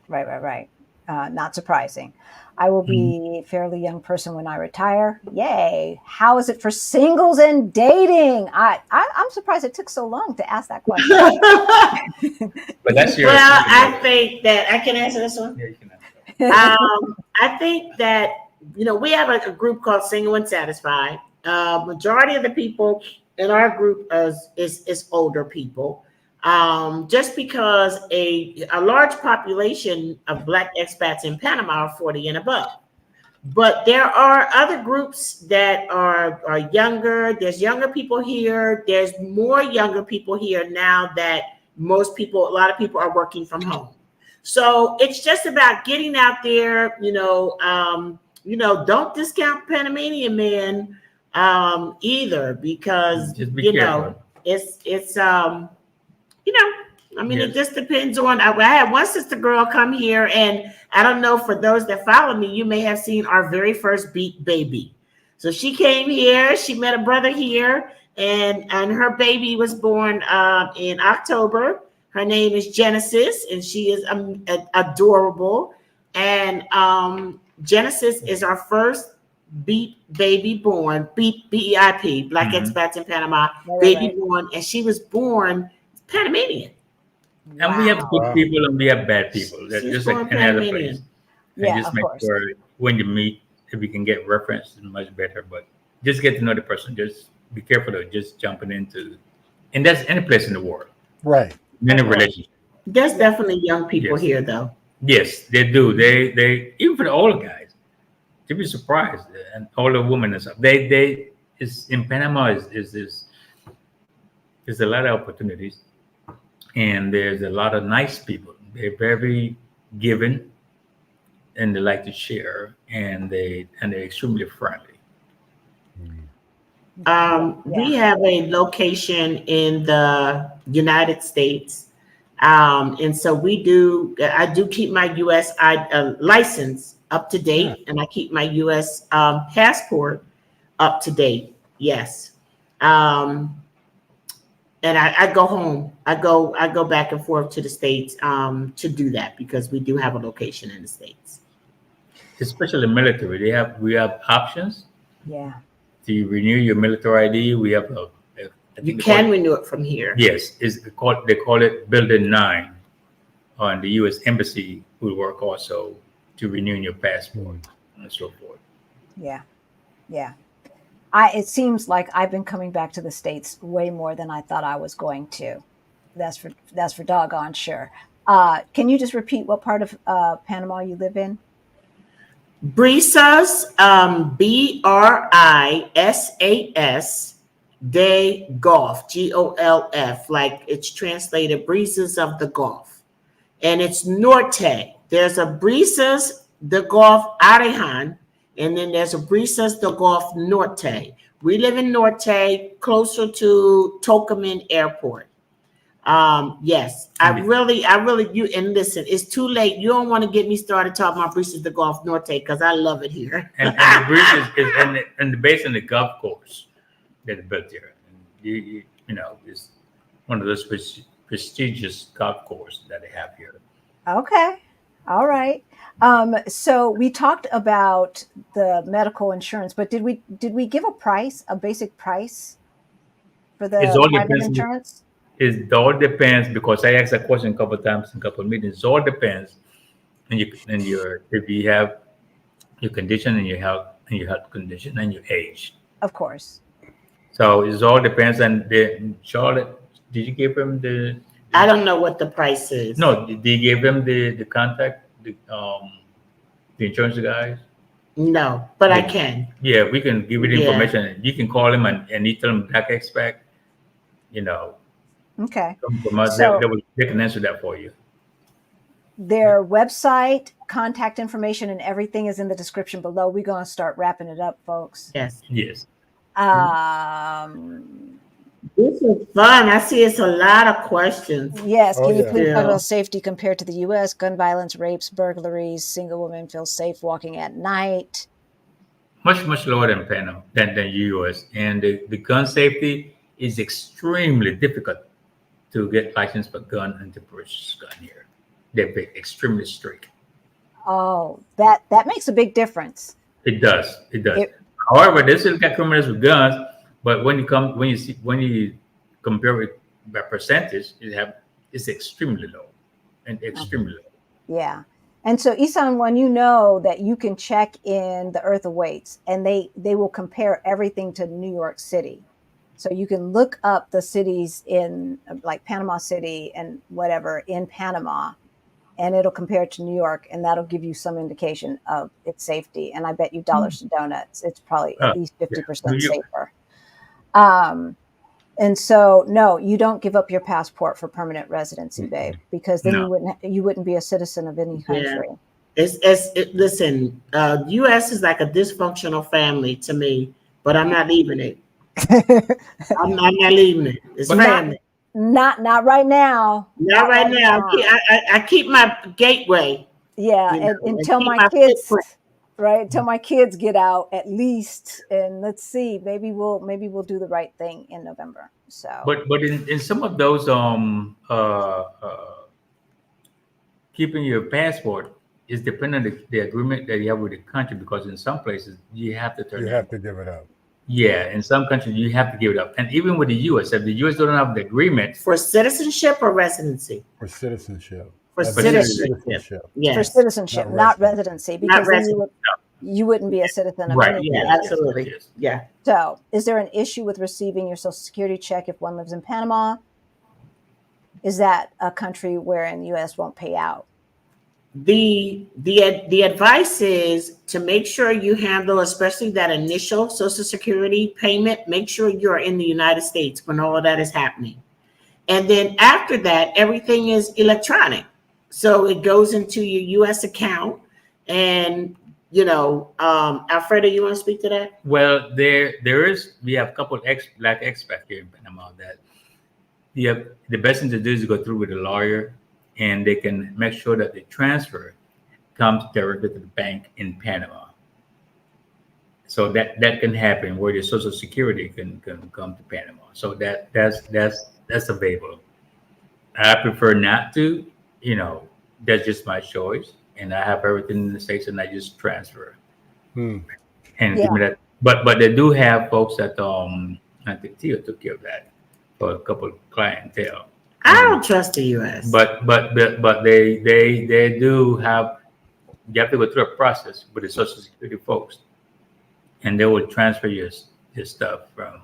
Not surprising. I will be a fairly young person when I retire. Yay. How is it for singles and dating? I'm surprised it took so long to ask that question. But that's your. Well, I think that I can answer this one. Yeah, you can answer. I think that, we have a group called Single and Satisfied. Majority of the people in our group is older people. Just because a large population of Black expats in Panama are 40 and above. But there are other groups that are younger. There's younger people here. There's more younger people here now that a lot of people are working from home. So it's just about getting out there, don't discount Panamanian men either, because, Just be careful. it's I mean, Yes. it just depends on. I had one sister girl come here, and I don't know, for those that follow me, you may have seen our very first beat baby. So she came here, she met a brother here, and her baby was born in October. Her name is Genesis, and she is adorable. And Genesis is our first beat baby born, BEIP, Black Mhm. Expats in Panama, Right, baby right. born, and she was born Panamanian. And we have good Wow. people and we have bad people. That's She's just like born any other place. Panamanian. And Yeah, just of make course. sure when you meet, if you can get reference, it's much better. But just get to know the person. Just be careful of just jumping into, and that's any place in the world. Right. Many Of course. relationships. There's definitely young people Yes. here, though. Yes, they do. They even for the older guys, you'd be surprised. And older women and stuff. They is in Panama is this. There's a lot of opportunities, and there's a lot of nice people. They're very giving, and they like to share, and they're extremely friendly. We have a location in the United States. And so I do keep my U.S. license up to date, and I keep my U.S. Passport up to date. Yes. And I go home. I go back and forth to the States to do that, because we do have a location in the States. Especially military, we have options Yeah. to renew your military ID. We have I You think can renew it from here. yes, they call it Building 9, and the U.S. Embassy will work also to renew your passport and so forth. Yeah. Yeah. It seems like I've been coming back to the States way more than I thought I was going to. That's for doggone sure. Can you just repeat what part of Panama you live in? Brisas, BRISAS, de Golf, GOLF, like it's translated Brisas of the Gulf. And it's Norte. There's a Brisas de Golf Arejan, and then there's a Brisas de Golf Norte. We live in Norte, closer to Tocumen Airport. Yes, I really, and listen, it's too late. You don't want to get me started talking about Brisas de Golf Norte, because I love it here. And the bridge is based on the golf course that they built there. And you know, it's one of those prestigious golf courses that they have here. Okay. All right. So we talked about the medical insurance, but did we give a basic price for the It all private depends. insurance? It all depends, because I asked that question a couple of times in a couple of meetings. It all depends, if you have your condition and your health condition and your age. Of course. So it all depends. And Charlotte, did you give him the? I don't know what the price is. No, did you give him the contact, the insurance guys? No, but I can. Yeah, we can give you the Yeah. information. You can call him and you tell him Black Expat, you know. Okay. From us, So- they can answer that for you. Their website, contact information, and everything is in the description below. We're going to start wrapping it up, folks. Yes. Yes. This is fun. I see it's a lot of questions. Yes. Oh, Can you yeah. please talk Yeah. about safety compared to the U.S.? Gun violence, rapes, burglaries, single women feel safe walking at night. Much lower than Panama, than US. And the gun safety is extremely difficult to get license for gun and to purchase gun here. They're extremely strict. Oh, that makes a big difference. It does. It- However, they still got criminals with guns, but when you compare it by percentage, it's extremely low and extremely low. Yeah. And so, Isan, when you know that you can check in the Earth Awaits, and they will compare everything to New York City. So you can look up the cities in like Panama City and whatever in Panama, and it'll compare it to New York, and that'll give you some indication of its safety. And I bet you dollars to donuts, it's probably at least 50% safer. And so, no, you don't give up your passport for permanent residency, babe, because then you wouldn't be a citizen of any country. Listen, U.S. is like a dysfunctional family to me, but I'm not leaving it. I'm not leaving it. It's family. Not right now. Not right now. I keep my gateway. Yeah, You know, and until keep my my kids, footprint. right? Until my kids get out, at least, and let's see. Maybe we'll do the right thing in November. So But in some of those keeping your passport is dependent on the agreement that you have with the country, because in some places you have to turn You it have in. to give it up. Yeah, in some countries you have to give it up. And even with the US, if the US don't have the agreement For citizenship or residency? For citizenship. For I believe it's citizenship. citizenship. for Yes. citizenship, Not not residency. residency, Not because then residency. you wouldn't be a citizen of right. any Yeah, place. absolutely. Yes. Yeah. So, is there an issue with receiving your Social Security check if one lives in Panama? Is that a country wherein the U.S. won't pay out? The advice is to make sure you handle, especially that initial Social Security payment, make sure you're in the United States when all of that is happening. And then after that, everything is electronic. So it goes into your US account. And Alfredo, you want to speak to that? Well, we have a couple of Black expats here in Panama that the best thing to do is go through with a lawyer, and they can make sure that the transfer comes directly to the bank in Panama. So that can happen where your Social Security can come to Panama. So that's available. I prefer not to, that's just my choice. And I have everything in the States, and I just transfer Hmm. and give Yeah. me that. But they do have folks that I think Tia took care of that for a couple of clientele. I don't trust the US. But they do have, you have to go through a process with the Social Security folks, and they will transfer your stuff from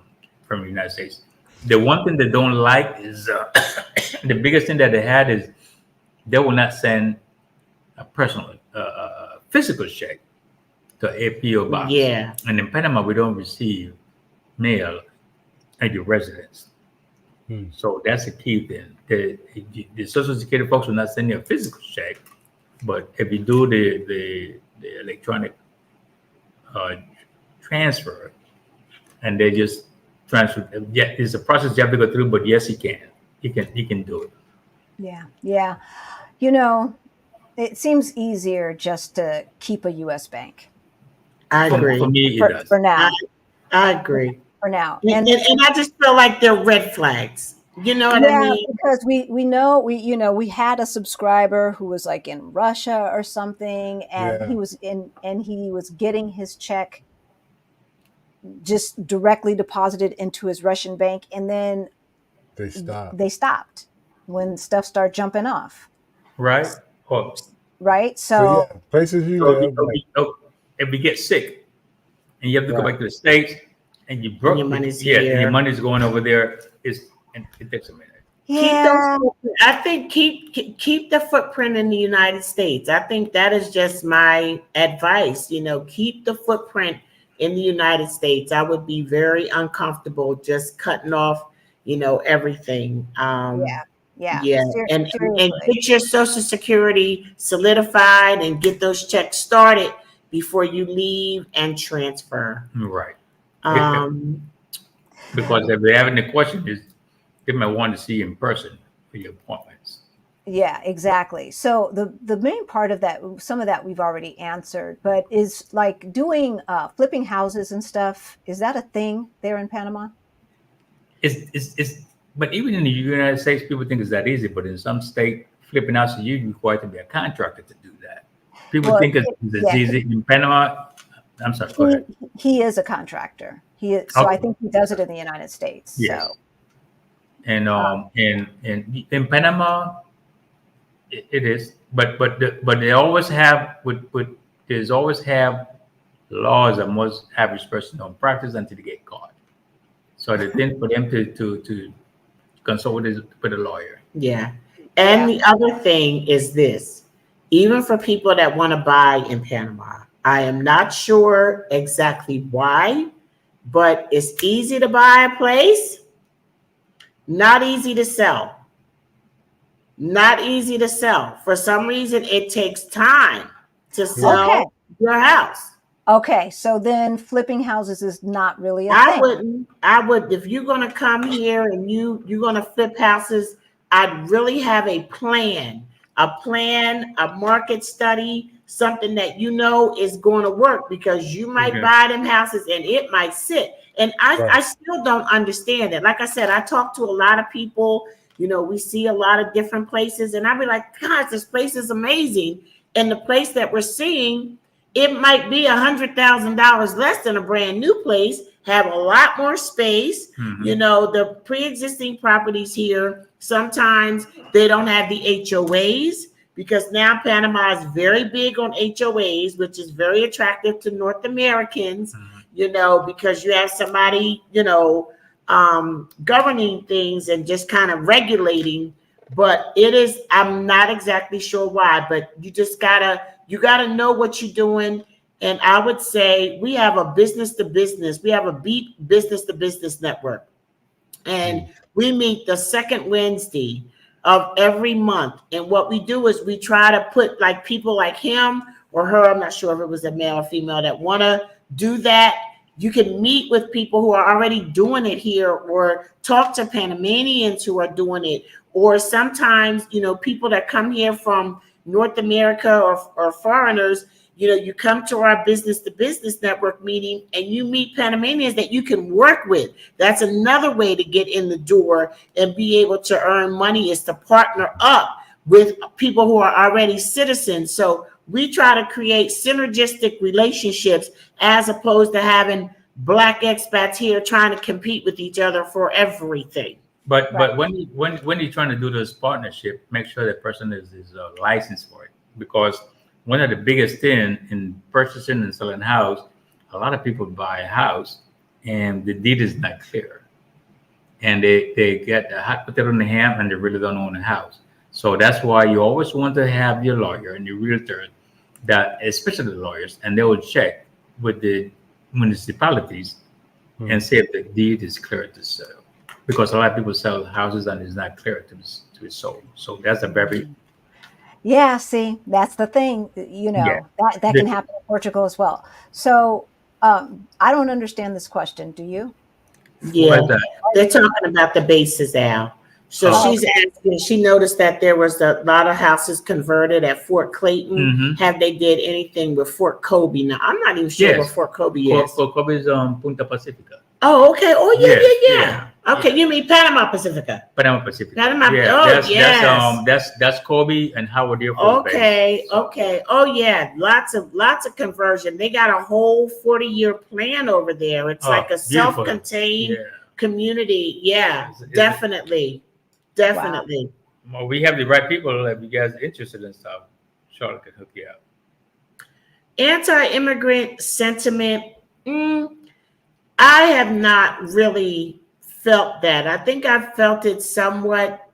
the United States. The one thing they don't like is the biggest thing that they had is they will not send a personal physical check to a PO box. Yeah. And in Panama, we don't receive mail at your residence. Hmm. So that's a key thing. The Social Security folks will not send you a physical check, but if you do the electronic transfer, and they just transfer, yeah, it's a process you have to go through. But yes, he can. He can do it. Yeah. It seems easier just to keep a U.S. bank I agree. For me, it does. for now. I agree. For now, And I just feel like they're red flags. You know what I mean? because we know we had a subscriber who was like in Russia or something, and Yeah. he was getting his check just directly deposited into his Russian bank, and then They stopped. when stuff started jumping off, Right? Or right? So So yeah, places you so live. if we get sick and you have to go Right. back to the States, and you And broke your money's and here. your money's going over there, and it takes a minute. Keep those. I think keep the footprint in the United States. I think that is just my advice. Keep the footprint in the United States. I would be very uncomfortable just cutting off, everything. yeah, And seriously. get your Social Security solidified and get those checks started before you leave and transfer. Right. Um, Because if they have any questions, they might want to see you in person for your appointments. Yeah, exactly. So the main part of that, some of that we've already answered, but is like doing flipping houses and stuff. Is that a thing there in Panama? But even in the United States, people think it's that easy. But in some state, flipping houses, you require to be a contractor to do that. People Well, think it's easy. In Panama, I'm sorry, go ahead. He is a contractor. So I Okay. think he does it in the United States. Yes. So And in Panama, it is. But they always have there's always have laws that most average person don't practice until they get caught. So the thing for them to consult with a lawyer. Yeah. And the other thing is this, even for people that want to buy in Panama, I am not sure exactly why, but it's easy to buy a place, not easy to sell. Not easy to sell. For some reason, it takes time to sell your house. Okay, so then flipping houses is not really a I thing. wouldn't. I would, if you're gonna come here and you're gonna flip houses, I'd really have a plan, a market study, something that you know is going to work, because you might buy them houses and it might sit. And I still don't understand it. Like I said, I talk to a lot of people. You know, we see a lot of different places, and I'd be like, gosh, this place is amazing. And the place that we're seeing, it might be $100,000 less than a brand new place, have a lot more space. You know, the pre-existing properties here, sometimes they don't have the HOAs, because now Panama is very big on HOAs, which is very attractive to North Americans, you know, because you have somebody, you know, governing things and just kind of regulating. But it is, I'm not exactly sure why, but you gotta know what you're doing. And I would say we have a business to business network. And we meet the second Wednesday of every month. And what we do is we try to put like people like him or her, I'm not sure if it was a male or female, that want to do that. You can meet with people who are already doing it here, or talk to Panamanians who are doing it. Or sometimes, you know, people that come here from North America or foreigners, you know, you come to our business to business network meeting and you meet Panamanians that you can work with. That's another way to get in the door and be able to earn money, is to partner up with people who are already citizens. So we try to create synergistic relationships, as opposed to having Black expats here trying to compete with each other for everything. But when you're trying to do this partnership, make sure that person is licensed for it, because one of the biggest thing in purchasing and selling a house, a lot of people buy a house and the deed is not clear, and they get a hot potato in the ham and they really don't own a house. So that's why you always want to have your lawyer and your realtor, that especially the lawyers, and they will check with the municipalities and see if the deed is clear to sell, because a lot of people sell houses and it's not clear to be sold. So that's a very Yeah, see, that's the thing, you know, that can happen in Portugal as well. So I don't understand this question. Do you? Yeah, they're talking about the bases, Al. So she's asking, she noticed that there was a lot of houses converted at Fort Clayton. Have they did anything with Fort Kobe? Now, I'm not even sure where Fort Kobe is. Fort Kobe is Punta Pacifica. Oh, okay. Oh, yeah. Okay, you mean Panama Pacifica? Panama Pacifica. Panama. That's Kobe and Howard Air Force Base. Okay. Oh, yeah. Lots of conversion. They got a whole 40-year plan over there. It's like a self-contained community. Yeah, definitely. Definitely. Wow. Well, we have the right people. If you guys are interested in stuff, Charlotte can hook you up. Anti-immigrant sentiment. I have not really felt that. I think I've felt it somewhat.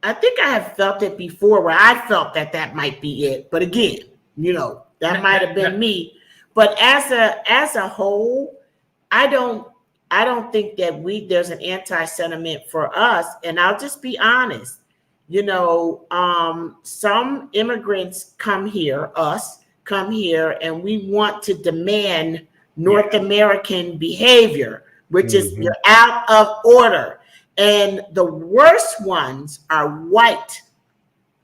I think I have felt it before, where I felt that might be it. But again, you know, that might have been me. But as a whole, I don't think that there's an anti-sentiment for us. And I'll just be honest. You know, some immigrants come here, and we want to demand North American behavior, which is you're out of order. And the worst ones are white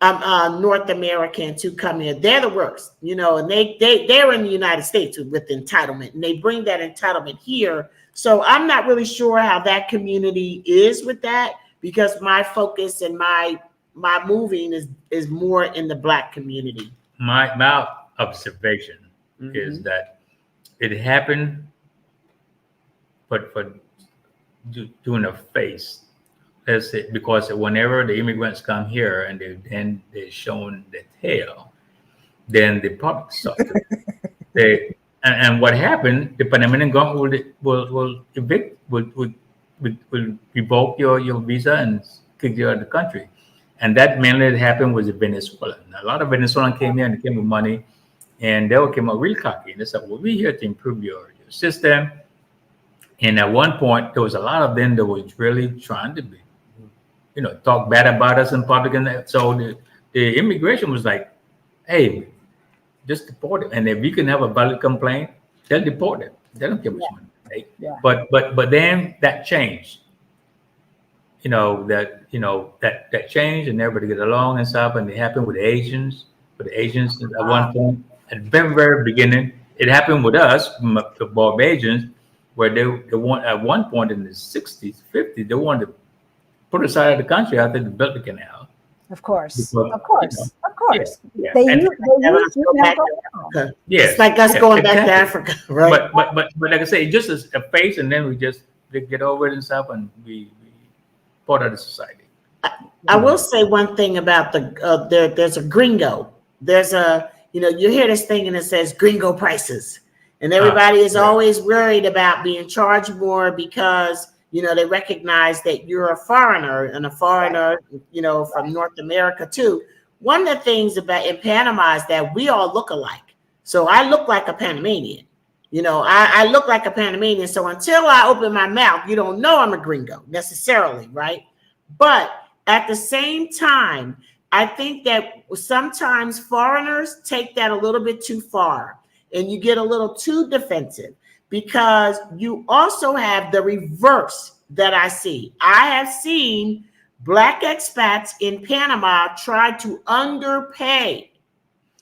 North Americans who come here. They're the worst, you know, and they're in the United States with entitlement, and they bring that entitlement here. So I'm not really sure how that community is with that, because my focus and my moving is more in the Black community. My observation is that it happened, but for doing a face. Let's say, because whenever the immigrants come here and they're showing the tail, then the public suffer. And what happened? The Panamanian government will evict, will revoke your visa and kick you out of the country. And that mainly happened with the Venezuelan. A lot of Venezuelans came here and they came with money, and they came out real cocky. And they said, well, we're here to improve your system. And at one point, there was a lot of them that was really trying to be, you know, talk bad about us in public. And so the immigration was like, hey, just deport it. And if you can have a valid complaint, they'll deport it. They don't give much money. Right? Yeah. But then that changed. That changed, and everybody get along and stuff. And it happened with Asians. With the Asians at one point, at the very, very beginning, it happened with us, the Barbadians, where they want at one point in the 60s, 50s, they wanted to put us out of the country after they built the canal. Of course. Because, Of course. Of course. Yeah. They And- use Africa. Yes. It's like us Yeah, going back to exactly. Africa, right? But like I say, it's just a phase, and then we just get over it and stuff, and we part of the society. I will say one thing about there's a gringo. There's you hear this thing and it says gringo prices. And everybody is always worried about being charged more because, they recognize that you're a foreigner and a foreigner, from North America too. One of the things about in Panama is that we all look alike. So I look like a Panamanian. I look like a Panamanian. So until I open my mouth, you don't know I'm a gringo necessarily, right? But at the same time, I think that sometimes foreigners take that a little bit too far and you get a little too defensive because you also have the reverse that I see. I have seen Black expats in Panama try to underpay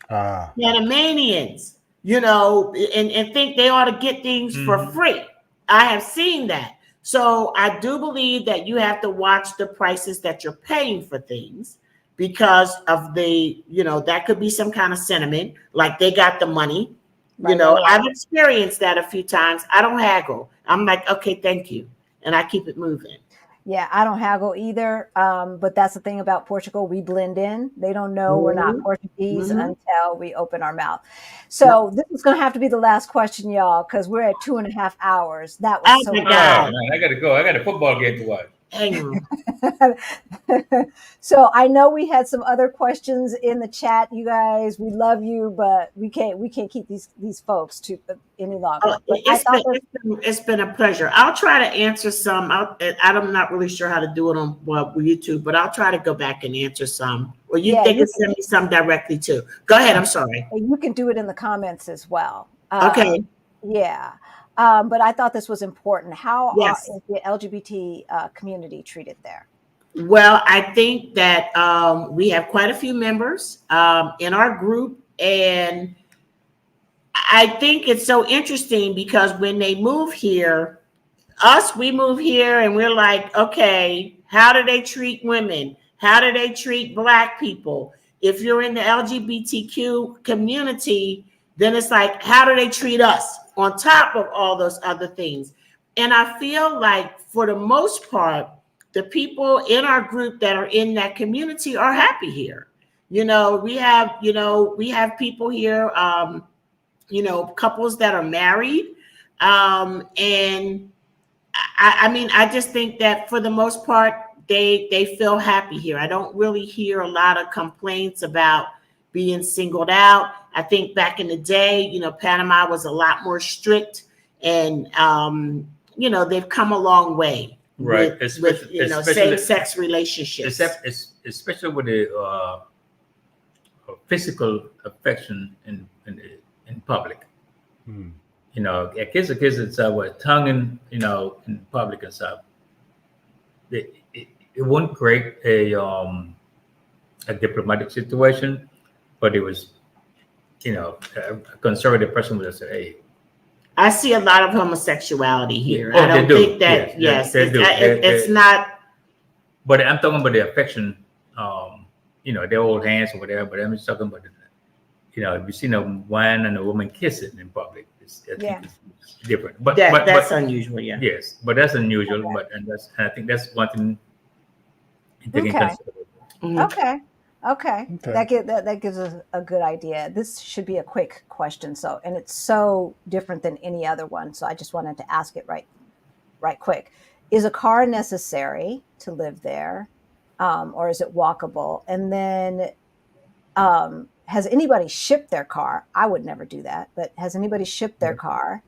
Panamanians, and think they ought to get things for free. I have seen that. So I do believe that you have to watch the prices that you're paying for things because of that could be some kind of sentiment, like they got the money. Right. I've experienced that a few times. I don't haggle. I'm like, okay, thank you. And I keep it moving. Yeah, I don't haggle either. But that's the thing about Portugal. We blend in. They don't know we're not Portuguese until we open our mouth. So this is going to have to be the last question, y'all, because we're at 2.5 hours. That was so my good. God. Man, I got to go. I got a football game to watch. Hang on. So I know we had some other questions in the chat, you guys. We love you, but we can't keep these folks to any longer. It's been a pleasure. I'll try to answer some. I'm not really sure how to do it on YouTube, but I'll try to go back and answer some. Or they can send me some directly too. Go ahead. I'm sorry. You can do it in the comments as well. Okay. Yeah. But I thought this was important. How Yes. is the LGBT community treated there? Well, I think that we have quite a few members in our group. And I think it's so interesting because when they move here, we move here and we're like, okay, how do they treat women? How do they treat Black people? If you're in the LGBTQ community, then it's like, how do they treat us on top of all those other things? And I feel like for the most part, the people in our group that are in that community are happy here. We have people here, couples that are married. And I just think that for the most part, they feel happy here. I don't really hear a lot of complaints about being singled out. I think back in the day, Panama was a lot more strict and, they've come a long way. Right, with same-sex relationships, especially with the physical affection in public. A kiss it's with tongue in public and stuff. It wouldn't create a diplomatic situation, but it was, a conservative person would have said, "Hey." I see a lot of homosexuality here. Oh, I don't think that. Yes, they do. It's not. But I'm talking about the affection. They hold hands or whatever. But I'm just talking about, if you see a man and a woman kissing in public, I think it's different. But that's unusual. Yeah. Yes, but that's unusual. Okay. And I think that's one thing to take into consideration. Okay. That gives us a good idea. This should be a quick question. And it's so different than any other one. So I just wanted to ask it right quick. Is a car necessary to live there? Or is it walkable? And then has anybody shipped their car? I would never do that, but has anybody shipped their car?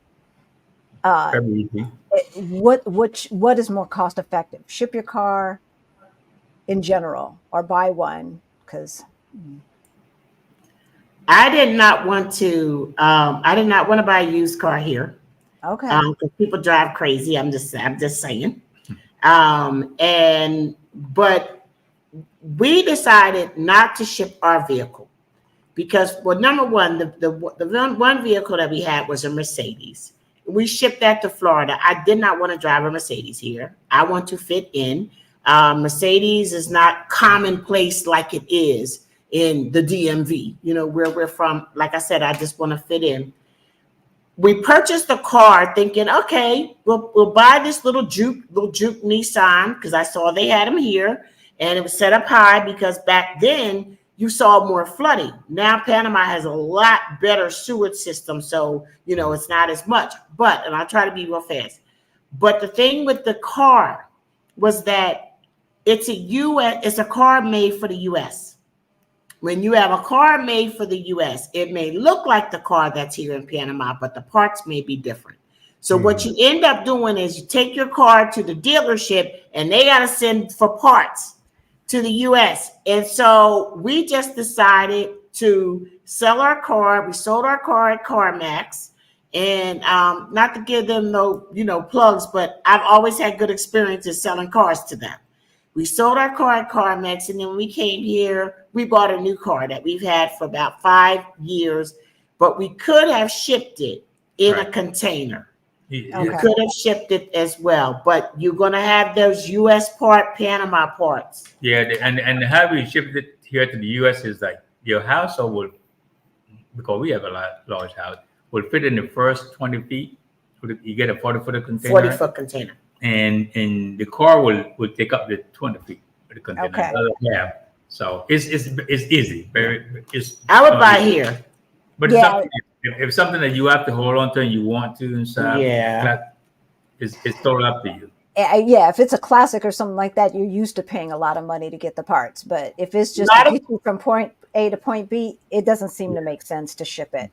Very easy. What is more cost effective? Ship your car in general or buy one? Because I did not want to. I did not want to buy a used car here. Okay. Because people drive crazy. I'm just saying. But we decided not to ship our vehicle because, well, number one, the one vehicle that we had was a Mercedes. We shipped that to Florida. I did not want to drive a Mercedes here. I want to fit in. Mercedes is not commonplace like it is in the DMV, where we're from. Like I said, I just want to fit in. We purchased a car thinking, okay, we'll buy this little Juke Nissan because I saw they had them here and it was set up high because back then you saw more flooding. Now Panama has a lot better sewage system, so it's not as much. And I'll try to be real fast. But the thing with the car was that it's a car made for the US. When you have a car made for the US, it may look like the car that's here in Panama, but the parts may be different. So what you end up doing is you take your car to the dealership and they got to send for parts to the US. And so we just decided to sell our car. We sold our car at CarMax. And not to give them no plugs, but I've always had good experiences selling cars to them. We sold our car at CarMax, and then when we came here, we bought a new car that we've had for about 5 years, but we could have shipped it in a container. Yeah. You could have shipped it as well, but you're going to have those U.S. Panama parts. Yeah, and how we shipped it here to the U.S. is like your household will, because we have a large house, will fit in the first 20 feet. You get a 40-foot container. 40-foot container. And the car will take up the 20 feet of the container. Okay. Yeah. So it's easy. I would buy here. But Yeah. if something that you have to hold on to and you want to and stuff, it's totally up to you. Yeah, if it's a classic or something like that, you're used to paying a lot of money to get the parts. But if it's just to get you from point A to point B, it doesn't seem to make sense to ship it.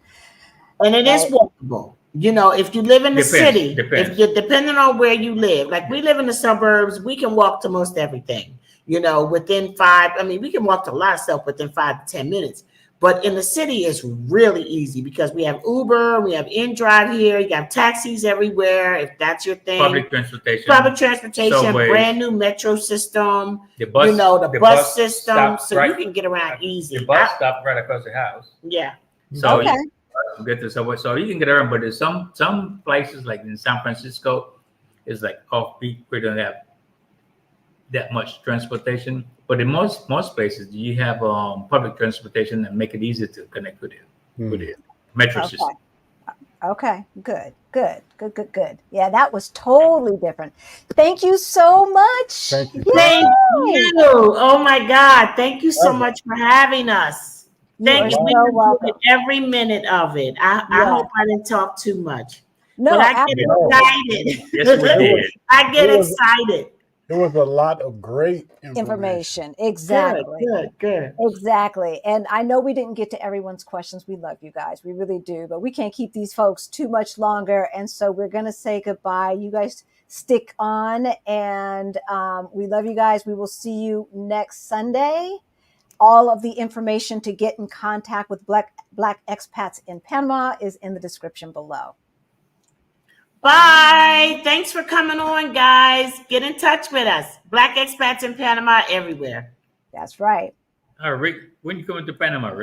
And it is walkable. If you live in the city, if you're depending on where you live, like we live in the suburbs, we can walk to most everything, within we can walk to a lot of stuff within 5 to 10 minutes. But in the city, it's really easy because we have Uber, we have InDrive here, you have taxis everywhere, if that's your thing. Public transportation, subways, brand new metro system, the bus, the bus system, so you can get around easy. The bus stop right across the house. Yeah. So you get to the subway, so you can get around. But there's some places like in San Francisco, it's like offbeat. We don't have that much transportation. But in most places, you have public transportation and make it easier to connect with it. Metro system. Okay, good. Yeah, that was totally different. Thank you so much. Thank you. Thank you. Oh my God. Thank you so much for having us. Thank you. We enjoyed every minute of it. I hope I didn't talk too much. No, but I get excited. Yes, we did. I get excited. There was a lot of great information. Exactly. Good. Exactly. And I know we didn't get to everyone's questions. We love you guys. We really do. But we can't keep these folks too much longer. And so we're going to say goodbye. You guys stick on. And we love you guys. We will see you next Sunday. All of the information to get in contact with Black Expats in Panama is in the description below. Bye. Thanks for coming on, guys. Get in touch with us. Black Expats in Panama everywhere. That's right. Rick, when you coming to Panama, Rick?